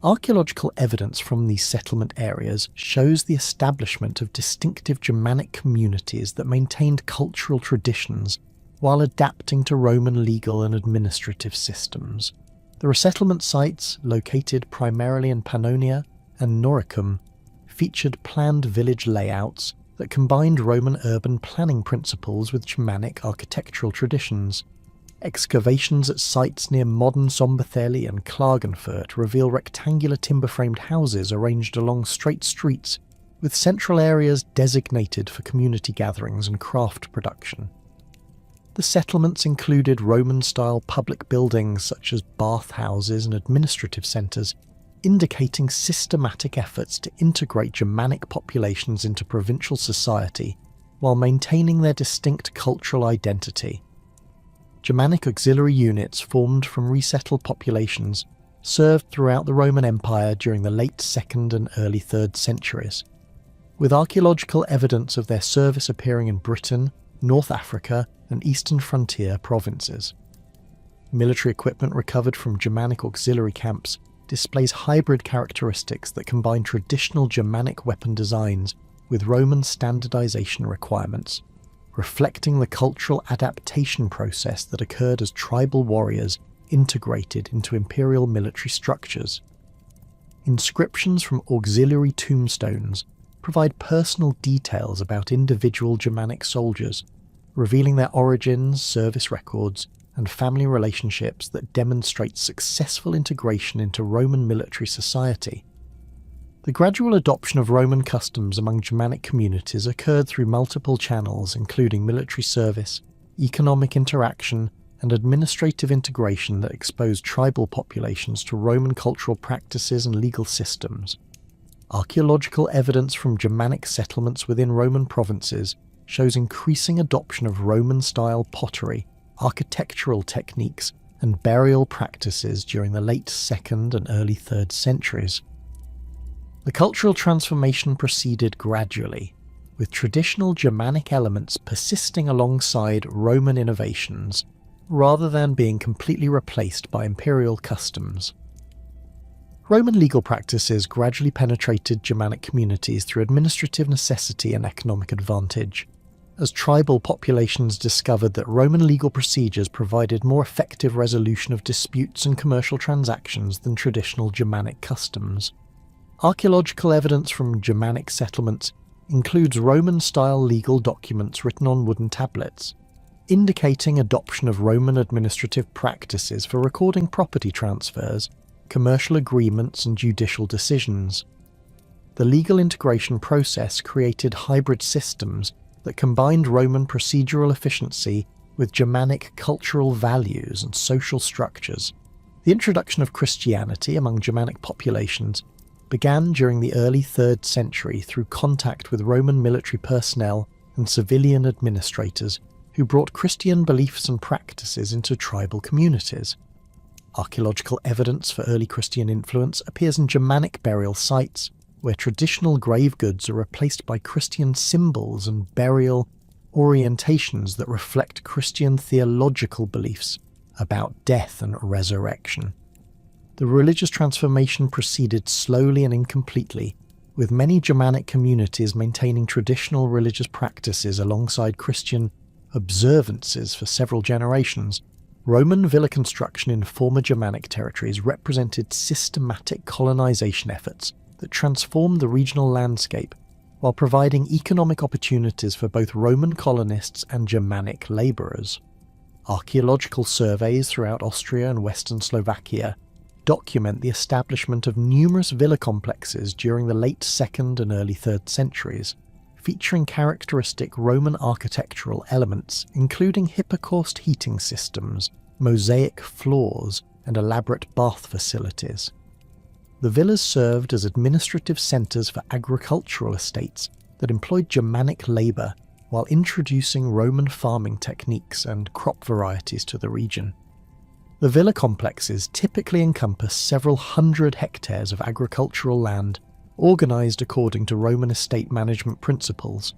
Archaeological evidence from these settlement areas shows the establishment of distinctive Germanic communities that maintained cultural traditions while adapting to Roman legal and administrative systems. The resettlement sites, located primarily in Pannonia and Noricum, featured planned village layouts that combined Roman urban planning principles with Germanic architectural traditions. Excavations at sites near modern Sombertheli and Klagenfurt reveal rectangular timber-framed houses arranged along straight streets, with central areas designated for community gatherings and craft production. The settlements included Roman-style public buildings such as bathhouses and administrative centres, indicating systematic efforts to integrate Germanic populations into provincial society while maintaining their distinct cultural identity. Germanic auxiliary units formed from resettled populations served throughout the Roman Empire during the late 2nd and early 3rd centuries, with archaeological evidence of their service appearing in Britain, North Africa, and eastern frontier provinces. Military equipment recovered from Germanic auxiliary camps displays hybrid characteristics that combine traditional Germanic weapon designs with Roman standardization requirements, reflecting the cultural adaptation process that occurred as tribal warriors integrated into imperial military structures. Inscriptions from auxiliary tombstones provide personal details about individual Germanic soldiers, revealing their origins, service records, and family relationships that demonstrate successful integration into Roman military society. The gradual adoption of Roman customs among Germanic communities occurred through multiple channels, including military service, economic interaction, and administrative integration that exposed tribal populations to Roman cultural practices and legal systems. Archaeological evidence from Germanic settlements within Roman provinces shows increasing adoption of Roman-style pottery, architectural techniques, and burial practices during the late 2nd and early 3rd centuries. The cultural transformation proceeded gradually, with traditional Germanic elements persisting alongside Roman innovations, rather than being completely replaced by imperial customs. Roman legal practices gradually penetrated Germanic communities through administrative necessity and economic advantage, as tribal populations discovered that Roman legal procedures provided more effective resolution of disputes and commercial transactions than traditional Germanic customs. Archaeological evidence from Germanic settlements includes Roman-style legal documents written on wooden tablets, indicating adoption of Roman administrative practices for recording property transfers, commercial agreements, and judicial decisions. The legal integration process created hybrid systems that combined Roman procedural efficiency with Germanic cultural values and social structures. The introduction of Christianity among Germanic populations began during the early 3rd century through contact with Roman military personnel and civilian administrators who brought Christian beliefs and practices into tribal communities. Archaeological evidence for early Christian influence appears in Germanic burial sites, where traditional grave goods are replaced by Christian symbols and burial orientations that reflect Christian theological beliefs about death and resurrection. The religious transformation proceeded slowly and incompletely, with many Germanic communities maintaining traditional religious practices alongside Christian observances for several generations. Roman villa construction in former Germanic territories represented systematic colonization efforts that transformed the regional landscape while providing economic opportunities for both Roman colonists and Germanic labourers. Archaeological surveys throughout Austria and western Slovakia document the establishment of numerous villa complexes during the late 2nd and early 3rd centuries, featuring characteristic Roman architectural elements including hypocaust heating systems, mosaic floors, and elaborate bath facilities. The villas served as administrative centres for agricultural estates that employed Germanic labour while introducing Roman farming techniques and crop varieties to the region. The villa complexes typically encompass several hundred hectares of agricultural land organised according to Roman estate management principles,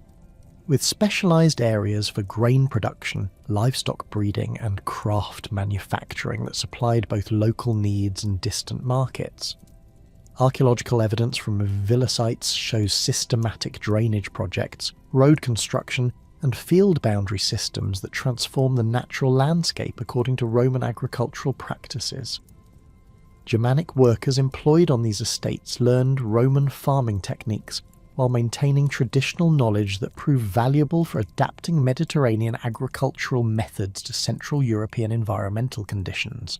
with specialised areas for grain production, livestock breeding, and craft manufacturing that supplied both local needs and distant markets. Archaeological evidence from villa sites shows systematic drainage projects, road construction, and field boundary systems that transform the natural landscape according to Roman agricultural practices. Germanic workers employed on these estates learned Roman farming techniques while maintaining traditional knowledge that proved valuable for adapting Mediterranean agricultural methods to Central European environmental conditions.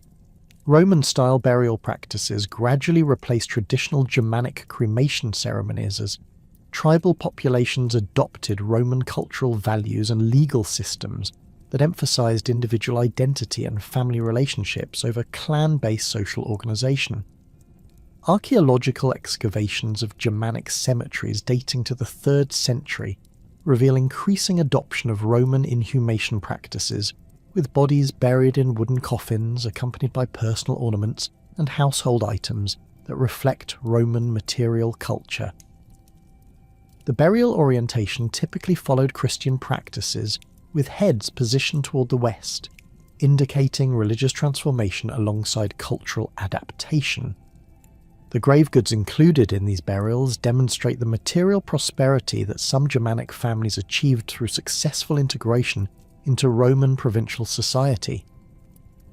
Roman-style burial practices gradually replaced traditional Germanic cremation ceremonies as tribal populations adopted Roman cultural values and legal systems that emphasized individual identity and family relationships over clan-based social organization. Archaeological excavations of Germanic cemeteries dating to the 3rd century reveal increasing adoption of Roman inhumation practices, with bodies buried in wooden coffins accompanied by personal ornaments and household items that reflect Roman material culture. The burial orientation typically followed Christian practices, with heads positioned toward the west, indicating religious transformation alongside cultural adaptation. The grave goods included in these burials demonstrate the material prosperity that some Germanic families achieved through successful integration into Roman provincial society.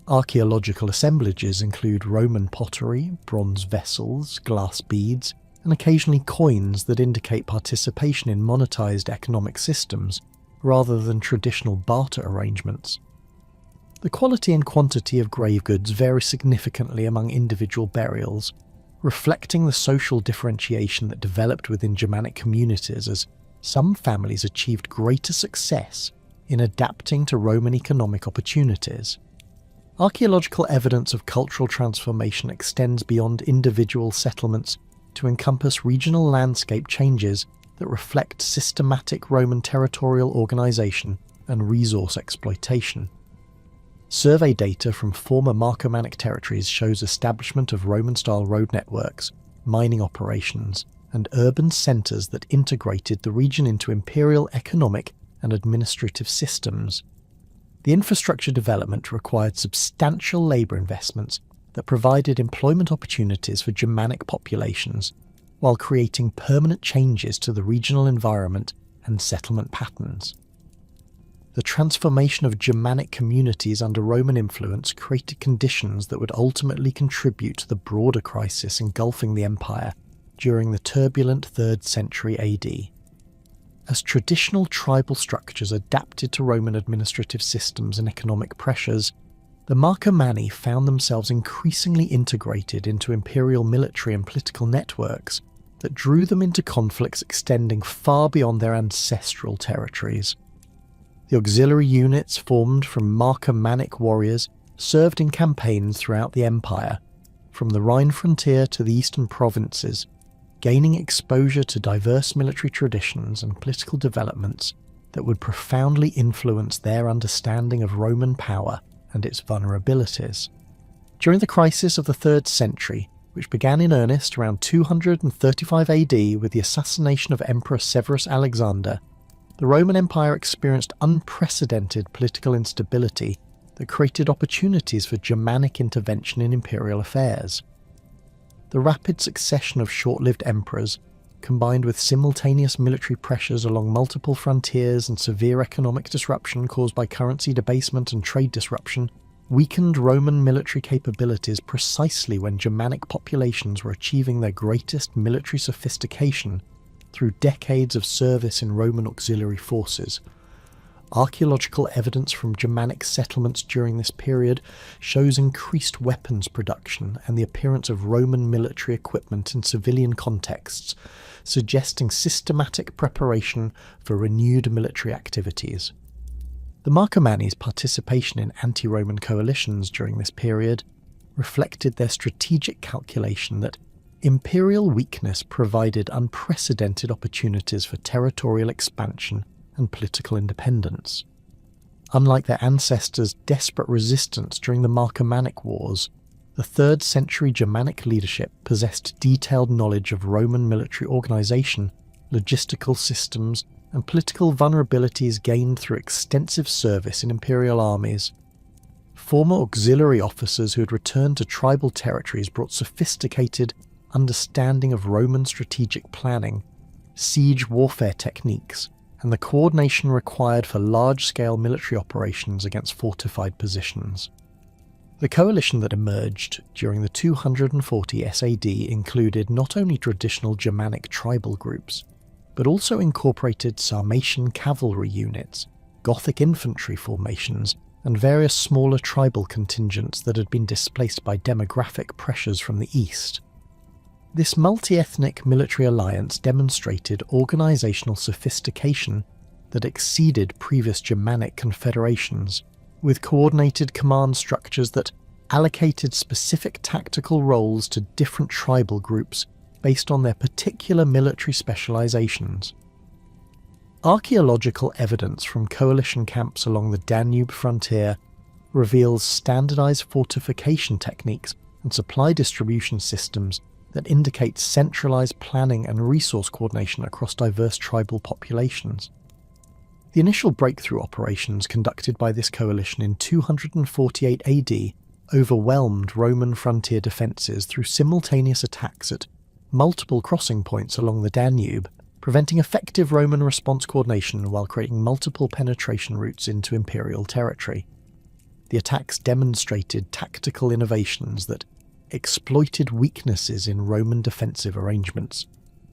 Archaeological assemblages include Roman pottery, bronze vessels, glass beads, and occasionally coins that indicate participation in monetized economic systems rather than traditional barter arrangements. The quality and quantity of grave goods vary significantly among individual burials, reflecting the social differentiation that developed within Germanic communities as some families achieved greater success in adapting to Roman economic opportunities. Archaeological evidence of cultural transformation extends beyond individual settlements to encompass regional landscape changes that reflect systematic Roman territorial organisation and resource exploitation. Survey data from former Marcomannic territories shows establishment of Roman-style road networks, mining operations, and urban centres that integrated the region into imperial economic and administrative systems. The infrastructure development required substantial labour investments that provided employment opportunities for Germanic populations, while creating permanent changes to the regional environment and settlement patterns. The transformation of Germanic communities under Roman influence created conditions that would ultimately contribute to the broader crisis engulfing the empire during the turbulent 3rd century AD. As traditional tribal structures adapted to Roman administrative systems and economic pressures, the Marcomanni found themselves increasingly integrated into imperial military and political networks that drew them into conflicts extending far beyond their ancestral territories. The auxiliary units formed from Marcomannic warriors served in campaigns throughout the empire, from the Rhine frontier to the eastern provinces, gaining exposure to diverse military traditions and political developments that would profoundly influence their understanding of Roman power and its vulnerabilities. During the crisis of the 3rd century, which began in earnest around 235 AD with the assassination of Emperor Severus Alexander, the Roman Empire experienced unprecedented political instability that created opportunities for Germanic intervention in imperial affairs. The rapid succession of short-lived emperors, combined with simultaneous military pressures along multiple frontiers and severe economic disruption caused by currency debasement and trade disruption, weakened Roman military capabilities precisely when Germanic populations were achieving their greatest military sophistication through decades of service in Roman auxiliary forces. Archaeological evidence from Germanic settlements during this period shows increased weapons production and the appearance of Roman military equipment in civilian contexts, suggesting systematic preparation for renewed military activities. The Marcomanni's participation in anti-Roman coalitions during this period reflected their strategic calculation that imperial weakness provided unprecedented opportunities for territorial expansion and political independence. Unlike their ancestors' desperate resistance during the Marcomannic Wars, the 3rd century Germanic leadership possessed detailed knowledge of Roman military organisation, logistical systems, and political vulnerabilities gained through extensive service in imperial armies. Former auxiliary officers who had returned to tribal territories brought sophisticated, understanding of Roman strategic planning, siege warfare techniques, and the coordination required for large-scale military operations against fortified positions. The coalition that emerged during the 240 SAD included not only traditional Germanic tribal groups, but also incorporated Sarmatian cavalry units, Gothic infantry formations, and various smaller tribal contingents that had been displaced by demographic pressures from the east. This multi-ethnic military alliance demonstrated organisational sophistication that exceeded previous Germanic confederations, with coordinated command structures that allocated specific tactical roles to different tribal groups based on their particular military specialisations. Archaeological evidence from coalition camps along the Danube frontier reveals standardised fortification techniques and supply distribution systems that indicate centralized planning and resource coordination across diverse tribal populations. The initial breakthrough operations conducted by this coalition in 248 AD overwhelmed Roman frontier defences through simultaneous attacks at multiple crossing points along the Danube, preventing effective Roman response coordination while creating multiple penetration routes into imperial territory. The attacks demonstrated tactical innovations that exploited weaknesses in Roman defensive arrangements,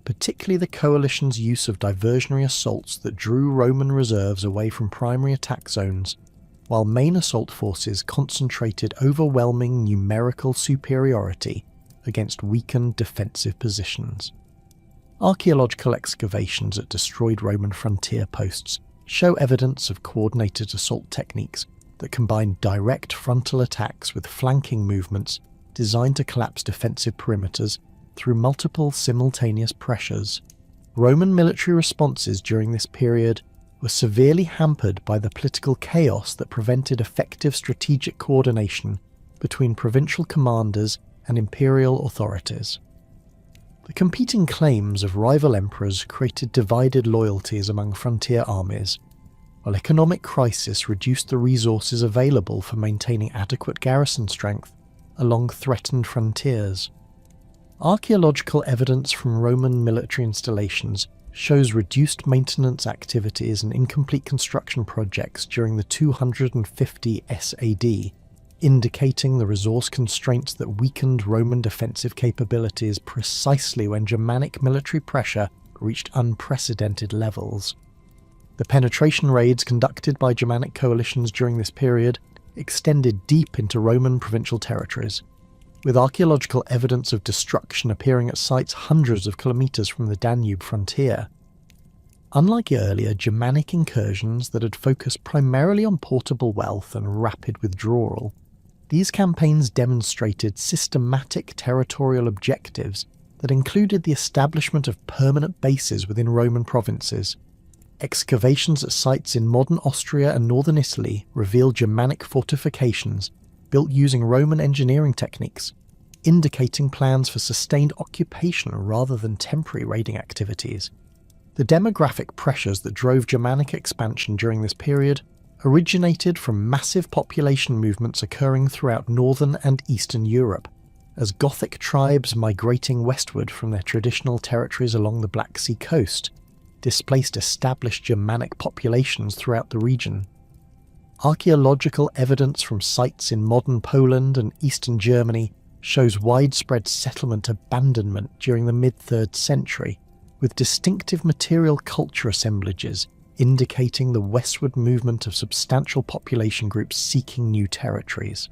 particularly the coalition's use of diversionary assaults that drew Roman reserves away from primary attack zones, while main assault forces concentrated overwhelming numerical superiority against weakened defensive positions. Archaeological excavations at destroyed Roman frontier posts show evidence of coordinated assault techniques that combine direct frontal attacks with flanking movements designed to collapse defensive perimeters through multiple simultaneous pressures. Roman military responses during this period were severely hampered by the political chaos that prevented effective strategic coordination between provincial commanders and imperial authorities. The competing claims of rival emperors created divided loyalties among frontier armies, while economic crisis reduced the resources available for maintaining adequate garrison strength along threatened frontiers. Archaeological evidence from Roman military installations shows reduced maintenance activities and incomplete construction projects during the 250 SAD, indicating the resource constraints that weakened Roman defensive capabilities precisely when Germanic military pressure reached unprecedented levels. The penetration raids conducted by Germanic coalitions during this period extended deep into Roman provincial territories, with archaeological evidence of destruction appearing at sites hundreds of kilometres from the Danube frontier. Unlike earlier Germanic incursions that had focused primarily on portable wealth and rapid withdrawal, these campaigns demonstrated systematic territorial objectives that included the establishment of permanent bases within Roman provinces. Excavations at sites in modern Austria and northern Italy reveal Germanic fortifications built using Roman engineering techniques, indicating plans for sustained occupation rather than temporary raiding activities. The demographic pressures that drove Germanic expansion during this period originated from massive population movements occurring throughout northern and eastern Europe, as Gothic tribes migrating westward from their traditional territories along the Black Sea coast displaced established Germanic populations throughout the region. Archaeological evidence from sites in modern Poland and eastern Germany shows widespread settlement abandonment during the mid-3rd century, with distinctive material culture assemblages indicating the westward movement of substantial population groups seeking new territories.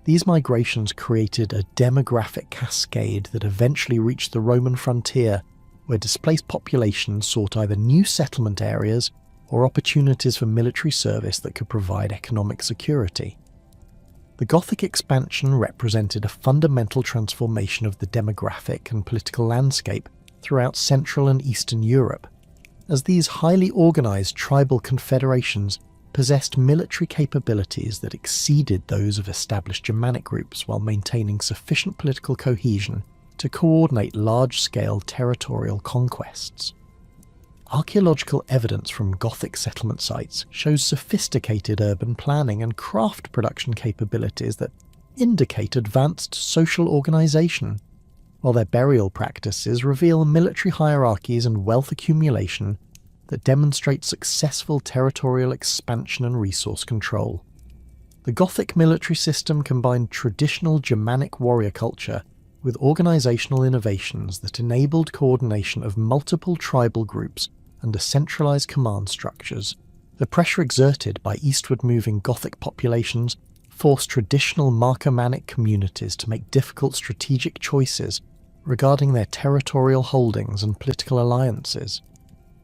These migrations created a demographic cascade that eventually reached the Roman frontier, where displaced populations sought either new settlement areas or opportunities for military service that could provide economic security. The Gothic expansion represented a fundamental transformation of the demographic and political landscape throughout Central and Eastern Europe, as these highly organised tribal confederations possessed military capabilities that exceeded those of established Germanic groups while maintaining sufficient political cohesion to coordinate large-scale territorial conquests. Archaeological evidence from Gothic settlement sites shows sophisticated urban planning and craft production capabilities that indicate advanced social organisation. while their burial practices reveal military hierarchies and wealth accumulation that demonstrate successful territorial expansion and resource control. The Gothic military system combined traditional Germanic warrior culture with organisational innovations that enabled coordination of multiple tribal groups under centralised command structures. The pressure exerted by eastward-moving Gothic populations forced traditional Marcomannic communities to make difficult strategic choices regarding their territorial holdings and political alliances.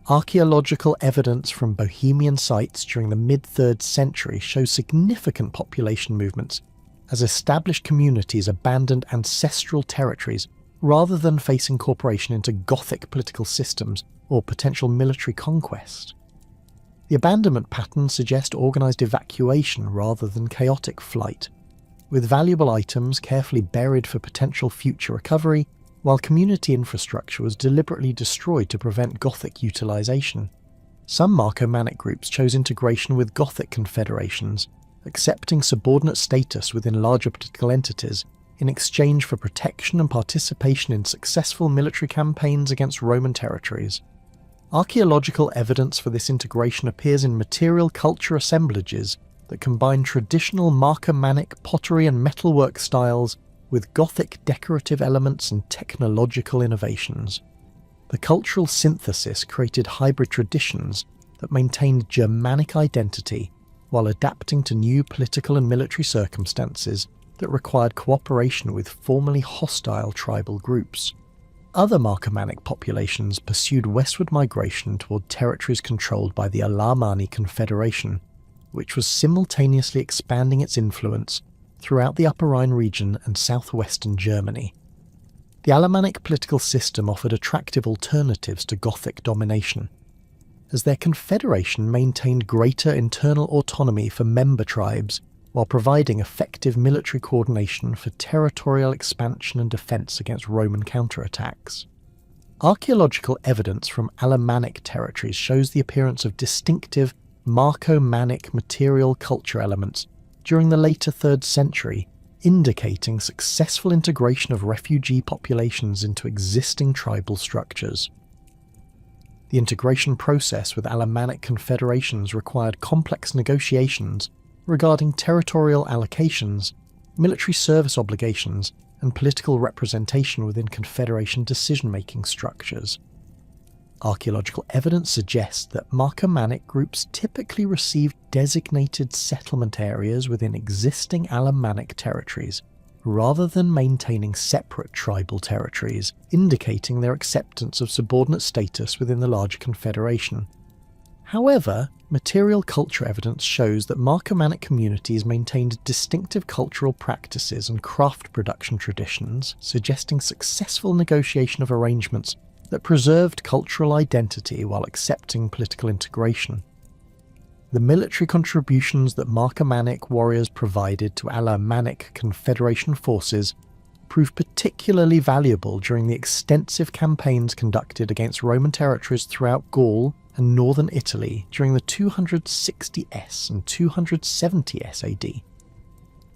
Archaeological evidence from Bohemian sites during the mid-3rd century shows significant population movements as established communities abandoned ancestral territories rather than face incorporation into Gothic political systems or potential military conquest. The abandonment patterns suggest organised evacuation rather than chaotic flight, with valuable items carefully buried for potential future recovery, while community infrastructure was deliberately destroyed to prevent Gothic utilisation. Some Marcomannic groups chose integration with Gothic confederations, accepting subordinate status within larger political entities in exchange for protection and participation in successful military campaigns against Roman territories. Archaeological evidence for this integration appears in material culture assemblages that combine traditional Marcomannic pottery and metalwork styles with Gothic decorative elements and technological innovations. The cultural synthesis created hybrid traditions that maintained Germanic identity while adapting to new political and military circumstances that required cooperation with formerly hostile tribal groups. Other Marcomannic populations pursued westward migration toward territories controlled by the Alemanni Confederation, which was simultaneously expanding its influence throughout the Upper Rhine region and southwestern Germany. The Alemannic political system offered attractive alternatives to Gothic domination, as their confederation maintained greater internal autonomy for member tribes while providing effective military coordination for territorial expansion and defence against Roman counterattacks. Archaeological evidence from Alemannic territories shows the appearance of distinctive Marcomannic material culture elements during the later 3rd century, indicating successful integration of refugee populations into existing tribal structures. The integration process with Alemannic confederations required complex negotiations regarding territorial allocations, military service obligations, and political representation within confederation decision-making structures. Archaeological evidence suggests that Marcomannic groups typically received designated settlement areas within existing Alemannic territories, rather than maintaining separate tribal territories, indicating their acceptance of subordinate status within the larger confederation. However, material culture evidence shows that Marcomannic communities maintained distinctive cultural practices and craft production traditions, suggesting successful negotiation of arrangements that preserved cultural identity while accepting political integration. The military contributions that Marcomannic warriors provided to Alemannic Confederation forces proved particularly valuable during the extensive campaigns conducted against Roman territories throughout Gaul and northern Italy during the 260s and 270s AD.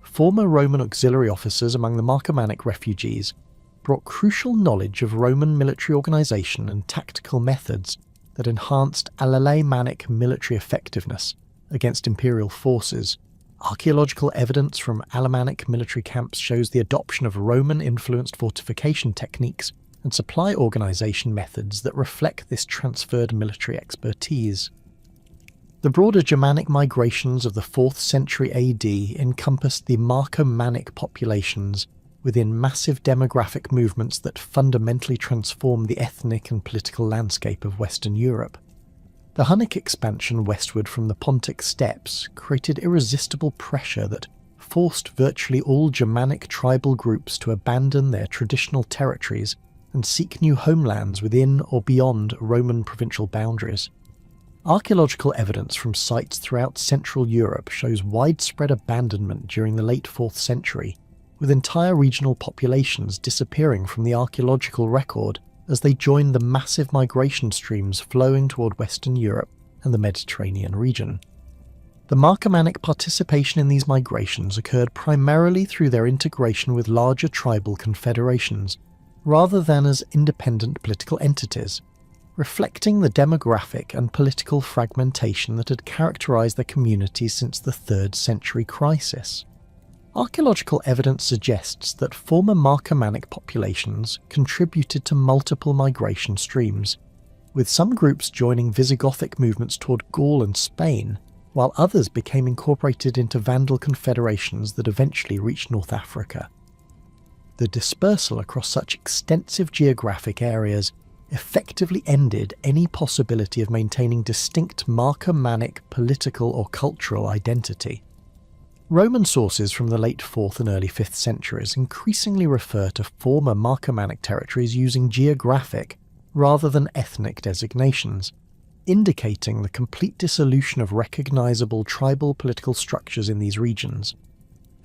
Former Roman auxiliary officers among the Marcomannic refugees brought crucial knowledge of Roman military organisation and tactical methods that enhanced Alemannic military effectiveness against imperial forces. Archaeological evidence from Alemannic military camps shows the adoption of Roman-influenced fortification techniques and supply organisation methods that reflect this transferred military expertise. The broader Germanic migrations of the 4th century AD encompassed the Marcomannic populations within massive demographic movements that fundamentally transformed the ethnic and political landscape of Western Europe. The Hunnic expansion westward from the Pontic steppes created irresistible pressure that forced virtually all Germanic tribal groups to abandon their traditional territories and seek new homelands within or beyond Roman provincial boundaries. Archaeological evidence from sites throughout Central Europe shows widespread abandonment during the late 4th century, with entire regional populations disappearing from the archaeological record as they joined the massive migration streams flowing toward Western Europe and the Mediterranean region. The Marcomannic participation in these migrations occurred primarily through their integration with larger tribal confederations, rather than as independent political entities, reflecting the demographic and political fragmentation that had characterised their communities since the 3rd century crisis. Archaeological evidence suggests that former Marcomannic populations contributed to multiple migration streams, with some groups joining Visigothic movements toward Gaul and Spain, while others became incorporated into Vandal confederations that eventually reached North Africa. The dispersal across such extensive geographic areas effectively ended any possibility of maintaining distinct Marcomannic political or cultural identity. Roman sources from the late 4th and early 5th centuries increasingly refer to former Marcomannic territories using geographic rather than ethnic designations, indicating the complete dissolution of recognisable tribal political structures in these regions.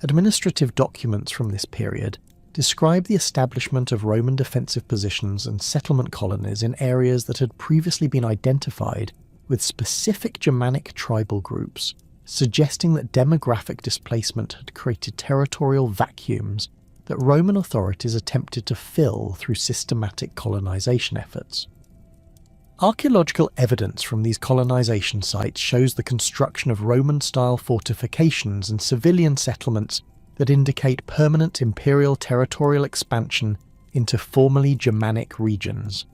Administrative documents from this period describe the establishment of Roman defensive positions and settlement colonies in areas that had previously been identified with specific Germanic tribal groups, suggesting that demographic displacement had created territorial vacuums that Roman authorities attempted to fill through systematic colonisation efforts. Archaeological evidence from these colonisation sites shows the construction of Roman-style fortifications and civilian settlements that indicate permanent imperial territorial expansion into formerly Germanic regions.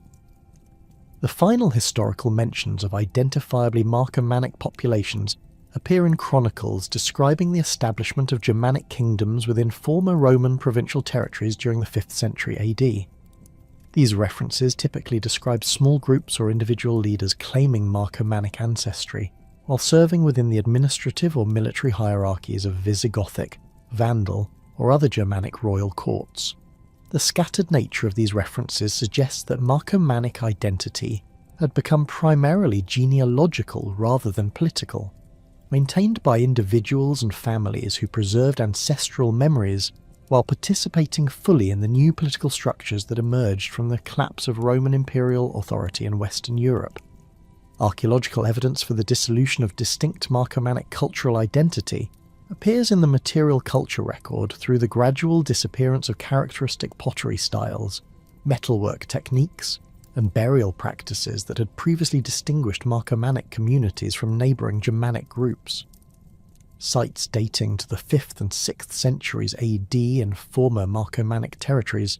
The final historical mentions of identifiably Marcomannic populations appear in chronicles describing the establishment of Germanic kingdoms within former Roman provincial territories during the 5th century AD. These references typically describe small groups or individual leaders claiming Marcomannic ancestry, while serving within the administrative or military hierarchies of Visigothic, Vandal, or other Germanic royal courts. The scattered nature of these references suggests that Marcomannic identity had become primarily genealogical rather than political, maintained by individuals and families who preserved ancestral memories while participating fully in the new political structures that emerged from the collapse of Roman imperial authority in Western Europe. Archaeological evidence for the dissolution of distinct Marcomannic cultural identity appears in the material culture record through the gradual disappearance of characteristic pottery styles, metalwork techniques, and burial practices that had previously distinguished Marcomannic communities from neighbouring Germanic groups. Sites dating to the 5th and 6th centuries AD in former Marcomannic territories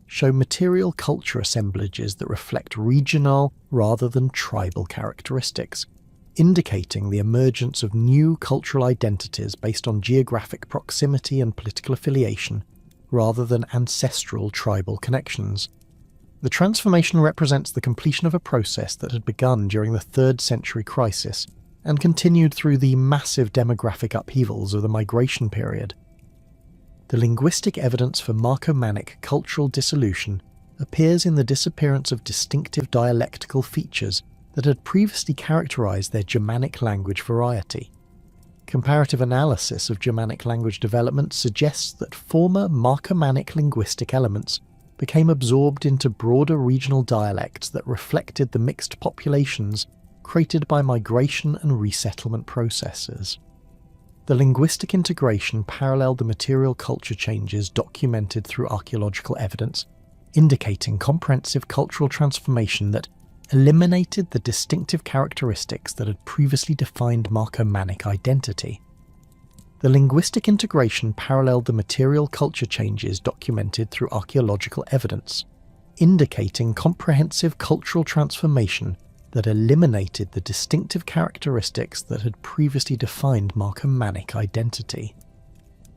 show material culture assemblages that reflect regional rather than tribal characteristics, indicating the emergence of new cultural identities based on geographic proximity and political affiliation, rather than ancestral tribal connections. The transformation represents the completion of a process that had begun during the 3rd century crisis and continued through the massive demographic upheavals of the migration period. The linguistic evidence for Marcomannic cultural dissolution appears in the disappearance of distinctive dialectical features that had previously characterised their Germanic language variety. Comparative analysis of Germanic language development suggests that former Marcomannic linguistic elements became absorbed into broader regional dialects that reflected the mixed populations created by migration and resettlement processes. The linguistic integration paralleled the material culture changes documented through archaeological evidence, indicating comprehensive cultural transformation that eliminated the distinctive characteristics that had previously defined Marcomannic identity. The linguistic integration paralleled the material culture changes documented through archaeological evidence, indicating comprehensive cultural transformation that eliminated the distinctive characteristics that had previously defined Marcomannic identity.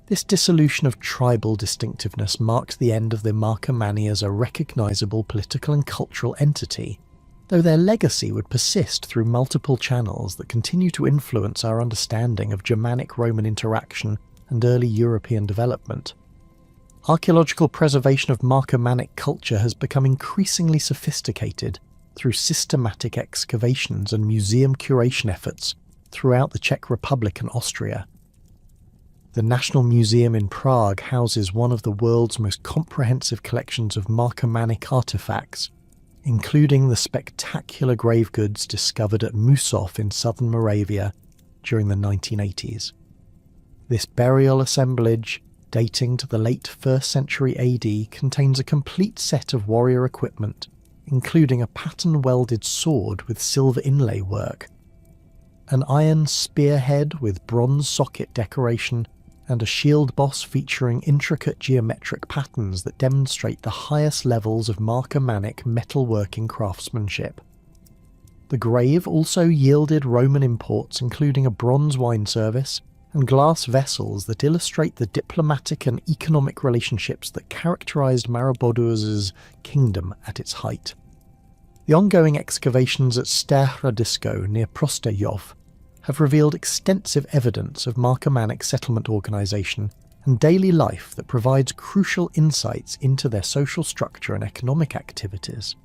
This dissolution of tribal distinctiveness marked the end of the Marcomanni as a recognisable political and cultural entity, though their legacy would persist through multiple channels that continue to influence our understanding of Germanic-Roman interaction and early European development. Archaeological preservation of Marcomannic culture has become increasingly sophisticated through systematic excavations and museum curation efforts throughout the Czech Republic and Austria. The National Museum in Prague houses one of the world's most comprehensive collections of Marcomannic artefacts, including the spectacular grave goods discovered at Musov in southern Moravia during the 1980s. This burial assemblage dating to the late 1st century AD, contains a complete set of warrior equipment, including a pattern-welded sword with silver inlay work, an iron spearhead with bronze socket decoration, and a shield boss featuring intricate geometric patterns that demonstrate the highest levels of Marcomannic metalworking craftsmanship. The grave also yielded Roman imports including a bronze wine service and glass vessels that illustrate the diplomatic and economic relationships that characterized Maroboduus's kingdom at its height. The ongoing excavations at Starhradisco near Prostojov have revealed extensive evidence of Marcomannic settlement organisation and daily life that provides crucial insights into their social structure and economic activities.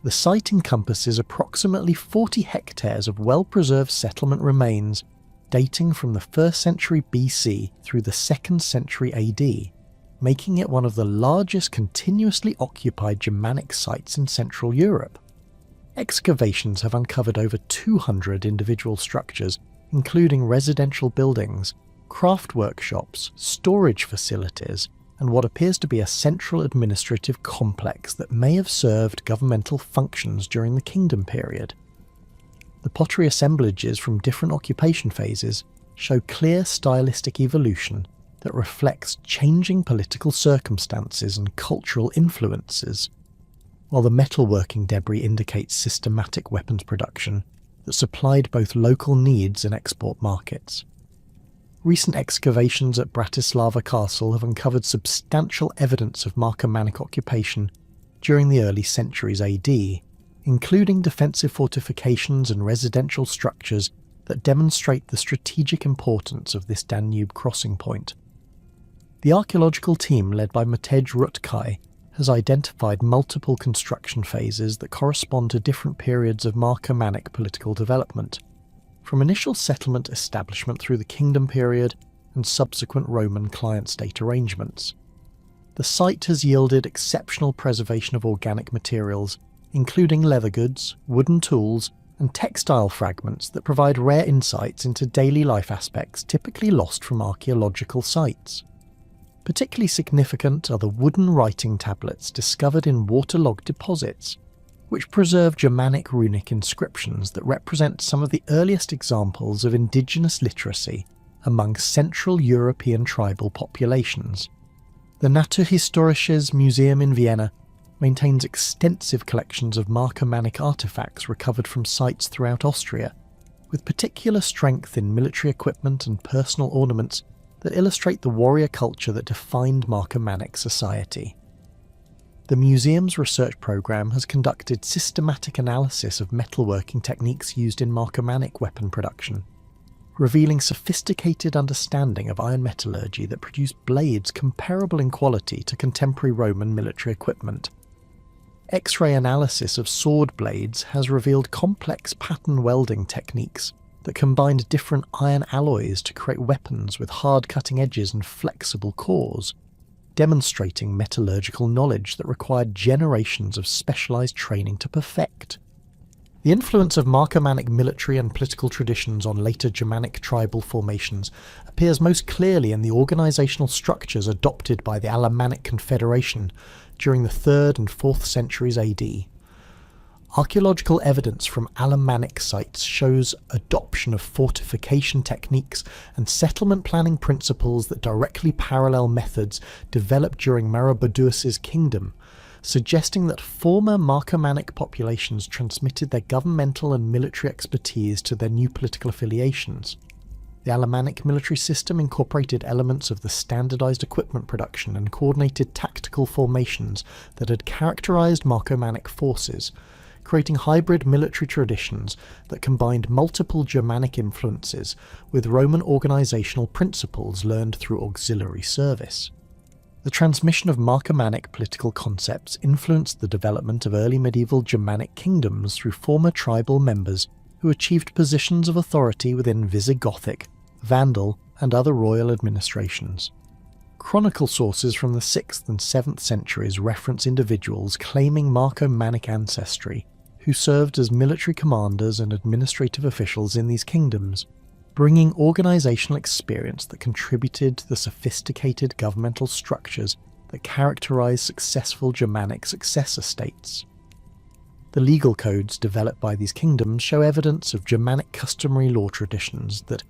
The site encompasses approximately 40 hectares of well-preserved settlement remains dating from the 1st century BC through the 2nd century AD, making it one of the largest continuously occupied Germanic sites in Central Europe. Excavations have uncovered over 200 individual structures, including residential buildings, craft workshops, storage facilities, and what appears to be a central administrative complex that may have served governmental functions during the kingdom period. The pottery assemblages from different occupation phases show clear stylistic evolution that reflects changing political circumstances and cultural influences, while the metalworking debris indicates systematic weapons production that supplied both local needs and export markets. Recent excavations at Bratislava Castle have uncovered substantial evidence of Marcomannic occupation during the early centuries AD, including defensive fortifications and residential structures that demonstrate the strategic importance of this Danube crossing point. The archaeological team led by Matej Rutkai has identified multiple construction phases that correspond to different periods of Marcomannic political development, from initial settlement establishment through the kingdom period and subsequent Roman client-state arrangements. The site has yielded exceptional preservation of organic materials, including leather goods, wooden tools, and textile fragments that provide rare insights into daily life aspects typically lost from archaeological sites. Particularly significant are the wooden writing tablets discovered in waterlogged deposits, which preserve Germanic runic inscriptions that represent some of the earliest examples of indigenous literacy among Central European tribal populations. The Naturhistorisches Museum in Vienna maintains extensive collections of Marcomannic artifacts recovered from sites throughout Austria, with particular strength in military equipment and personal ornaments that illustrate the warrior culture that defined Marcomannic society. The museum's research program has conducted systematic analysis of metalworking techniques used in Marcomannic weapon production, revealing sophisticated understanding of iron metallurgy that produced blades comparable in quality to contemporary Roman military equipment. X-ray analysis of sword blades has revealed complex pattern welding techniques that combined different iron alloys to create weapons with hard cutting edges and flexible cores, demonstrating metallurgical knowledge that required generations of specialized training to perfect. The influence of Marcomannic military and political traditions on later Germanic tribal formations appears most clearly in the organizational structures adopted by the Alemannic Confederation during the 3rd and 4th centuries AD. Archaeological evidence from Alemannic sites shows adoption of fortification techniques and settlement planning principles that directly parallel methods developed during Maroboduus's kingdom, suggesting that former Marcomannic populations transmitted their governmental and military expertise to their new political affiliations. The Alemannic military system incorporated elements of the standardized equipment production and coordinated tactical formations that had characterized Marcomannic forces, creating hybrid military traditions that combined multiple Germanic influences with Roman organizational principles learned through auxiliary service. The transmission of Marcomannic political concepts influenced the development of early medieval Germanic kingdoms through former tribal members who achieved positions of authority within Visigothic, Vandal, and other royal administrations. Chronicle sources from the 6th and 7th centuries reference individuals claiming Marcomannic ancestry, who served as military commanders and administrative officials in these kingdoms, bringing organisational experience that contributed to the sophisticated governmental structures that characterise successful Germanic successor states. The legal codes developed by these kingdoms show evidence of Germanic customary law traditions that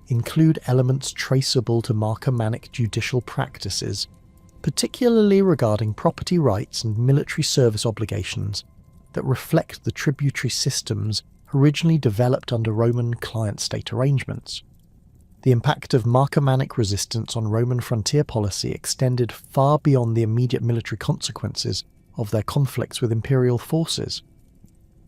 include elements traceable to Marcomannic judicial practices, particularly regarding property rights and military service obligations that reflect the tributary systems originally developed under Roman client-state arrangements. The impact of Marcomannic resistance on Roman frontier policy extended far beyond the immediate military consequences of their conflicts with imperial forces.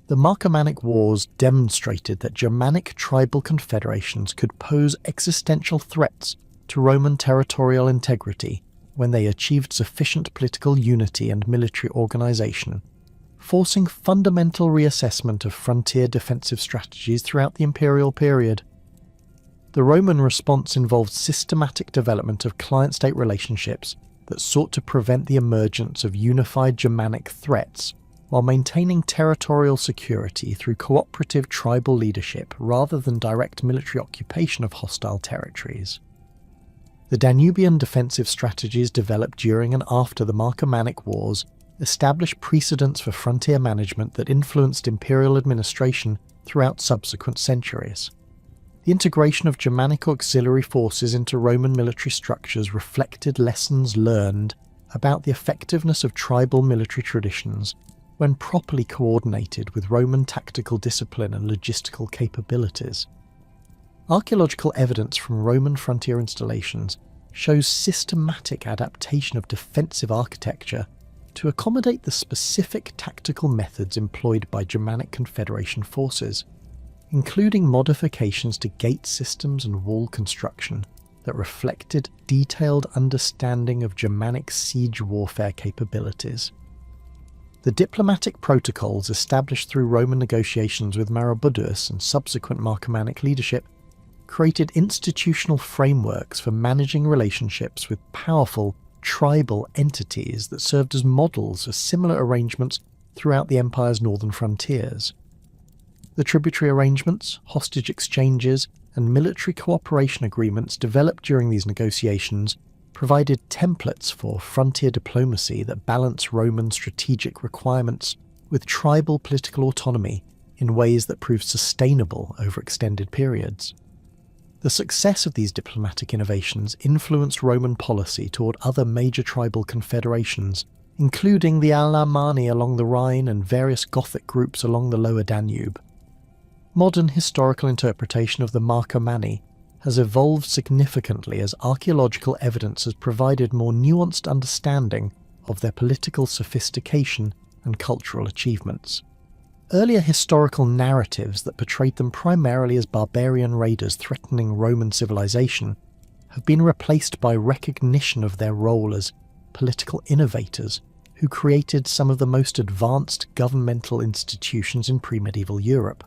The Marcomannic Wars demonstrated that Germanic tribal confederations could pose existential threats to Roman territorial integrity when they achieved sufficient political unity and military organisation, forcing fundamental reassessment of frontier defensive strategies throughout the imperial period. The Roman response involved systematic development of client-state relationships that sought to prevent the emergence of unified Germanic threats while maintaining territorial security through cooperative tribal leadership rather than direct military occupation of hostile territories. The Danubian defensive strategies developed during and after the Marcomannic Wars established precedents for frontier management that influenced imperial administration throughout subsequent centuries. The integration of Germanic auxiliary forces into Roman military structures reflected lessons learned about the effectiveness of tribal military traditions when properly coordinated with Roman tactical discipline and logistical capabilities. Archaeological evidence from Roman frontier installations shows systematic adaptation of defensive architecture to accommodate the specific tactical methods employed by Germanic Confederation forces, including modifications to gate systems and wall construction that reflected detailed understanding of Germanic siege warfare capabilities. The diplomatic protocols established through Roman negotiations with Maroboduus and subsequent Marcomannic leadership created institutional frameworks for managing relationships with powerful tribal entities that served as models for similar arrangements throughout the empire's northern frontiers. The tributary arrangements, hostage exchanges, and military cooperation agreements developed during these negotiations provided templates for frontier diplomacy that balance Roman strategic requirements with tribal political autonomy in ways that proved sustainable over extended periods. The success of these diplomatic innovations influenced Roman policy toward other major tribal confederations, including the Alemanni along the Rhine and various Gothic groups along the lower Danube. Modern historical interpretation of the Marcomanni has evolved significantly as archaeological evidence has provided more nuanced understanding of their political sophistication and cultural achievements. Earlier historical narratives that portrayed them primarily as barbarian raiders threatening Roman civilization have been replaced by recognition of their role as political innovators who created some of the most advanced governmental institutions in pre-medieval Europe.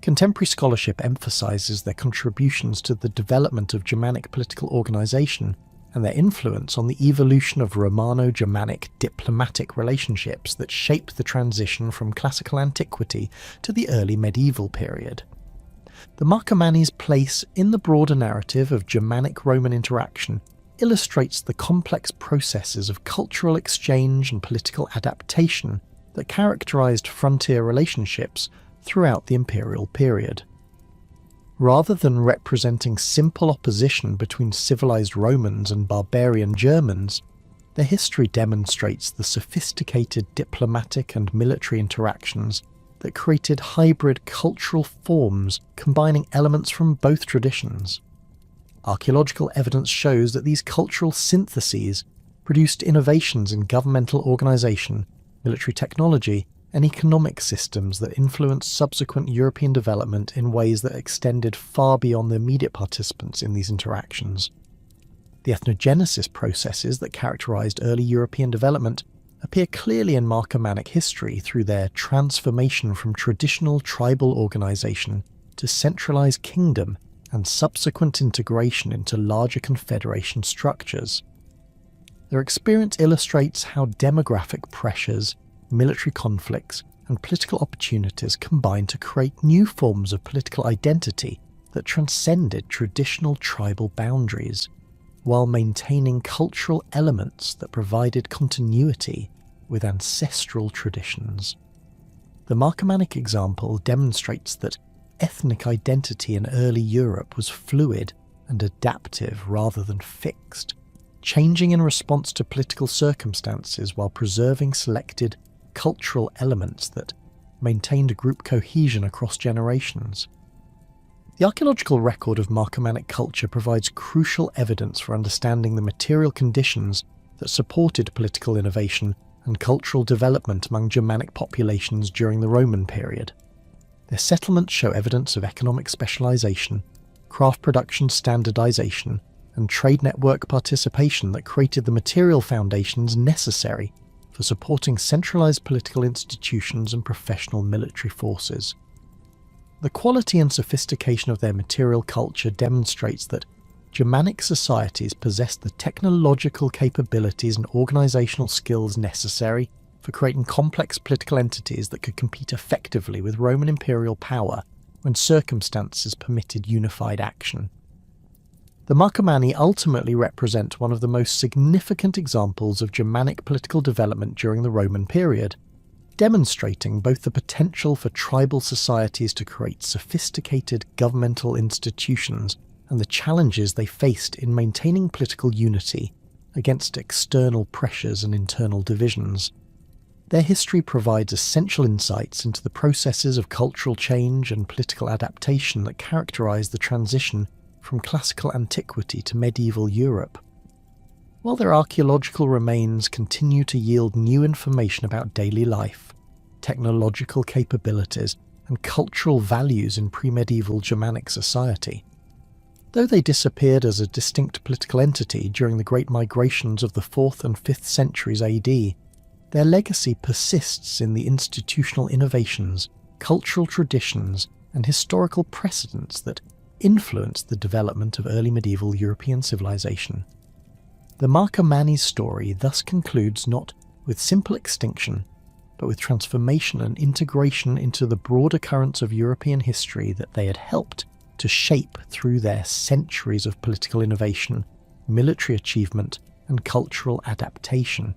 Contemporary scholarship emphasises their contributions to the development of Germanic political organisation and their influence on the evolution of Romano-Germanic diplomatic relationships that shaped the transition from classical antiquity to the early medieval period. The Marcomanni's place in the broader narrative of Germanic-Roman interaction illustrates the complex processes of cultural exchange and political adaptation that characterised frontier relationships throughout the imperial period. Rather than representing simple opposition between civilized Romans and barbarian Germans, their history demonstrates the sophisticated diplomatic and military interactions that created hybrid cultural forms combining elements from both traditions. Archaeological evidence shows that these cultural syntheses produced innovations in governmental organisation, military technology, and economic systems that influenced subsequent European development in ways that extended far beyond the immediate participants in these interactions. The ethnogenesis processes that characterized early European development appear clearly in Marcomannic history through their transformation from traditional tribal organization to centralized kingdom and subsequent integration into larger confederation structures. Their experience illustrates how demographic pressures, military conflicts, and political opportunities combine to create new forms of political identity that transcended traditional tribal boundaries, while maintaining cultural elements that provided continuity with ancestral traditions. The Marcomannic example demonstrates that ethnic identity in early Europe was fluid and adaptive rather than fixed, changing in response to political circumstances while preserving selected cultural elements that maintained group cohesion across generations. The archaeological record of Marcomannic culture provides crucial evidence for understanding the material conditions that supported political innovation and cultural development among Germanic populations during the Roman period. Their settlements show evidence of economic specialization, craft production standardization, and trade network participation that created the material foundations necessary for supporting centralized political institutions and professional military forces. The quality and sophistication of their material culture demonstrates that Germanic societies possessed the technological capabilities and organizational skills necessary for creating complex political entities that could compete effectively with Roman imperial power when circumstances permitted unified action. The Marcomanni ultimately represent one of the most significant examples of Germanic political development during the Roman period, demonstrating both the potential for tribal societies to create sophisticated governmental institutions and the challenges they faced in maintaining political unity against external pressures and internal divisions. Their history provides essential insights into the processes of cultural change and political adaptation that characterize the transition from classical antiquity to medieval Europe. While their archaeological remains continue to yield new information about daily life, technological capabilities, and cultural values in pre-medieval Germanic society. Though they disappeared as a distinct political entity during the Great Migrations of the 4th and 5th centuries AD, their legacy persists in the institutional innovations, cultural traditions, and historical precedents that influenced the development of early medieval European civilization. The Marcomanni's story thus concludes not with simple extinction, but with transformation and integration into the broader currents of European history that they had helped to shape through their centuries of political innovation, military achievement, and cultural adaptation.